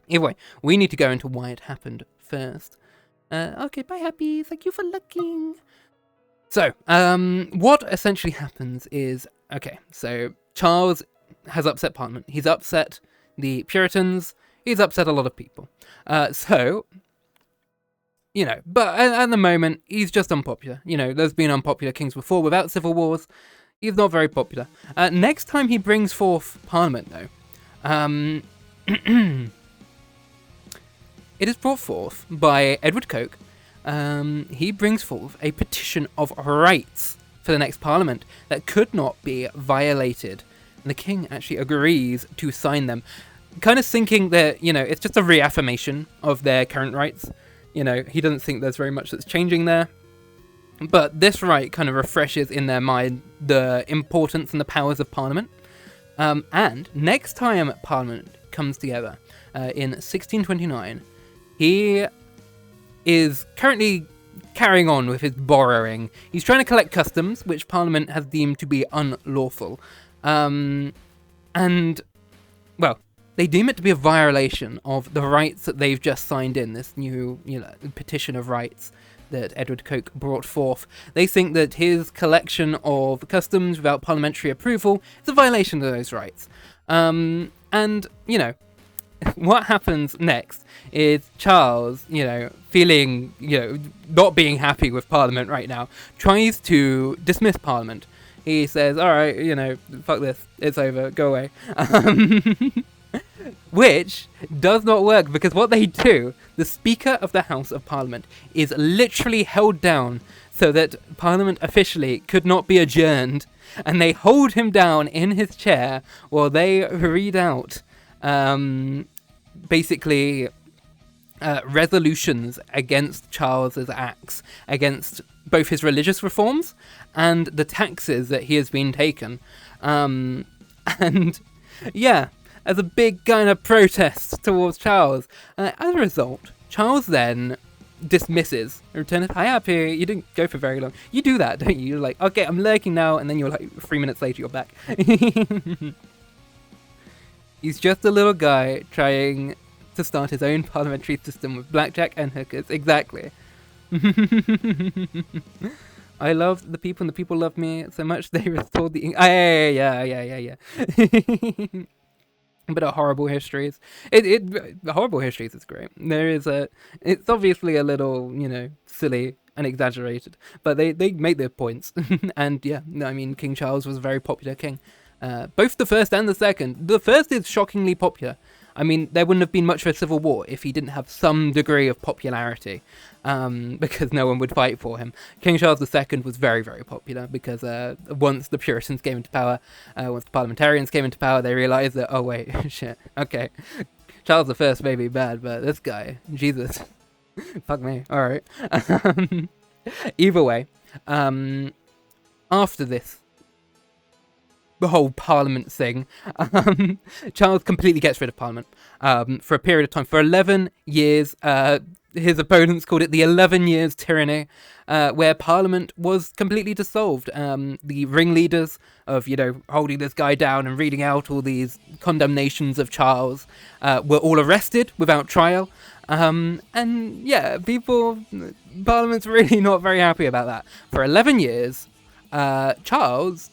Anyway, we need to go into why it happened first. Okay, bye, Happy. Thank you for looking. So, what essentially happens is, okay, so Charles has upset Parliament. He's upset the Puritans. He's upset a lot of people. But at the moment, he's just unpopular. There's been unpopular kings before without civil wars. He's not very popular. Next time he brings forth Parliament, though, it is brought forth by Edward Coke. He brings forth a petition of rights for the next Parliament that could not be violated. And the king actually agrees to sign them, kind of thinking that, it's just a reaffirmation of their current rights. He doesn't think there's very much that's changing there. But this right kind of refreshes in their mind the importance and the powers of Parliament. And next time Parliament comes together, in 1629, he is currently carrying on with his borrowing. He's trying to collect customs, which Parliament has deemed to be unlawful. And, well, they deem it to be a violation of the rights that they've just signed in, this new, petition of rights that Edward Coke brought forth. They think that his collection of customs without parliamentary approval is a violation of those rights. What happens next is Charles, feeling, not being happy with Parliament right now, tries to dismiss Parliament. He says, all right, fuck this, it's over, go away. Which does not work, because what they do, the Speaker of the House of Parliament is literally held down so that Parliament officially could not be adjourned, and they hold him down in his chair while they read out basically resolutions against Charles's acts, against both his religious reforms and the taxes that he has been taken. And yeah, as a big kind of protest towards Charles. As a result, Charles then dismisses Lieutenant, hi, happy, you didn't go for very long. You do that, don't you? You're like, okay, I'm lurking now, and then you're like, 3 minutes later, you're back. He's just a little guy trying to start his own parliamentary system with blackjack and hookers. Exactly. I loved the people, and the people loved me so much they restored the... Yeah. But horrible histories. Horrible histories is great. It's obviously a little, silly and exaggerated, but they make their points. And yeah, I mean, King Charles was a very popular king. Both the first and the second. The first is shockingly popular. I mean, there wouldn't have been much of a civil war if he didn't have some degree of popularity, because no one would fight for him. King Charles II was very, very popular because once the Puritans came into power, once the parliamentarians came into power, they realized that, oh wait, shit, okay, Charles I may be bad, but this guy, Jesus, fuck me, alright. Either way, after this, the whole Parliament thing, Charles completely gets rid of Parliament for a period of time. For 11 years, his opponents called it the 11 Years' Tyranny, where Parliament was completely dissolved. The ringleaders of, holding this guy down and reading out all these condemnations of Charles were all arrested without trial. And yeah, Parliament's really not very happy about that. For 11 years, Charles...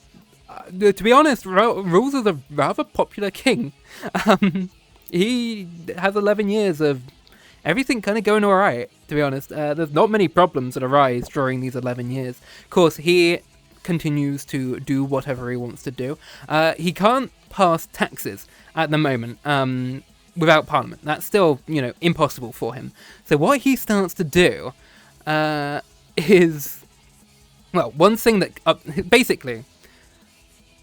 to be honest, rules as a rather popular king. He has 11 years of everything kind of going alright, to be honest. There's not many problems that arise during these 11 years. Of course, he continues to do whatever he wants to do. He can't pass taxes at the moment without Parliament. That's still, impossible for him. So what he starts to do is... Well, one thing that... basically...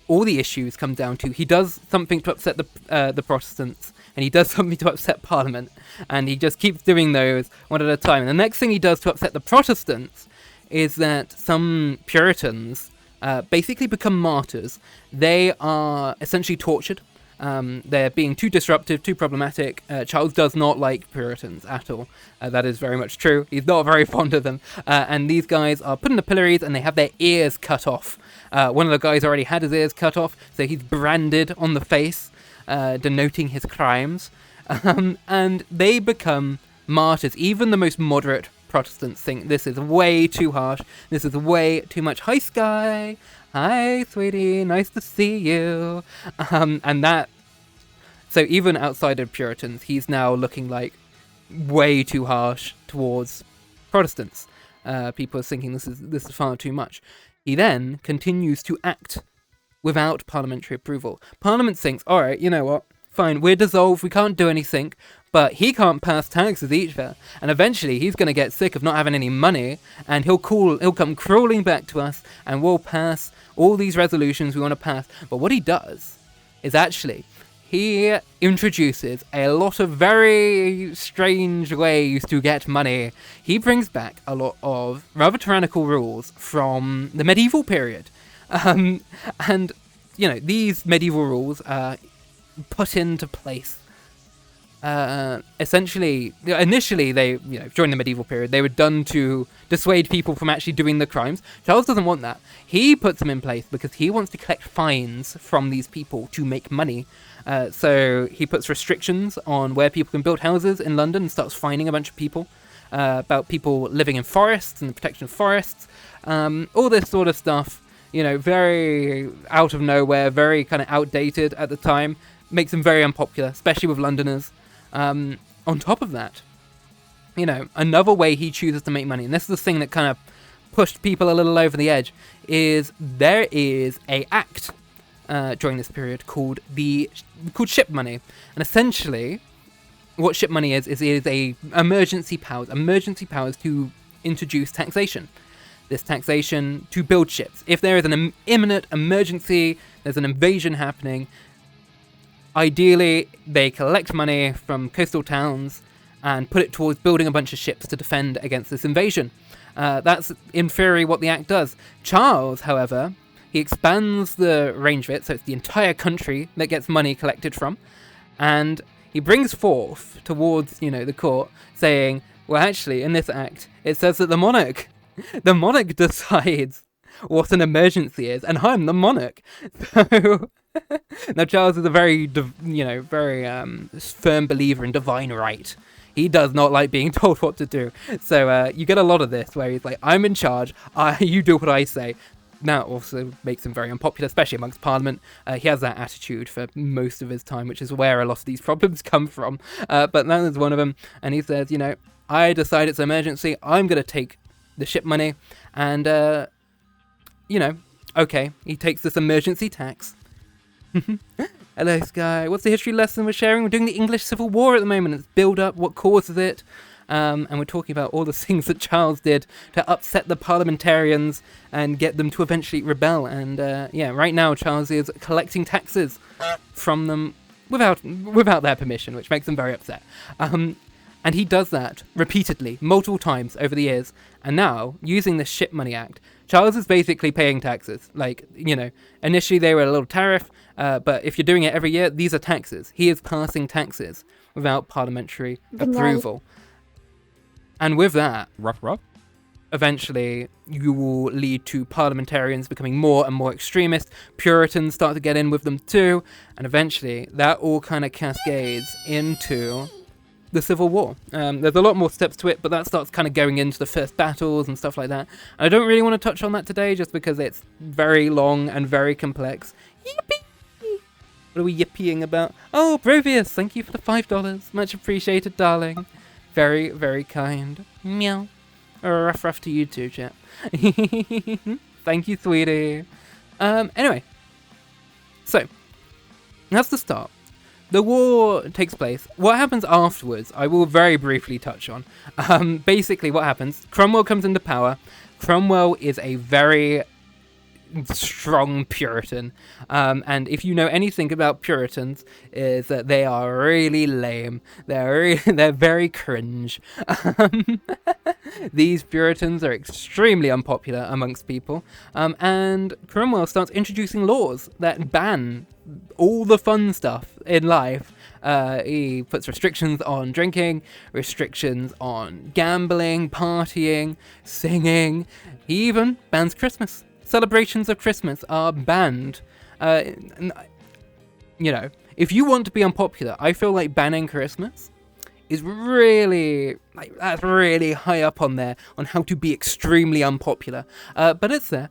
all the issues come down to he does something to upset the Protestants, and he does something to upset Parliament, and he just keeps doing those one at a time. And the next thing he does to upset the Protestants is that some Puritans basically become martyrs. They are essentially tortured. They're being too disruptive, too problematic. Charles does not like Puritans at all. That is very much true. He's not very fond of them. And these guys are put in the pillories, and they have their ears cut off. One of the guys already had his ears cut off, so he's branded on the face, denoting his crimes. And they become martyrs. Even the most moderate Protestants think this is way too harsh. This is way too much. Hi, Sky. Hi, sweetie. Nice to see you. And that... So even outside of Puritans, he's now looking like way too harsh towards Protestants. People are thinking this is far too much. He then continues to act without parliamentary approval. Parliament thinks, alright, you know what? Fine, we're dissolved, we can't do anything, but he can't pass taxes either. And eventually he's going to get sick of not having any money, and he'll come crawling back to us, and we'll pass all these resolutions we want to pass. But what he does is actually... he introduces a lot of very strange ways to get money. He brings back a lot of rather tyrannical rules from the medieval period. And, these medieval rules are put into place. Essentially, initially they, during the medieval period, they were done to dissuade people from actually doing the crimes. Charles doesn't want that. He puts them in place because he wants to collect fines from these people to make money. So he puts restrictions on where people can build houses in London and starts fining a bunch of people about people living in forests and the protection of forests. All this sort of stuff, very out of nowhere, very kind of outdated at the time, makes him very unpopular, especially with Londoners. On top of that, another way he chooses to make money, and this is the thing that kind of pushed people a little over the edge, is there is a act during this period called ship money. And essentially, what ship money is a emergency powers to introduce taxation. This taxation to build ships. If there is an imminent emergency, there's an invasion happening, ideally they collect money from coastal towns and put it towards building a bunch of ships to defend against this invasion. That's in theory what the act does. Charles, however, he expands the range of it, so it's the entire country that gets money collected from, and he brings forth towards, the court, saying, well, actually, in this act, it says that the monarch decides what an emergency is, and I'm the monarch. So now Charles is a very firm believer in divine right. He does not like being told what to do. So you get a lot of this where he's like, I'm in charge, you do what I say. That also makes him very unpopular, especially amongst Parliament. He has that attitude for most of his time, which is where a lot of these problems come from. But that is one of them. And he says, I decide it's an emergency. I'm going to take the ship money. And, okay, he takes this emergency tax. Hello, Sky. What's the history lesson we're sharing? We're doing the English Civil War at the moment. It's build up, what causes it. And we're talking about all the things that Charles did to upset the parliamentarians and get them to eventually rebel. And right now Charles is collecting taxes from them without their permission, which makes them very upset. And he does that repeatedly, multiple times over the years. And now, using the Ship Money Act, Charles is basically paying taxes. Like, initially they were a little tariff, but if you're doing it every year, these are taxes. He is passing taxes without parliamentary approval. And with that, eventually you will lead to parliamentarians becoming more and more extremist. Puritans start to get in with them too. And eventually that all kind of cascades into the Civil War. There's a lot more steps to it, but that starts kind of going into the first battles and stuff like that. And I don't really want to touch on that today just because it's very long and very complex. Yippee! What are we yippieing about? Oh, Brovius, thank you for the $5. Much appreciated, darling. Very, very kind. Meow. Rough to you too, chat. Thank you, sweetie. Anyway. So, that's the start. The war takes place. What happens afterwards, I will very briefly touch on. Basically, what happens, Cromwell comes into power. Cromwell is a very strong Puritan. And if you know anything about Puritans, is that they are really lame. They're very cringe. These Puritans are extremely unpopular amongst people. And Cromwell starts introducing laws that ban all the fun stuff in life. He puts restrictions on drinking, restrictions on gambling, partying, singing. He even bans Christmas. Celebrations of Christmas are banned. If you want to be unpopular, I feel like banning Christmas is really, that's really high up on there on how to be extremely unpopular. But it's there.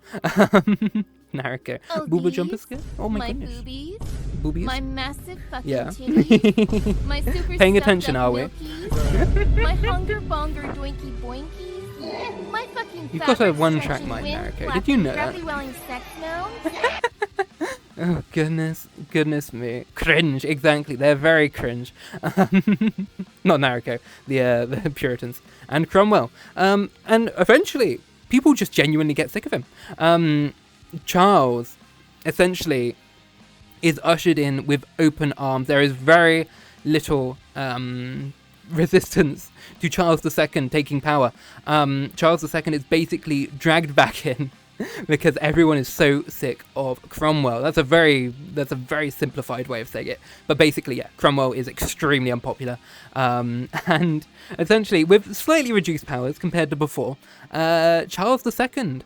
Nariko. Oh, Booba these? jumper skin? Oh my goodness. Boobies, Boobies? my massive fucking Yeah. titties, my super Paying stuffed attention, up are we? milkies, my hunger bonger doinky boinkies, my fucking You've got a fabric one-track stretching mind, wind Nariko. Did flapping you know that? gravity-welling sex gnomes. Oh, goodness me. Cringe, exactly. They're very cringe. Not Nariko, the Puritans. And Cromwell. And eventually, people just genuinely get sick of him. Charles, essentially, is ushered in with open arms. There is very little resistance to Charles II taking power. Charles II is basically dragged back in because everyone is so sick of Cromwell. That's a very simplified way of saying it. But basically, yeah, Cromwell is extremely unpopular. And essentially, with slightly reduced powers compared to before, Charles II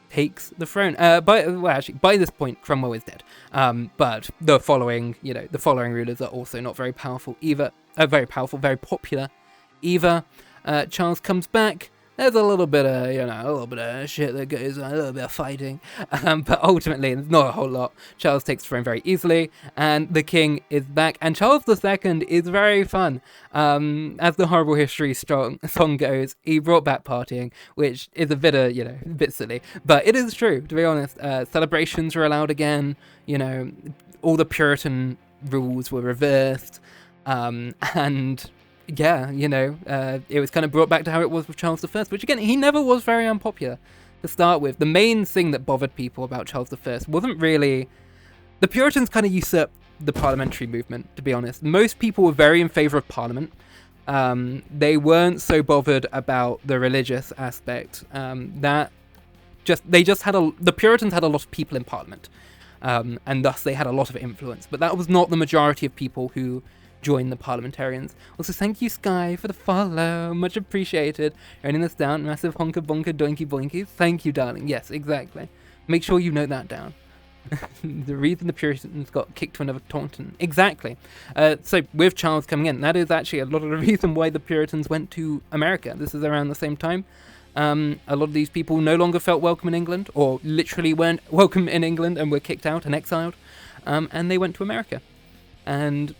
takes the throne. By this point, Cromwell is dead. But the following rulers are also not very powerful either. Very popular either. Charles comes back, there's a little bit of, a little bit of shit that goes on, a little bit of fighting, but ultimately there's not a whole lot. Charles takes the throne very easily, and the king is back, and Charles II is very fun. As the Horrible History song goes, he brought back partying, which is a bit of, a bit silly, but it is true, to be honest. Celebrations were allowed again, all the Puritan rules were reversed, and yeah, it was kind of brought back to how it was with Charles I, which again, he never was very unpopular to start with. The main thing that bothered people about Charles I wasn't really... The Puritans kind of usurped the parliamentary movement, to be honest. Most people were very in favour of Parliament. They weren't so bothered about the religious aspect. The Puritans had a lot of people in Parliament, and thus they had a lot of influence. But that was not the majority of people who join the parliamentarians. Also, thank you, Sky, for the follow. Much appreciated. Writing this down. Massive honka bonka doinky boinky. Thank you, darling. Yes, exactly. Make sure you note that down. The reason the Puritans got kicked to another Taunton. Exactly. So, with Charles coming in, that is actually a lot of the reason why the Puritans went to America. This is around the same time. A lot of these people no longer felt welcome in England, or literally weren't welcome in England and were kicked out and exiled. And they went to America. And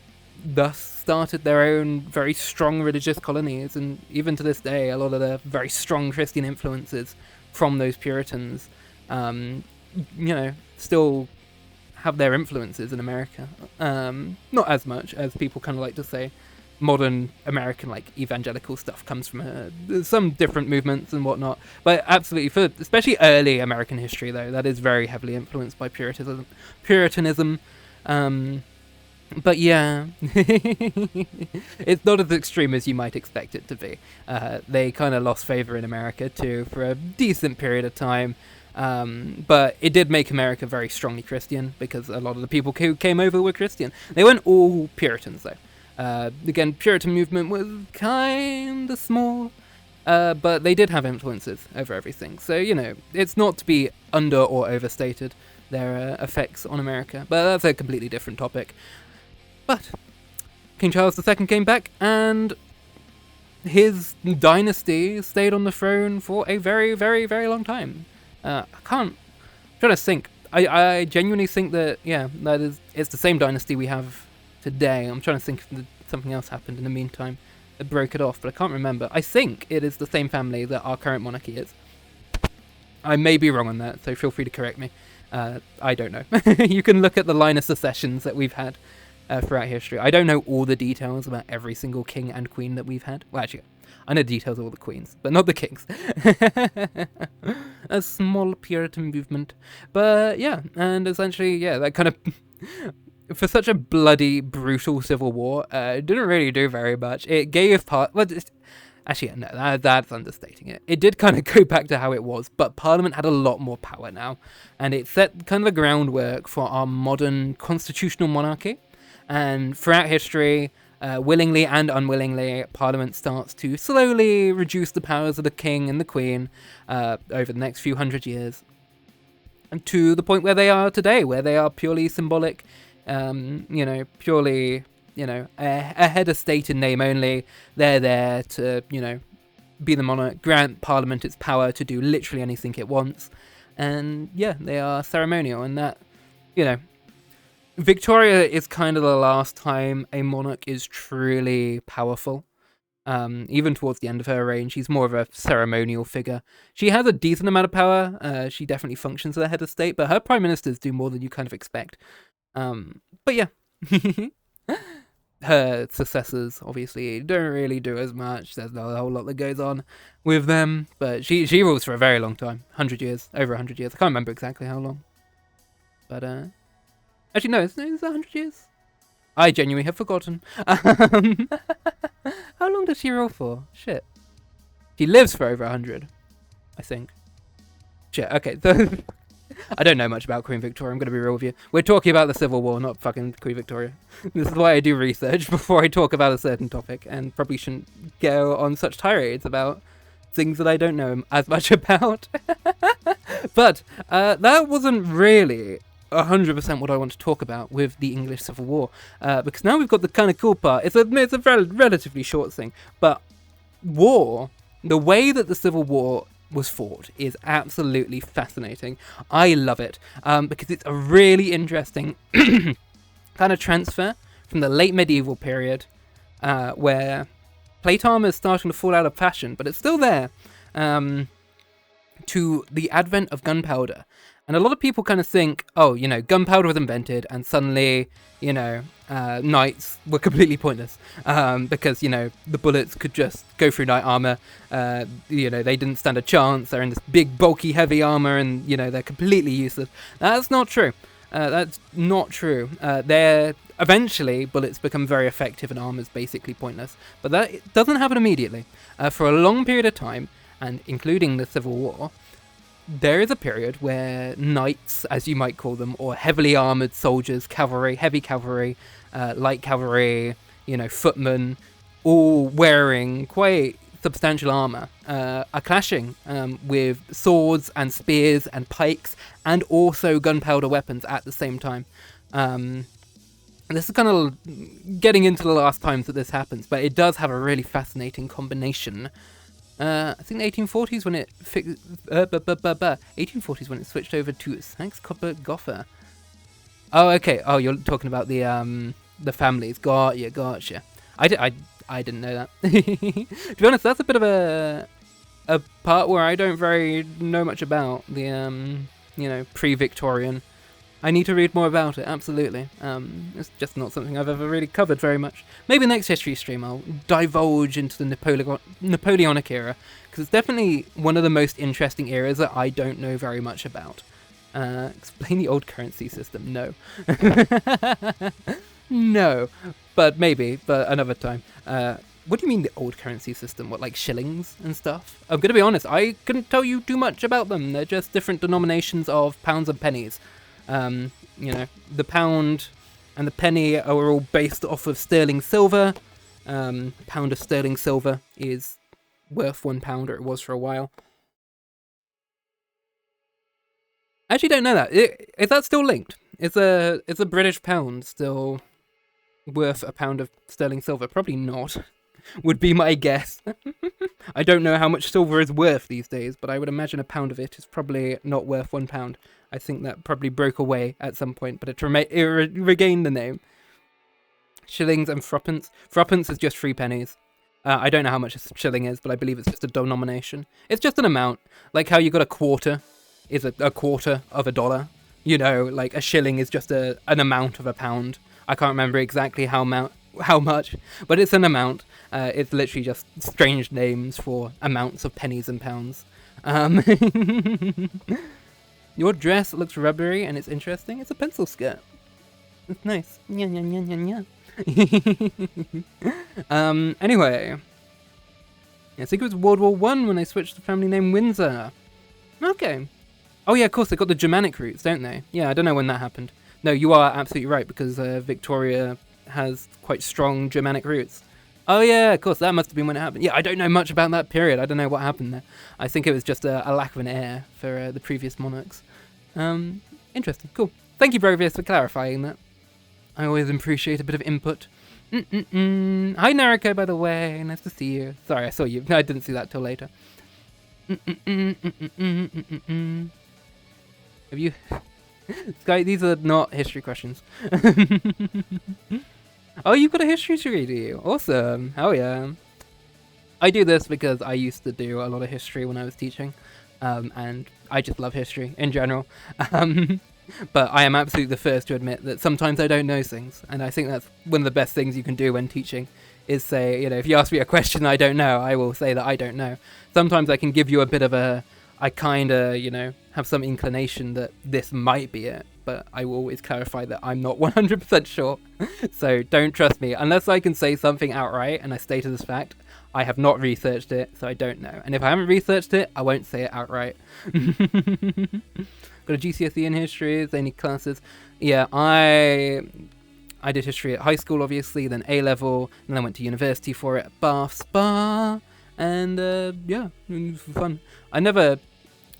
thus started their own very strong religious colonies, and even to this day, a lot of the very strong Christian influences from those Puritans, still have their influences in America. Not as much as people kind of like to say. Modern American, evangelical stuff comes from some different movements and whatnot, but absolutely, for especially early American history, though, that is very heavily influenced by Puritanism. But yeah, it's not as extreme as you might expect it to be. They kind of lost favor in America too for a decent period of time. But it did make America very strongly Christian, because a lot of the people who came over were Christian. They weren't all Puritans, though. Again, Puritan movement was kind of small, but they did have influences over everything. So, it's not to be under or overstated, their effects on America. But that's a completely different topic. But King Charles II came back, and his dynasty stayed on the throne for a very, very, very long time. I'm trying to think. I genuinely think that, it's the same dynasty we have today. I'm trying to think if something else happened in the meantime that broke it off, but I can't remember. I think it is the same family that our current monarchy is. I may be wrong on that, so feel free to correct me. I don't know. You can look at the line of successions that we've had throughout history. I don't know all the details about every single king and queen that we've had. Well, actually, I know details of all the queens, but not the kings. A small Puritan movement. But yeah, and essentially, that kind of... For such a bloody, brutal civil war, it didn't really do very much. It gave part... Well, actually, no, that's understating it. It did kind of go back to how it was, but Parliament had a lot more power now, and it set kind of the groundwork for our modern constitutional monarchy. And throughout history, willingly and unwillingly, Parliament starts to slowly reduce the powers of the king and the queen over the next few hundred years, and to the point where they are today, where they are purely symbolic, purely, a head of state in name only. They're there to, be the monarch, grant Parliament its power to do literally anything it wants, and they are ceremonial, and that, Victoria is kind of the last time a monarch is truly powerful. Even towards the end of her reign, she's more of a ceremonial figure. She has a decent amount of power. She definitely functions as a head of state, but her prime ministers do more than you kind of expect. But yeah. Her successors, obviously, don't really do as much. There's not a whole lot that goes on with them. But she rules for a very long time. 100 years. Over 100 years. I can't remember exactly how long. But, actually, no, it's 100 years. I genuinely have forgotten. How long does she rule for? Shit. She lives for over 100, I think. Shit, okay, so... I don't know much about Queen Victoria, I'm going to be real with you. We're talking about the Civil War, not fucking Queen Victoria. This is why I do research before I talk about a certain topic, and probably shouldn't go on such tirades about things that I don't know as much about. But that wasn't really 100% what I want to talk about with the English Civil War, because now we've got the kind of cool part. It's a relatively short thing, but war the way that the Civil War was fought is absolutely fascinating. I love it because it's a really interesting kind of transfer from the late medieval period where plate armor is starting to fall out of fashion, but it's still there, to the advent of gunpowder. And a lot of people kind of think, oh, you know, gunpowder was invented and suddenly, you know, knights were completely pointless because, you know, the bullets could just go through knight armor. You know, they didn't stand a chance. They're in this big, bulky, heavy armor and, you know, they're completely useless. That's not true. That's not true. Eventually, bullets become very effective and armor's basically pointless. But that doesn't happen immediately. For a long period of time, and including the Civil War, there is a period where knights, as you might call them, or heavily armored soldiers, cavalry, heavy cavalry, light cavalry, you know, footmen, all wearing quite substantial armor, are clashing with swords and spears and pikes and also gunpowder weapons at the same time. This is kind of getting into the last times that this happens, but it does have a really fascinating combination. I think the 1840s when it 1840s when it switched over to Saxe Coburg Gotha. Oh, okay. Oh, you're talking about the families. Gotcha. I didn't know that. To be honest, that's a bit of a part where I don't very know much about the you know, pre-Victorian. I need to read more about it, absolutely. It's just not something I've ever really covered very much. Maybe next history stream I'll divulge into the Napoleonic era, because it's definitely one of the most interesting eras that I don't know very much about. Explain the old currency system? No. No. But maybe, but another time. What do you mean the old currency system? What, like shillings and stuff? I'm going to be honest, I couldn't tell you too much about them. They're just different denominations of pounds and pennies. You know, the pound and the penny are all based off of sterling silver. A pound of sterling silver is worth £1, or it was for a while. I actually don't know that. Is that still linked? Is a British pound still worth a pound of sterling silver? Probably not. Would be my guess. I don't know how much silver is worth these days, but I would imagine a pound of it is probably not worth £1. I think that probably broke away at some point, but it regained the name. Shillings and threepence. Threepence is just 3 pennies. I don't know how much a shilling is, but I believe it's just a denomination. It's just an amount. Like how you got a quarter is a quarter of a dollar. You know, like a shilling is just an amount of a pound. I can't remember exactly how much, but it's an amount. It's literally just strange names for amounts of pennies and pounds. Your dress looks rubbery and it's interesting. It's a pencil skirt. It's nice. Yeah. Anyway. I think it was World War I when they switched the family name Windsor. Okay. Oh yeah, of course, they've got the Germanic roots, don't they? Yeah, I don't know when that happened. No, you are absolutely right, because Victoria has quite strong Germanic roots. Oh yeah, of course, that must have been when it happened. Yeah, I don't know much about that period. I don't know what happened there. I think it was just a lack of an heir for the previous monarchs. Interesting, cool. Thank you, Brovius, for clarifying that. I always appreciate a bit of input. Hi, Nariko, by the way. Nice to see you. Sorry, I saw you. I didn't see that till later. Have you... Sky, these are not history questions. Oh, you've got a history degree, do you? Awesome. Hell yeah. I do this because I used to do a lot of history when I was teaching. And I just love history in general. But I am absolutely the first to admit that sometimes I don't know things. And I think that's one of the best things you can do when teaching is say, you know, if you ask me a question I don't know, I will say that I don't know. Sometimes I can give you a bit of I kind of, you know, have some inclination that this might be it. But I will always clarify that I'm not 100% sure. So don't trust me. Unless I can say something outright and I state it as fact, I have not researched it, so I don't know. And if I haven't researched it, I won't say it outright. Got a GCSE in history, is there any classes? Yeah, I did history at high school, obviously, then A-level, and then I went to university for it at Bath Spa. And yeah, it was fun. I never...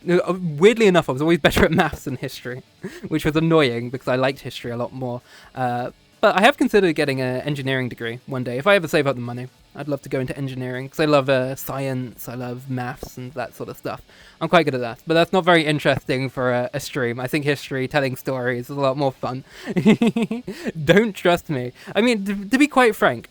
Weirdly enough, I was always better at maths than history, which was annoying because I liked history a lot more. But I have considered getting an engineering degree one day. If I ever save up the money, I'd love to go into engineering because I love science, I love maths and that sort of stuff. I'm quite good at that, but that's not very interesting for a stream. I think history, telling stories is a lot more fun. Don't trust me. I mean, to be quite frank,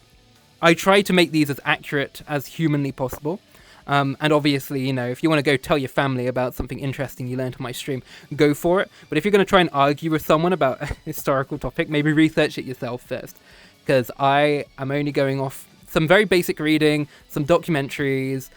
I try to make these as accurate as humanly possible. And obviously, you know, if you want to go tell your family about something interesting you learned on my stream, go for it. But if you're going to try and argue with someone about a historical topic, maybe research it yourself first. Because I am only going off some very basic reading, some documentaries,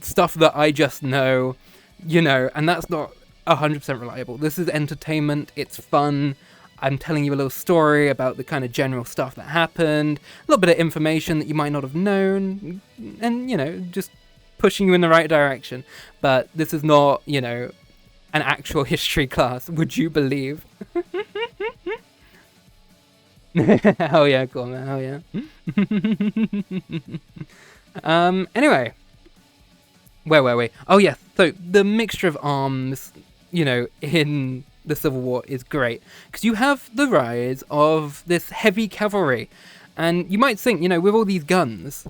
stuff that I just know, you know, and that's not 100% reliable. This is entertainment, it's fun. I'm telling you a little story about the kind of general stuff that happened, a little bit of information that you might not have known, and, you know, just pushing you in the right direction. But this is not, you know, an actual history class, would you believe? Hell yeah, cool man, hell yeah. Anyway, where were we? Oh yeah, so the mixture of arms, you know, in the Civil War is great, because you have the rise of this heavy cavalry, and you might think, you know, with all these guns,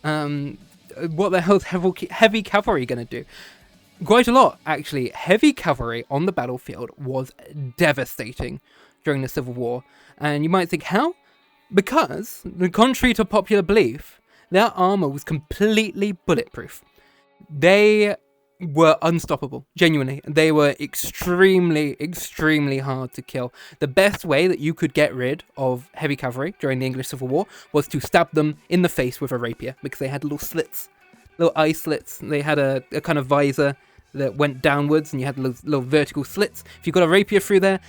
what the hell's heavy cavalry gonna do? Quite a lot, actually. Heavy cavalry on the battlefield was devastating during the Civil War. And you might think, how? Because, contrary to popular belief, their armor was completely bulletproof. They were unstoppable, genuinely. They were extremely, extremely hard to kill. The best way that you could get rid of heavy cavalry during the English Civil War was to stab them in the face with a rapier, because they had little slits, little eye slits. They had a kind of visor that went downwards, and you had little vertical slits. If you got a rapier through there,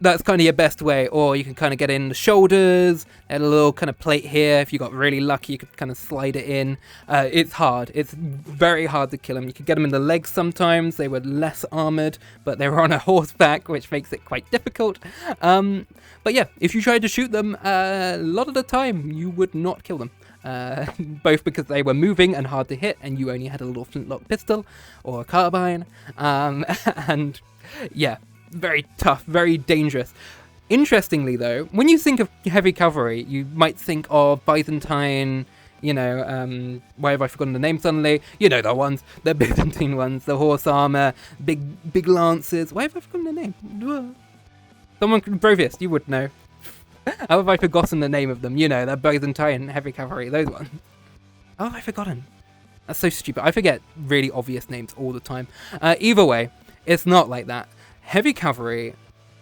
that's kind of your best way. Or you can kind of get in the shoulders, and a little kind of plate here. If you got really lucky, you could kind of slide it in. It's hard. It's very hard to kill them. You could get them in the legs sometimes. They were less armored, but they were on a horseback, which makes it quite difficult. But yeah, if you tried to shoot them, a lot of the time, you would not kill them. Both because they were moving and hard to hit, and you only had a little flintlock pistol or a carbine. And yeah, very tough, very dangerous. Interestingly though, when you think of heavy cavalry, you might think of Byzantine, you know, why have I forgotten the name suddenly? You know the ones, the Byzantine ones, the horse armor, big lances. Why have I forgotten the name? Someone, Brovius, you would know. How have I forgotten the name of them? You know, the Byzantine heavy cavalry, those ones. How have I forgotten? That's so stupid. I forget really obvious names all the time. Either way, it's not like that. Heavy cavalry,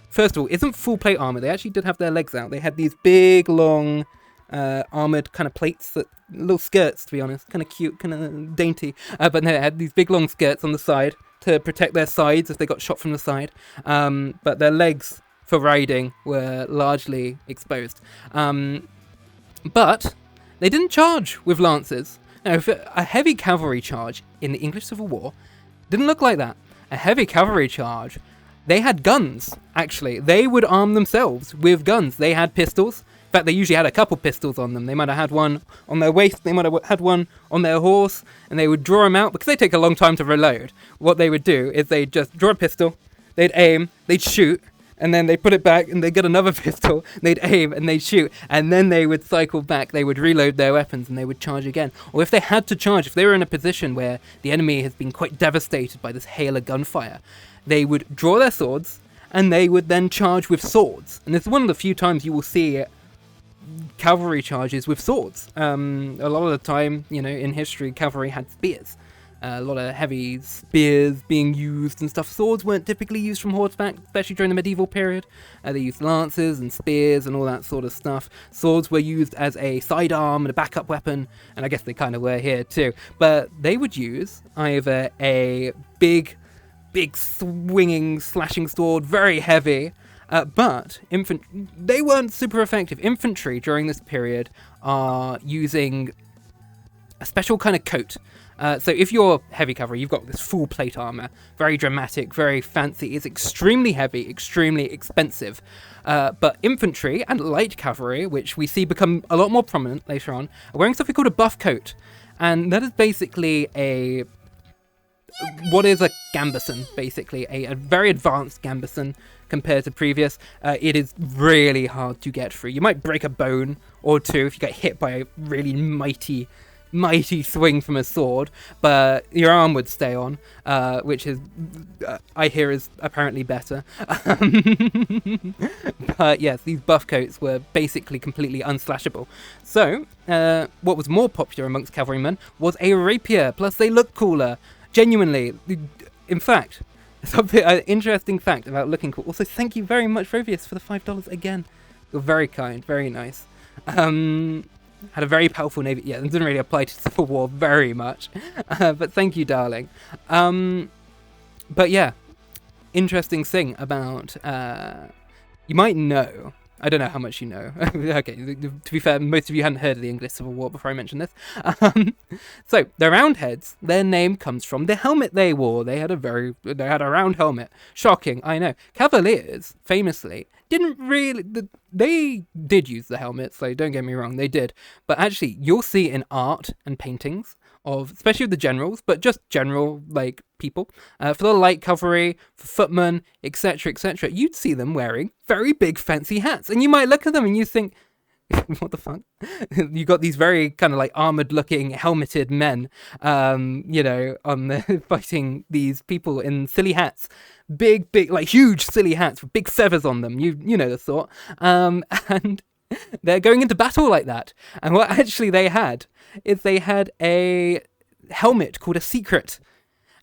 first of all, isn't full plate armor. They actually did have their legs out. They had these big, long, armored kind of plates, that little skirts, to be honest, kind of cute, kind of dainty. But no, they had these big, long skirts on the side to protect their sides if they got shot from the side. But their legs for riding were largely exposed. But they didn't charge with lances. Now, a heavy cavalry charge in the English Civil War didn't look like that. A heavy cavalry charge, they had guns, actually. They would arm themselves with guns. They had pistols. In fact, they usually had a couple pistols on them. They might have had one on their waist, they might have had one on their horse, and they would draw them out, because they take a long time to reload. What they would do is they'd just draw a pistol, they'd aim, they'd shoot, and then they put it back, and they'd get another pistol, they'd aim, and they'd shoot, and then they would cycle back, they would reload their weapons, and they would charge again. Or if they had to charge, if they were in a position where the enemy has been quite devastated by this hail of gunfire, they would draw their swords, and they would then charge with swords. And it's one of the few times you will see cavalry charges with swords. A lot of the time, you know, in history, cavalry had spears. A lot of heavy spears being used and stuff. Swords weren't typically used from horseback, especially during the medieval period. They used lances and spears and all that sort of stuff. Swords were used as a sidearm and a backup weapon, and I guess they kind of were here too. But they would use either a big swinging, slashing sword, very heavy, but they weren't super effective. Infantry during this period are using a special kind of coat. So if you're heavy cavalry, you've got this full plate armor, very dramatic, very fancy. It's extremely heavy, extremely expensive. But infantry and light cavalry, which we see become a lot more prominent later on, are wearing something called a buff coat. And that is basically what is a gambeson, basically, a very advanced gambeson compared to previous. It is really hard to get through. You might break a bone or two if you get hit by a really mighty mighty swing from a sword, but your arm would stay on, which is, I hear, is apparently better. But yes, these buff coats were basically completely unslashable. So, what was more popular amongst cavalrymen was a rapier, plus they look cooler. Genuinely. In fact, something, an interesting fact about looking cool. Also, thank you very much, Rovius, for the $5 again. You're very kind, very nice. Had a very powerful navy. Yeah, it didn't really apply to Civil War very much. But thank you, darling. But yeah, interesting thing about... you might know... I don't know how much you know. Okay, to be fair, most of you hadn't heard of the English Civil War before I mentioned this. So, the Roundheads, their name comes from the helmet they wore. They had a round helmet. Shocking, I know. Cavaliers, famously, didn't really... They did use the helmets, so don't get me wrong, they did. But actually, you'll see in art and paintings of, especially the generals, but just general, like, people, for the light cavalry, for footmen, etc., etc., you'd see them wearing very big fancy hats, and you might look at them and you think, what the fuck? You got these very kind of like armored looking helmeted men, you know, fighting these people in silly hats, big, like huge silly hats with big feathers on them, you know the sort, and they're going into battle like that. And what actually they had is they had a helmet called a secret.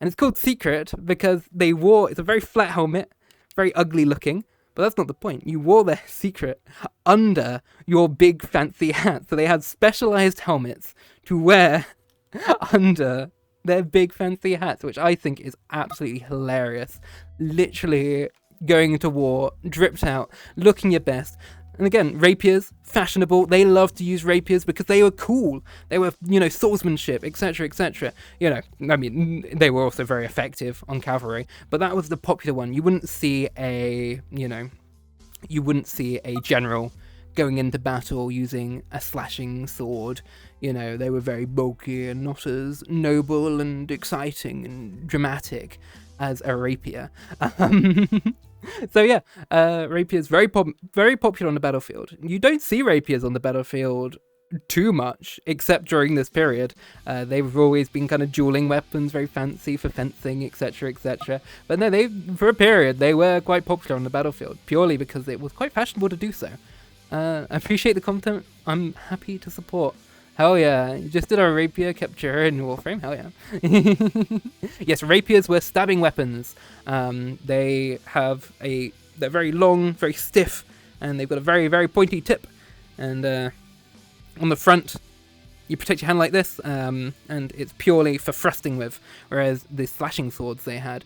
And it's called secret because they wore, it's a very flat helmet, very ugly looking, but that's not the point. You wore their secret under your big fancy hat. So they had specialized helmets to wear under their big fancy hats, which I think is absolutely hilarious. Literally going into war, dripped out, looking your best. And again, rapiers, fashionable. They loved to use rapiers because they were cool. They were, you know, swordsmanship, etc., etc. You know, I mean, they were also very effective on cavalry, but that was the popular one. You wouldn't see a, you know, you wouldn't see a general going into battle using a slashing sword. You know, they were very bulky and not as noble and exciting and dramatic as a rapier. So yeah, rapiers very popular on the battlefield. You don't see rapiers on the battlefield too much, except during this period. They've always been kind of dueling weapons, very fancy for fencing, etc., etc. But no, for a period they were quite popular on the battlefield, purely because it was quite fashionable to do so. I appreciate the content. I'm happy to support. Hell yeah, you just did a rapier capture in Warframe, hell yeah. Yes, rapiers were stabbing weapons. They're very long, very stiff, and they've got a very, very pointy tip. And on the front, you protect your hand like this, and it's purely for thrusting with, whereas the slashing swords they had...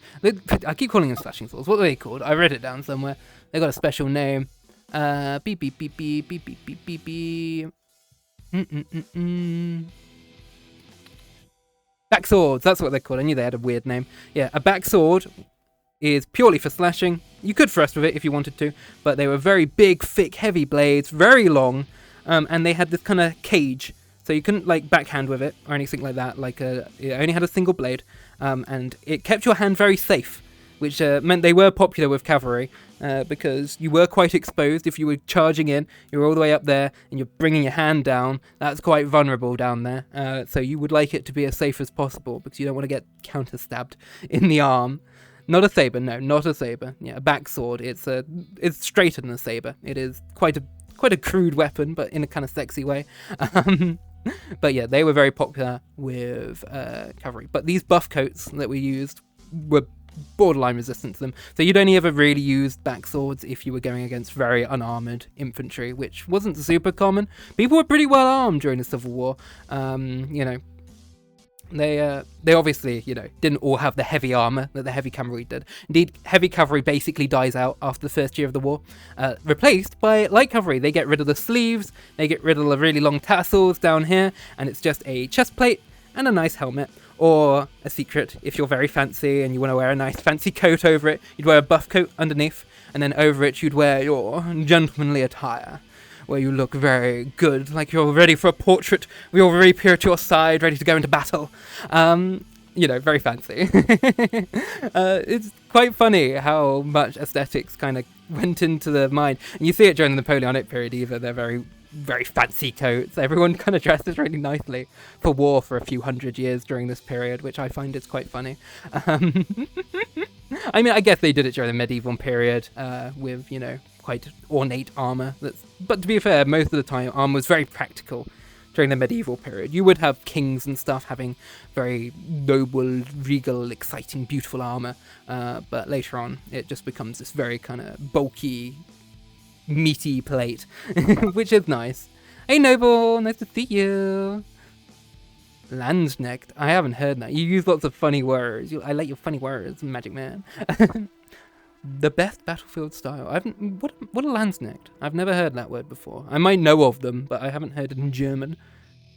I keep calling them slashing swords, what are they called? I read it down somewhere. They got a special name. Beep, beep, beep, beep, beep, beep, beep, beep, beep. Back swords, that's what they're called. I knew they had a weird name. Yeah, a back sword is purely for slashing. You could thrust with it if you wanted to, but they were very big, thick, heavy blades, very long, and they had this kind of cage, so you couldn't like backhand with it or anything like that. It only had a single blade, and it kept your hand very safe, which meant they were popular with cavalry, because you were quite exposed. If you were charging in, you were all the way up there, and you're bringing your hand down, that's quite vulnerable down there. So you would like it to be as safe as possible, because you don't want to get counter-stabbed in the arm. Not a saber, no, not a saber. Yeah, a back sword. It's straighter than a saber. It is quite a crude weapon, but in a kind of sexy way. But yeah, they were very popular with cavalry. But these buff coats that we used were borderline resistant to them, so you'd only ever really use back swords if you were going against very unarmored infantry, which wasn't super common. People were pretty well armed during the Civil War. You know, they obviously, you know, didn't all have the heavy armor that the heavy cavalry did. Indeed, heavy cavalry basically dies out after the first year of the war, replaced by light cavalry. They get rid of the sleeves, they get rid of the really long tassels down here, and it's just a chest plate and a nice helmet. Or a secret, if you're very fancy and you want to wear a nice fancy coat over it, you'd wear a buff coat underneath, and then over it you'd wear your gentlemanly attire, where you look very good, like you're ready for a portrait, with your rapier at your side, ready to go into battle. You know, very fancy. It's quite funny how much aesthetics kind of went into the mind. And you see it during the Napoleonic period either. They're very very fancy coats. Everyone kind of dresses really nicely for war for a few hundred years during this period, which I find is quite funny. I mean, I guess they did it during the medieval period with, you know, quite ornate armor. But to be fair, most of the time, armor was very practical during the medieval period. You would have kings and stuff having very noble, regal, exciting, beautiful armor. But later on, it just becomes this very kind of bulky, meaty plate, which is nice. Hey, Noble, nice to see you. Landsknecht. I haven't heard that. You use lots of funny words. I like your funny words, Magic Man. The best battlefield style. What a Landsknecht? I've never heard that word before. I might know of them, but I haven't heard it in German.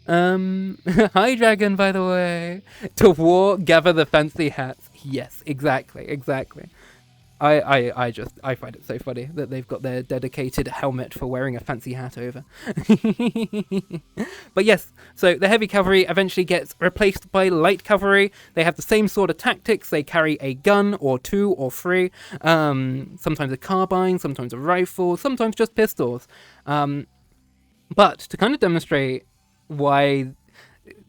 Hi, Dragon, by the way. To war, gather the fancy hats. Yes, exactly. I find it so funny that they've got their dedicated helmet for wearing a fancy hat over. But yes, so the heavy cavalry eventually gets replaced by light cavalry. They have the same sort of tactics. They carry a gun or 2 or 3, sometimes a carbine, sometimes a rifle, sometimes just pistols. But to kind of demonstrate why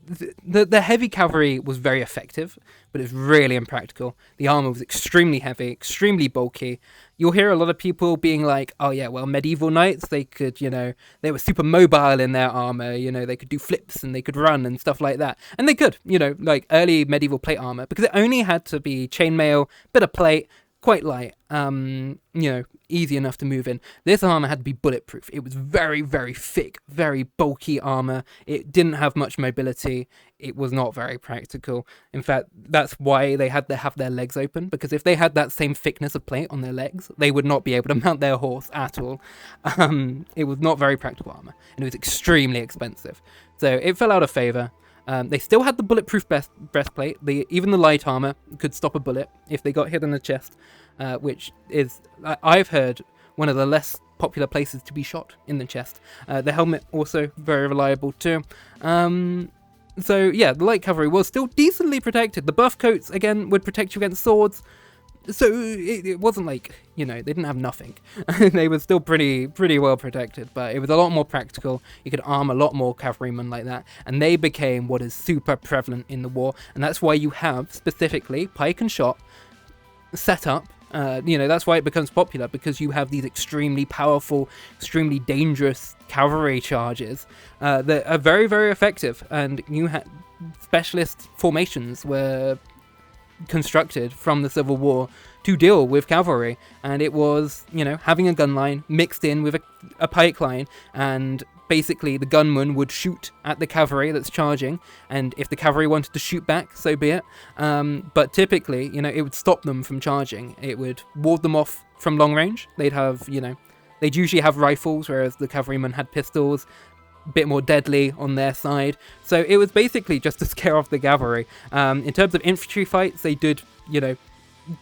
the heavy cavalry was very effective, but it was really impractical. The armor was extremely heavy, extremely bulky. You'll hear a lot of people being like, oh yeah, well, medieval knights, they could, you know, they were super mobile in their armor, you know, they could do flips and they could run and stuff like that. And they could, you know, like early medieval plate armor, because it only had to be chainmail, bit of plate, quite light, you know, easy enough to move in. This armor had to be bulletproof. It was very, very thick, very bulky armor. It didn't have much mobility. It was not very practical. In fact, that's why they had to have their legs open, because if they had that same thickness of plate on their legs, they would not be able to mount their horse at all. It was not very practical armor, and it was extremely expensive. So it fell out of favor. They still had the bulletproof breastplate. Even the light armor could stop a bullet if they got hit in the chest, which is, I've heard, one of the less popular places to be shot, in the chest. The helmet also very reliable too. So yeah, the light cavalry was still decently protected. The buff coats, again, would protect you against swords. So it wasn't like, you know, they didn't have nothing. They were still pretty well protected, but it was a lot more practical. You could arm a lot more cavalrymen like that, and they became what is super prevalent in the war, and that's why you have, specifically, pike and shot set up. You know, that's why it becomes popular, because you have these extremely powerful, extremely dangerous cavalry charges that are very, very effective, and you had specialist formations were constructed from the Civil War to deal with cavalry, and it was, you know, having a gun line mixed in with a pike line, and basically the gunman would shoot at the cavalry that's charging, and if the cavalry wanted to shoot back, so be it. But typically, you know, it would stop them from charging. It would ward them off from long range. They'd have, you know, they'd usually have rifles, whereas the cavalrymen had pistols, a bit more deadly on their side. So it was basically just to scare off the cavalry. In terms of infantry fights, they did, you know,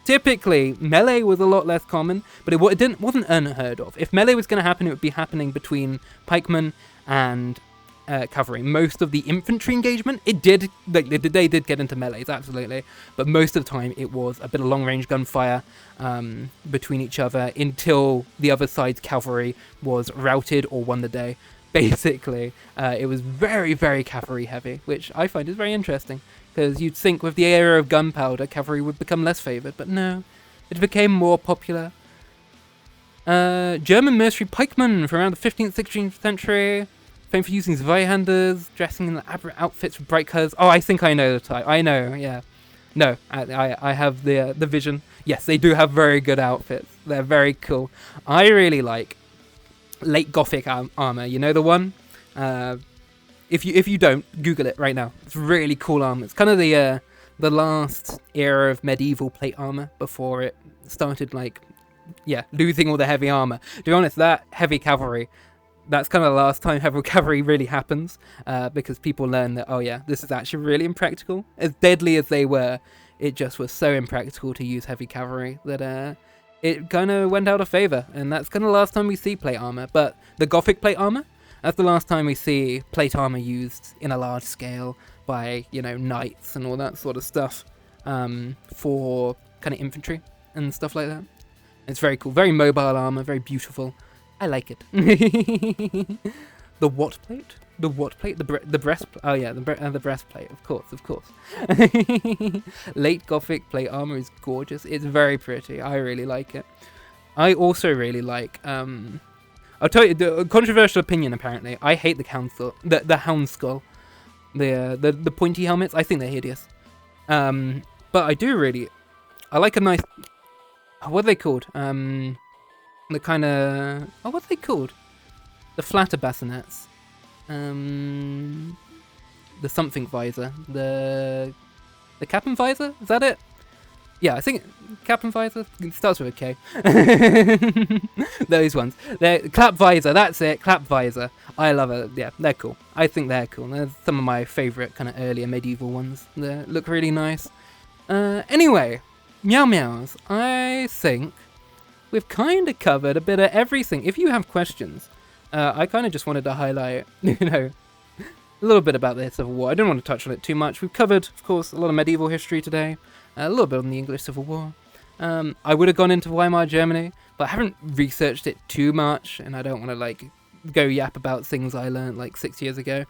typically melee was a lot less common, but it wasn't unheard of. If melee was going to happen, it would be happening between pikemen and cavalry. Most of the infantry engagement, it did, they did get into melees, absolutely, but most of the time it was a bit of long range gunfire between each other until the other side's cavalry was routed or won the day. Basically, it was very, very cavalry heavy, which I find is very interesting, because you'd think with the era of gunpowder, cavalry would become less favoured, but no, it became more popular. German mercenary pikemen from around the 15th, 16th century, famed for using Zweihanders, dressing in elaborate outfits with bright colours. Oh, I think I know the type. I know, yeah. No, I have the vision. Yes, they do have very good outfits. They're very cool. I really like late Gothic armor, you know the one? If you don't, Google it right now. It's really cool armor. It's kind of the last era of medieval plate armor before it started, like, yeah, losing all the heavy armor. To be honest, that heavy cavalry, that's kind of the last time heavy cavalry really happens, because people learn that, oh yeah, this is actually really impractical. As deadly as they were, it just was so impractical to use heavy cavalry that it kind of went out of favor, and that's kind of the last time we see plate armor. But the Gothic plate armor, that's the last time we see plate armor used in a large scale by, you know, knights and all that sort of stuff, for kind of infantry and stuff like that. It's very cool, very mobile armor, very beautiful. I like it. The what plate? The what plate? The breast. Oh yeah, the breastplate. Of course. Late Gothic plate armor is gorgeous. It's very pretty. I really like it. I also really like. I'll tell you the controversial opinion. Apparently, I hate the hound skull. The hound skull. The pointy helmets. I think they're hideous. But I do really. I like a nice. What are they called? The kind of. Oh, what are they called? The flatter bassinets. The something visor. The cap and visor? Is that it? Yeah, I think cap and visor. It starts with a K. Those ones. They're clap visor. That's it. Clap visor. I love it. Yeah, they're cool. I think they're cool. They're some of my favorite kind of earlier medieval ones. They look really nice. Anyway, meow meows. I think we've kind of covered a bit of everything. If you have questions, I kind of just wanted to highlight, a little bit about the Civil War. I didn't want to touch on it too much. We've covered, of course, a lot of medieval history today. A little bit on the English Civil War. I would have gone into Weimar Germany, but I haven't researched it too much, and I don't want to, go yap about things I learned, 6 years ago,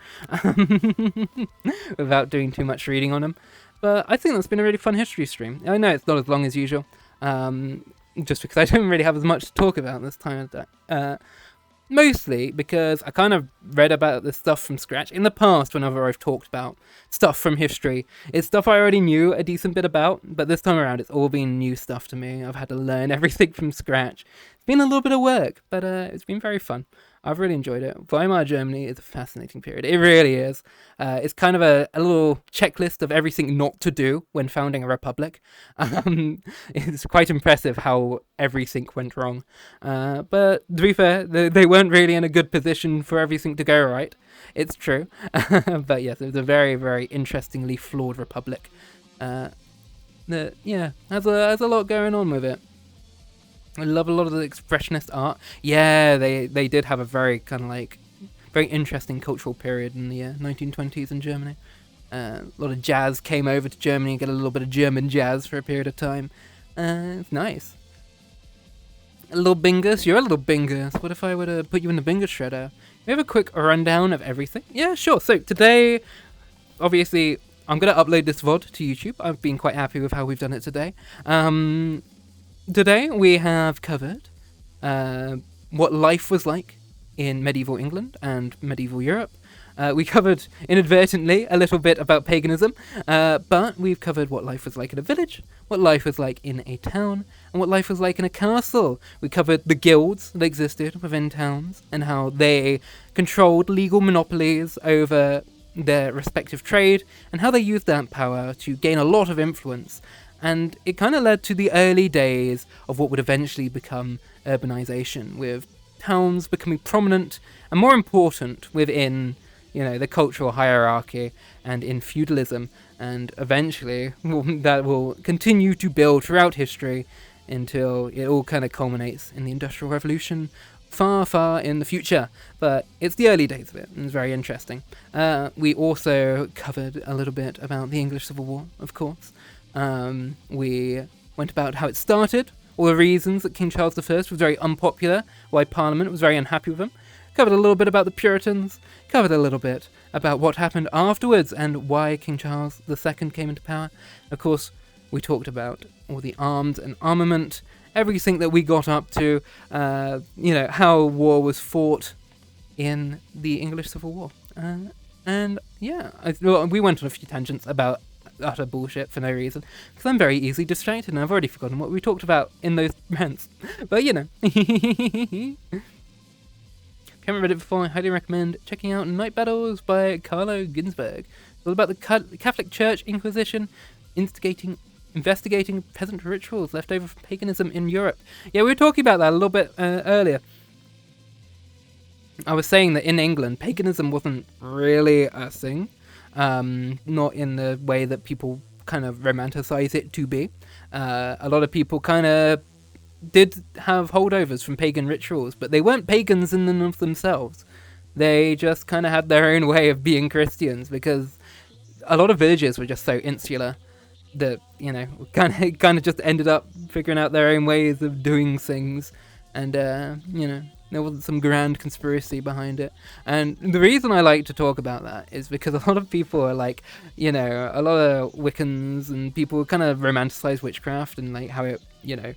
without doing too much reading on them. But I think that's been a really fun history stream. I know it's not as long as usual, just because I don't really have as much to talk about this time of day. Mostly because I kind of read about this stuff from scratch. In the past, whenever I've talked about stuff from history, it's stuff I already knew a decent bit about, but this time around it's all been new stuff to me. I've had to learn everything from scratch. It's been a little bit of work, but it's been very fun. I've really enjoyed it. Weimar Germany is a fascinating period. It really is. It's kind of a little checklist of everything not to do when founding a republic. It's quite impressive how everything went wrong. But to be fair, they weren't really in a good position for everything to go right. It's true. But yes, it was a very, very interestingly flawed republic. Has a lot going on with it. I love a lot of the expressionist art. Yeah, they did have a very kind of very interesting cultural period in the 1920s in Germany. A lot of jazz came over to Germany and get a little bit of German jazz for a period of time. It's nice. A little bingus? You're a little bingus. What if I were to put you in the bingus shredder? We have a quick rundown of everything. Yeah, sure. So today, obviously, I'm going to upload this VOD to YouTube. I've been quite happy with how we've done it today. Today we have covered what life was like in medieval England and medieval Europe. We covered inadvertently a little bit about paganism, but we've covered what life was like in a village, what life was like in a town, and what life was like in a castle. We covered the guilds that existed within towns and how they controlled legal monopolies over their respective trade and how they used that power to gain a lot of influence. And it kind of led to the early days of what would eventually become urbanization, with towns becoming prominent and more important within, the cultural hierarchy and in feudalism. And eventually, that will continue to build throughout history until it all kind of culminates in the Industrial Revolution far, far in the future. But it's the early days of it, and it's very interesting. We also covered a little bit about the English Civil War, of course. We went about how it started, all the reasons that King Charles I was very unpopular, why Parliament was very unhappy with him, covered a little bit about the Puritans, covered a little bit about what happened afterwards and why King Charles II came into power. Of course, we talked about all the arms and armament, everything that we got up to, how war was fought in the English Civil War. We went on a few tangents about utter bullshit for no reason, because I'm very easily distracted and I've already forgotten what we talked about in those rants. But if you haven't read it before, I highly recommend checking out Night Battles by Carlo Ginzburg. It's all about the Catholic Church Inquisition investigating peasant rituals left over from paganism in Europe. Yeah, we were talking about that a little bit earlier. I was saying that in England, paganism wasn't really a thing. Not in the way that people kind of romanticize it to be. A lot of people kind of did have holdovers from pagan rituals, but they weren't pagans in and of themselves. They just kind of had their own way of being Christians, because a lot of villages were just so insular that, kind of just ended up figuring out their own ways of doing things and you know, there wasn't some grand conspiracy behind it. And the reason I like to talk about that is because a lot of people are like, you know, a lot of Wiccans and people kind of romanticize witchcraft and like how it, you know,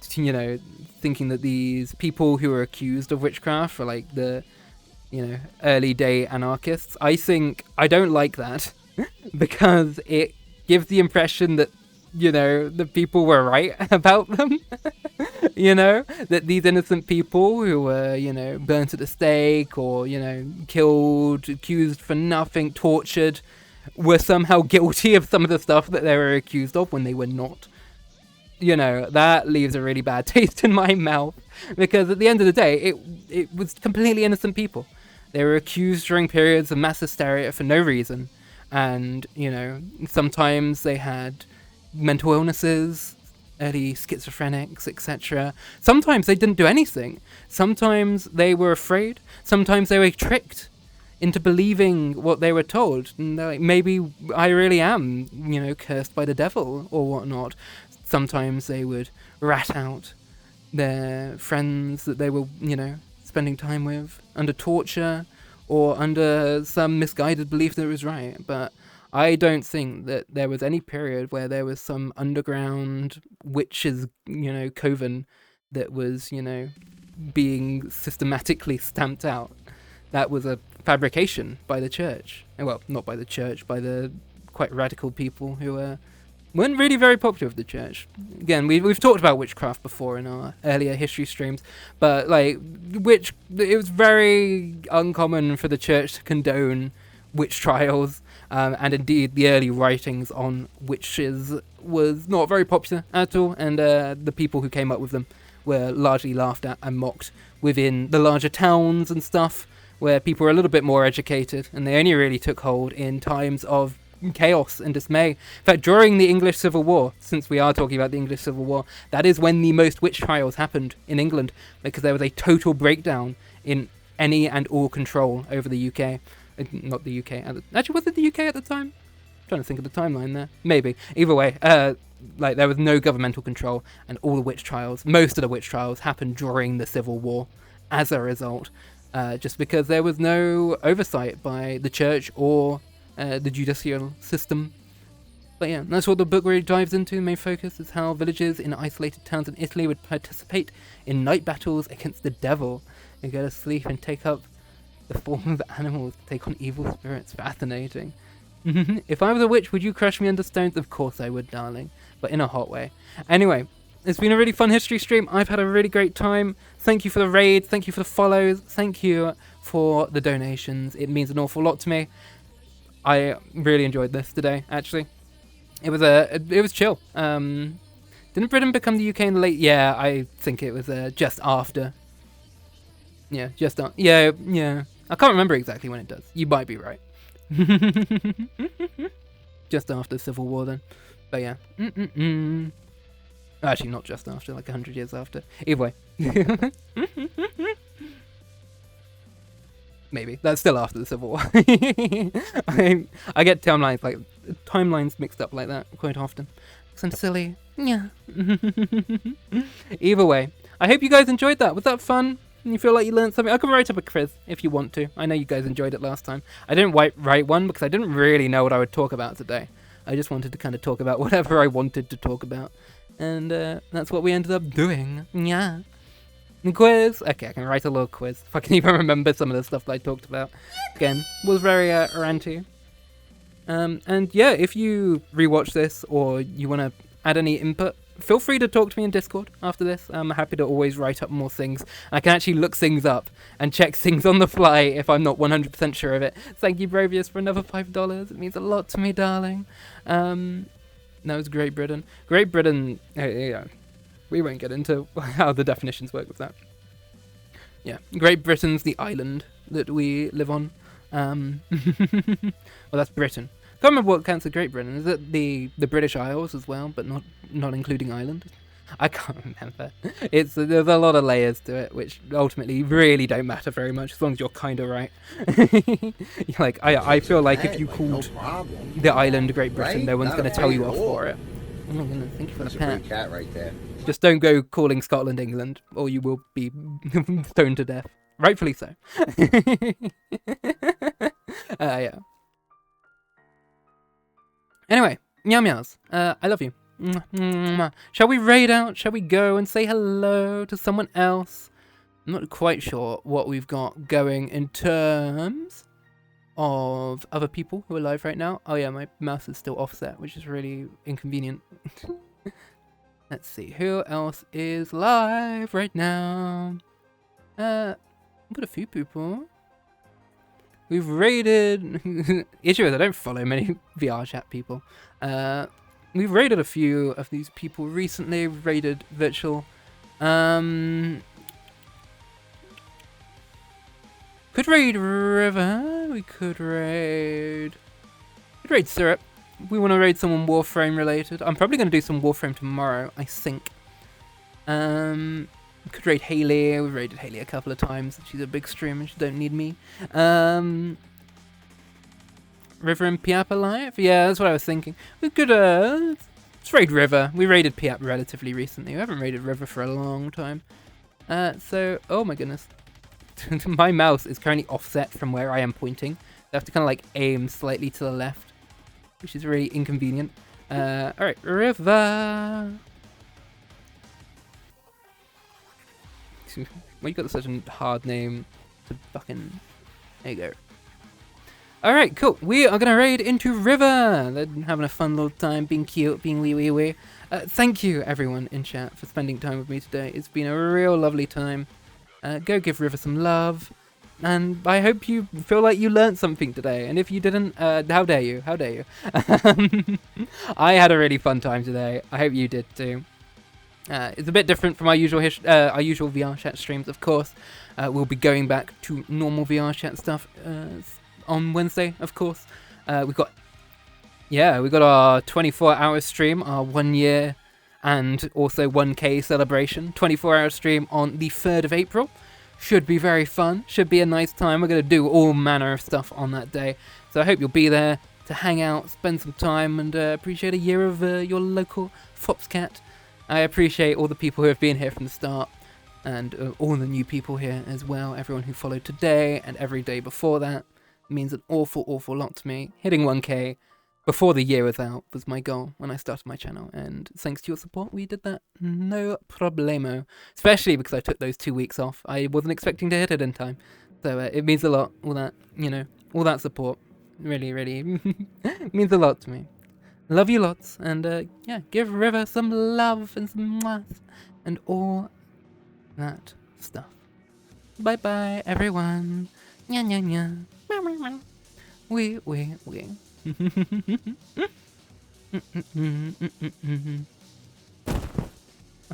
thinking that these people who are accused of witchcraft are like the, you know, early day anarchists. I don't like that because it gives the impression that, you know, the people were right about them. You know, that these innocent people who were, you know, burnt at the stake or, you know, killed, accused for nothing, tortured, were somehow guilty of some of the stuff that they were accused of when they were not. You know, that leaves a really bad taste in my mouth, because at the end of the day, it was completely innocent people. They were accused during periods of mass hysteria for no reason, and, you know, sometimes they had mental illnesses, early schizophrenics, etc. Sometimes they didn't do anything. Sometimes they were afraid. Sometimes they were tricked into believing what they were told. And like, maybe I really am, you know, cursed by the devil or whatnot. Sometimes they would rat out their friends that they were, you know, spending time with under torture or under some misguided belief that it was right. But I don't think that there was any period where there was some underground witches, you know, coven that was, you know, being systematically stamped out. That was a fabrication by the church. Well, not by the church, by the quite radical people who weren't really very popular with the church. Again, we've talked about witchcraft before in our earlier history streams, but like it was very uncommon for the church to condone witch trials. And indeed, the early writings on witches was not very popular at all, and the people who came up with them were largely laughed at and mocked within the larger towns and stuff, where people were a little bit more educated, and they only really took hold in times of chaos and dismay. In fact, during the English Civil War, since we are talking about the English Civil War, that is when the most witch trials happened in England, because there was a total breakdown in any and all control over the UK. Not the UK. Actually, was it the UK at the time? I'm trying to think of the timeline there. Maybe. Either way, like there was no governmental control, and all the witch trials, most of the witch trials, happened during the Civil War. As a result, just because there was no oversight by the church or the judicial system. But yeah, that's what the book really dives into. The main focus is how villages in isolated towns in Italy would participate in night battles against the devil. They go to sleep and take up the form of animals to take on evil spirits. Fascinating. If I was a witch, would you crush me under stones? Of course I would, darling. But in a hot way. Anyway, it's been a really fun history stream. I've had a really great time. Thank you for the raids. Thank you for the follows. Thank you for the donations. It means an awful lot to me. I really enjoyed this today, actually. It was chill. Didn't Britain become the UK in the late... Yeah, I think it was just after. Yeah, just after. Yeah. I can't remember exactly when it does. You might be right. Just after the Civil War then. But yeah. Actually, not just after, like 100 years after. Either way. Maybe. That's still after the Civil War. I get timelines mixed up like that quite often. Because I'm silly. Yeah. Either way. I hope you guys enjoyed that. Was that fun? You feel like you learned something? I can write up a quiz if you want to. I know you guys enjoyed it last time. I didn't write one because I didn't really know what I would talk about today. I just wanted to kind of talk about whatever I wanted to talk about. And that's what we ended up doing. Yeah. Quiz. Okay, I can write a little quiz. If I can even remember some of the stuff that I talked about. Again, was very ranty. And yeah, if you rewatch this or you want to add any input, feel free to talk to me in Discord after this. I'm happy to always write up more things. I can actually look things up and check things on the fly if I'm not 100% sure of it. Thank you, Bravius, for another $5. It means a lot to me, darling. That was Great Britain. Great Britain... yeah, we won't get into how the definitions work with that. Yeah, Great Britain's the island that we live on. Well, that's Britain. I can't remember what counts as Great Britain. Is it the British Isles as well, but not including Ireland? I can't remember. There's a lot of layers to it, which ultimately really don't matter very much, as long as you're kind of right. Like I feel like if you called the island Great Britain, no one's going to tell you off for it. Oh my goodness, thank you for the pet. That's a great cat right there. Just don't go calling Scotland England, or you will be stoned to death. Rightfully so. Yeah. Anyway, meow meows. I love you. Shall we raid out? Shall we go and say hello to someone else? I'm not quite sure what we've got going in terms of other people who are live right now. Oh yeah, my mouse is still offset, which is really inconvenient. Let's see, who else is live right now? I've got a few people. We've raided... Issue is I don't follow many VR chat people. We've raided a few of these people recently. We've raided Virtual. Could raid River. We could raid... Syrup. We want to raid someone Warframe related. I'm probably going to do some Warframe tomorrow, I think. Could raid Haley. We've raided Haley a couple of times. She's a big streamer. She don't need me. River and Piap alive? Yeah, that's what I was thinking. We could, let's raid River. We raided Piap relatively recently. We haven't raided River for a long time. So, oh my goodness. My mouse is currently offset from where I am pointing. I have to kind of like aim slightly to the left, which is really inconvenient. Alright, River. Why you got such a hard name to fucking... There you go. Alright, cool. We are going to raid into River. They're having a fun little time, being cute, being wee. Thank you, everyone in chat, for spending time with me today. It's been a real lovely time. Go give River some love. And I hope you feel like you learned something today. And if you didn't, how dare you? How dare you? I had a really fun time today. I hope you did too. It's a bit different from our usual VR chat streams, of course. We'll be going back to normal VR chat stuff on Wednesday, of course. We got our 24-hour stream, our 1 year and also 1K celebration. 24-hour stream on the 3rd of April. Should be very fun. Should be a nice time. We're going to do all manner of stuff on that day. So I hope you'll be there to hang out, spend some time, and appreciate a year of your local Fopscat. I appreciate all the people who have been here from the start, and all the new people here as well. Everyone who followed today and every day before that. It means an awful lot to me. Hitting 1K before the year was out was my goal when I started my channel, and thanks to your support we did that no problemo, especially because I took those 2 weeks off. I wasn't expecting to hit it in time, so it means a lot, all that, all that support really means a lot to me. Love you lots, and yeah, give River some love and some mwah and all that stuff. Bye bye everyone. Nya nya nya. We.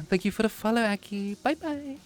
Thank you for the follow, Aki. Bye bye.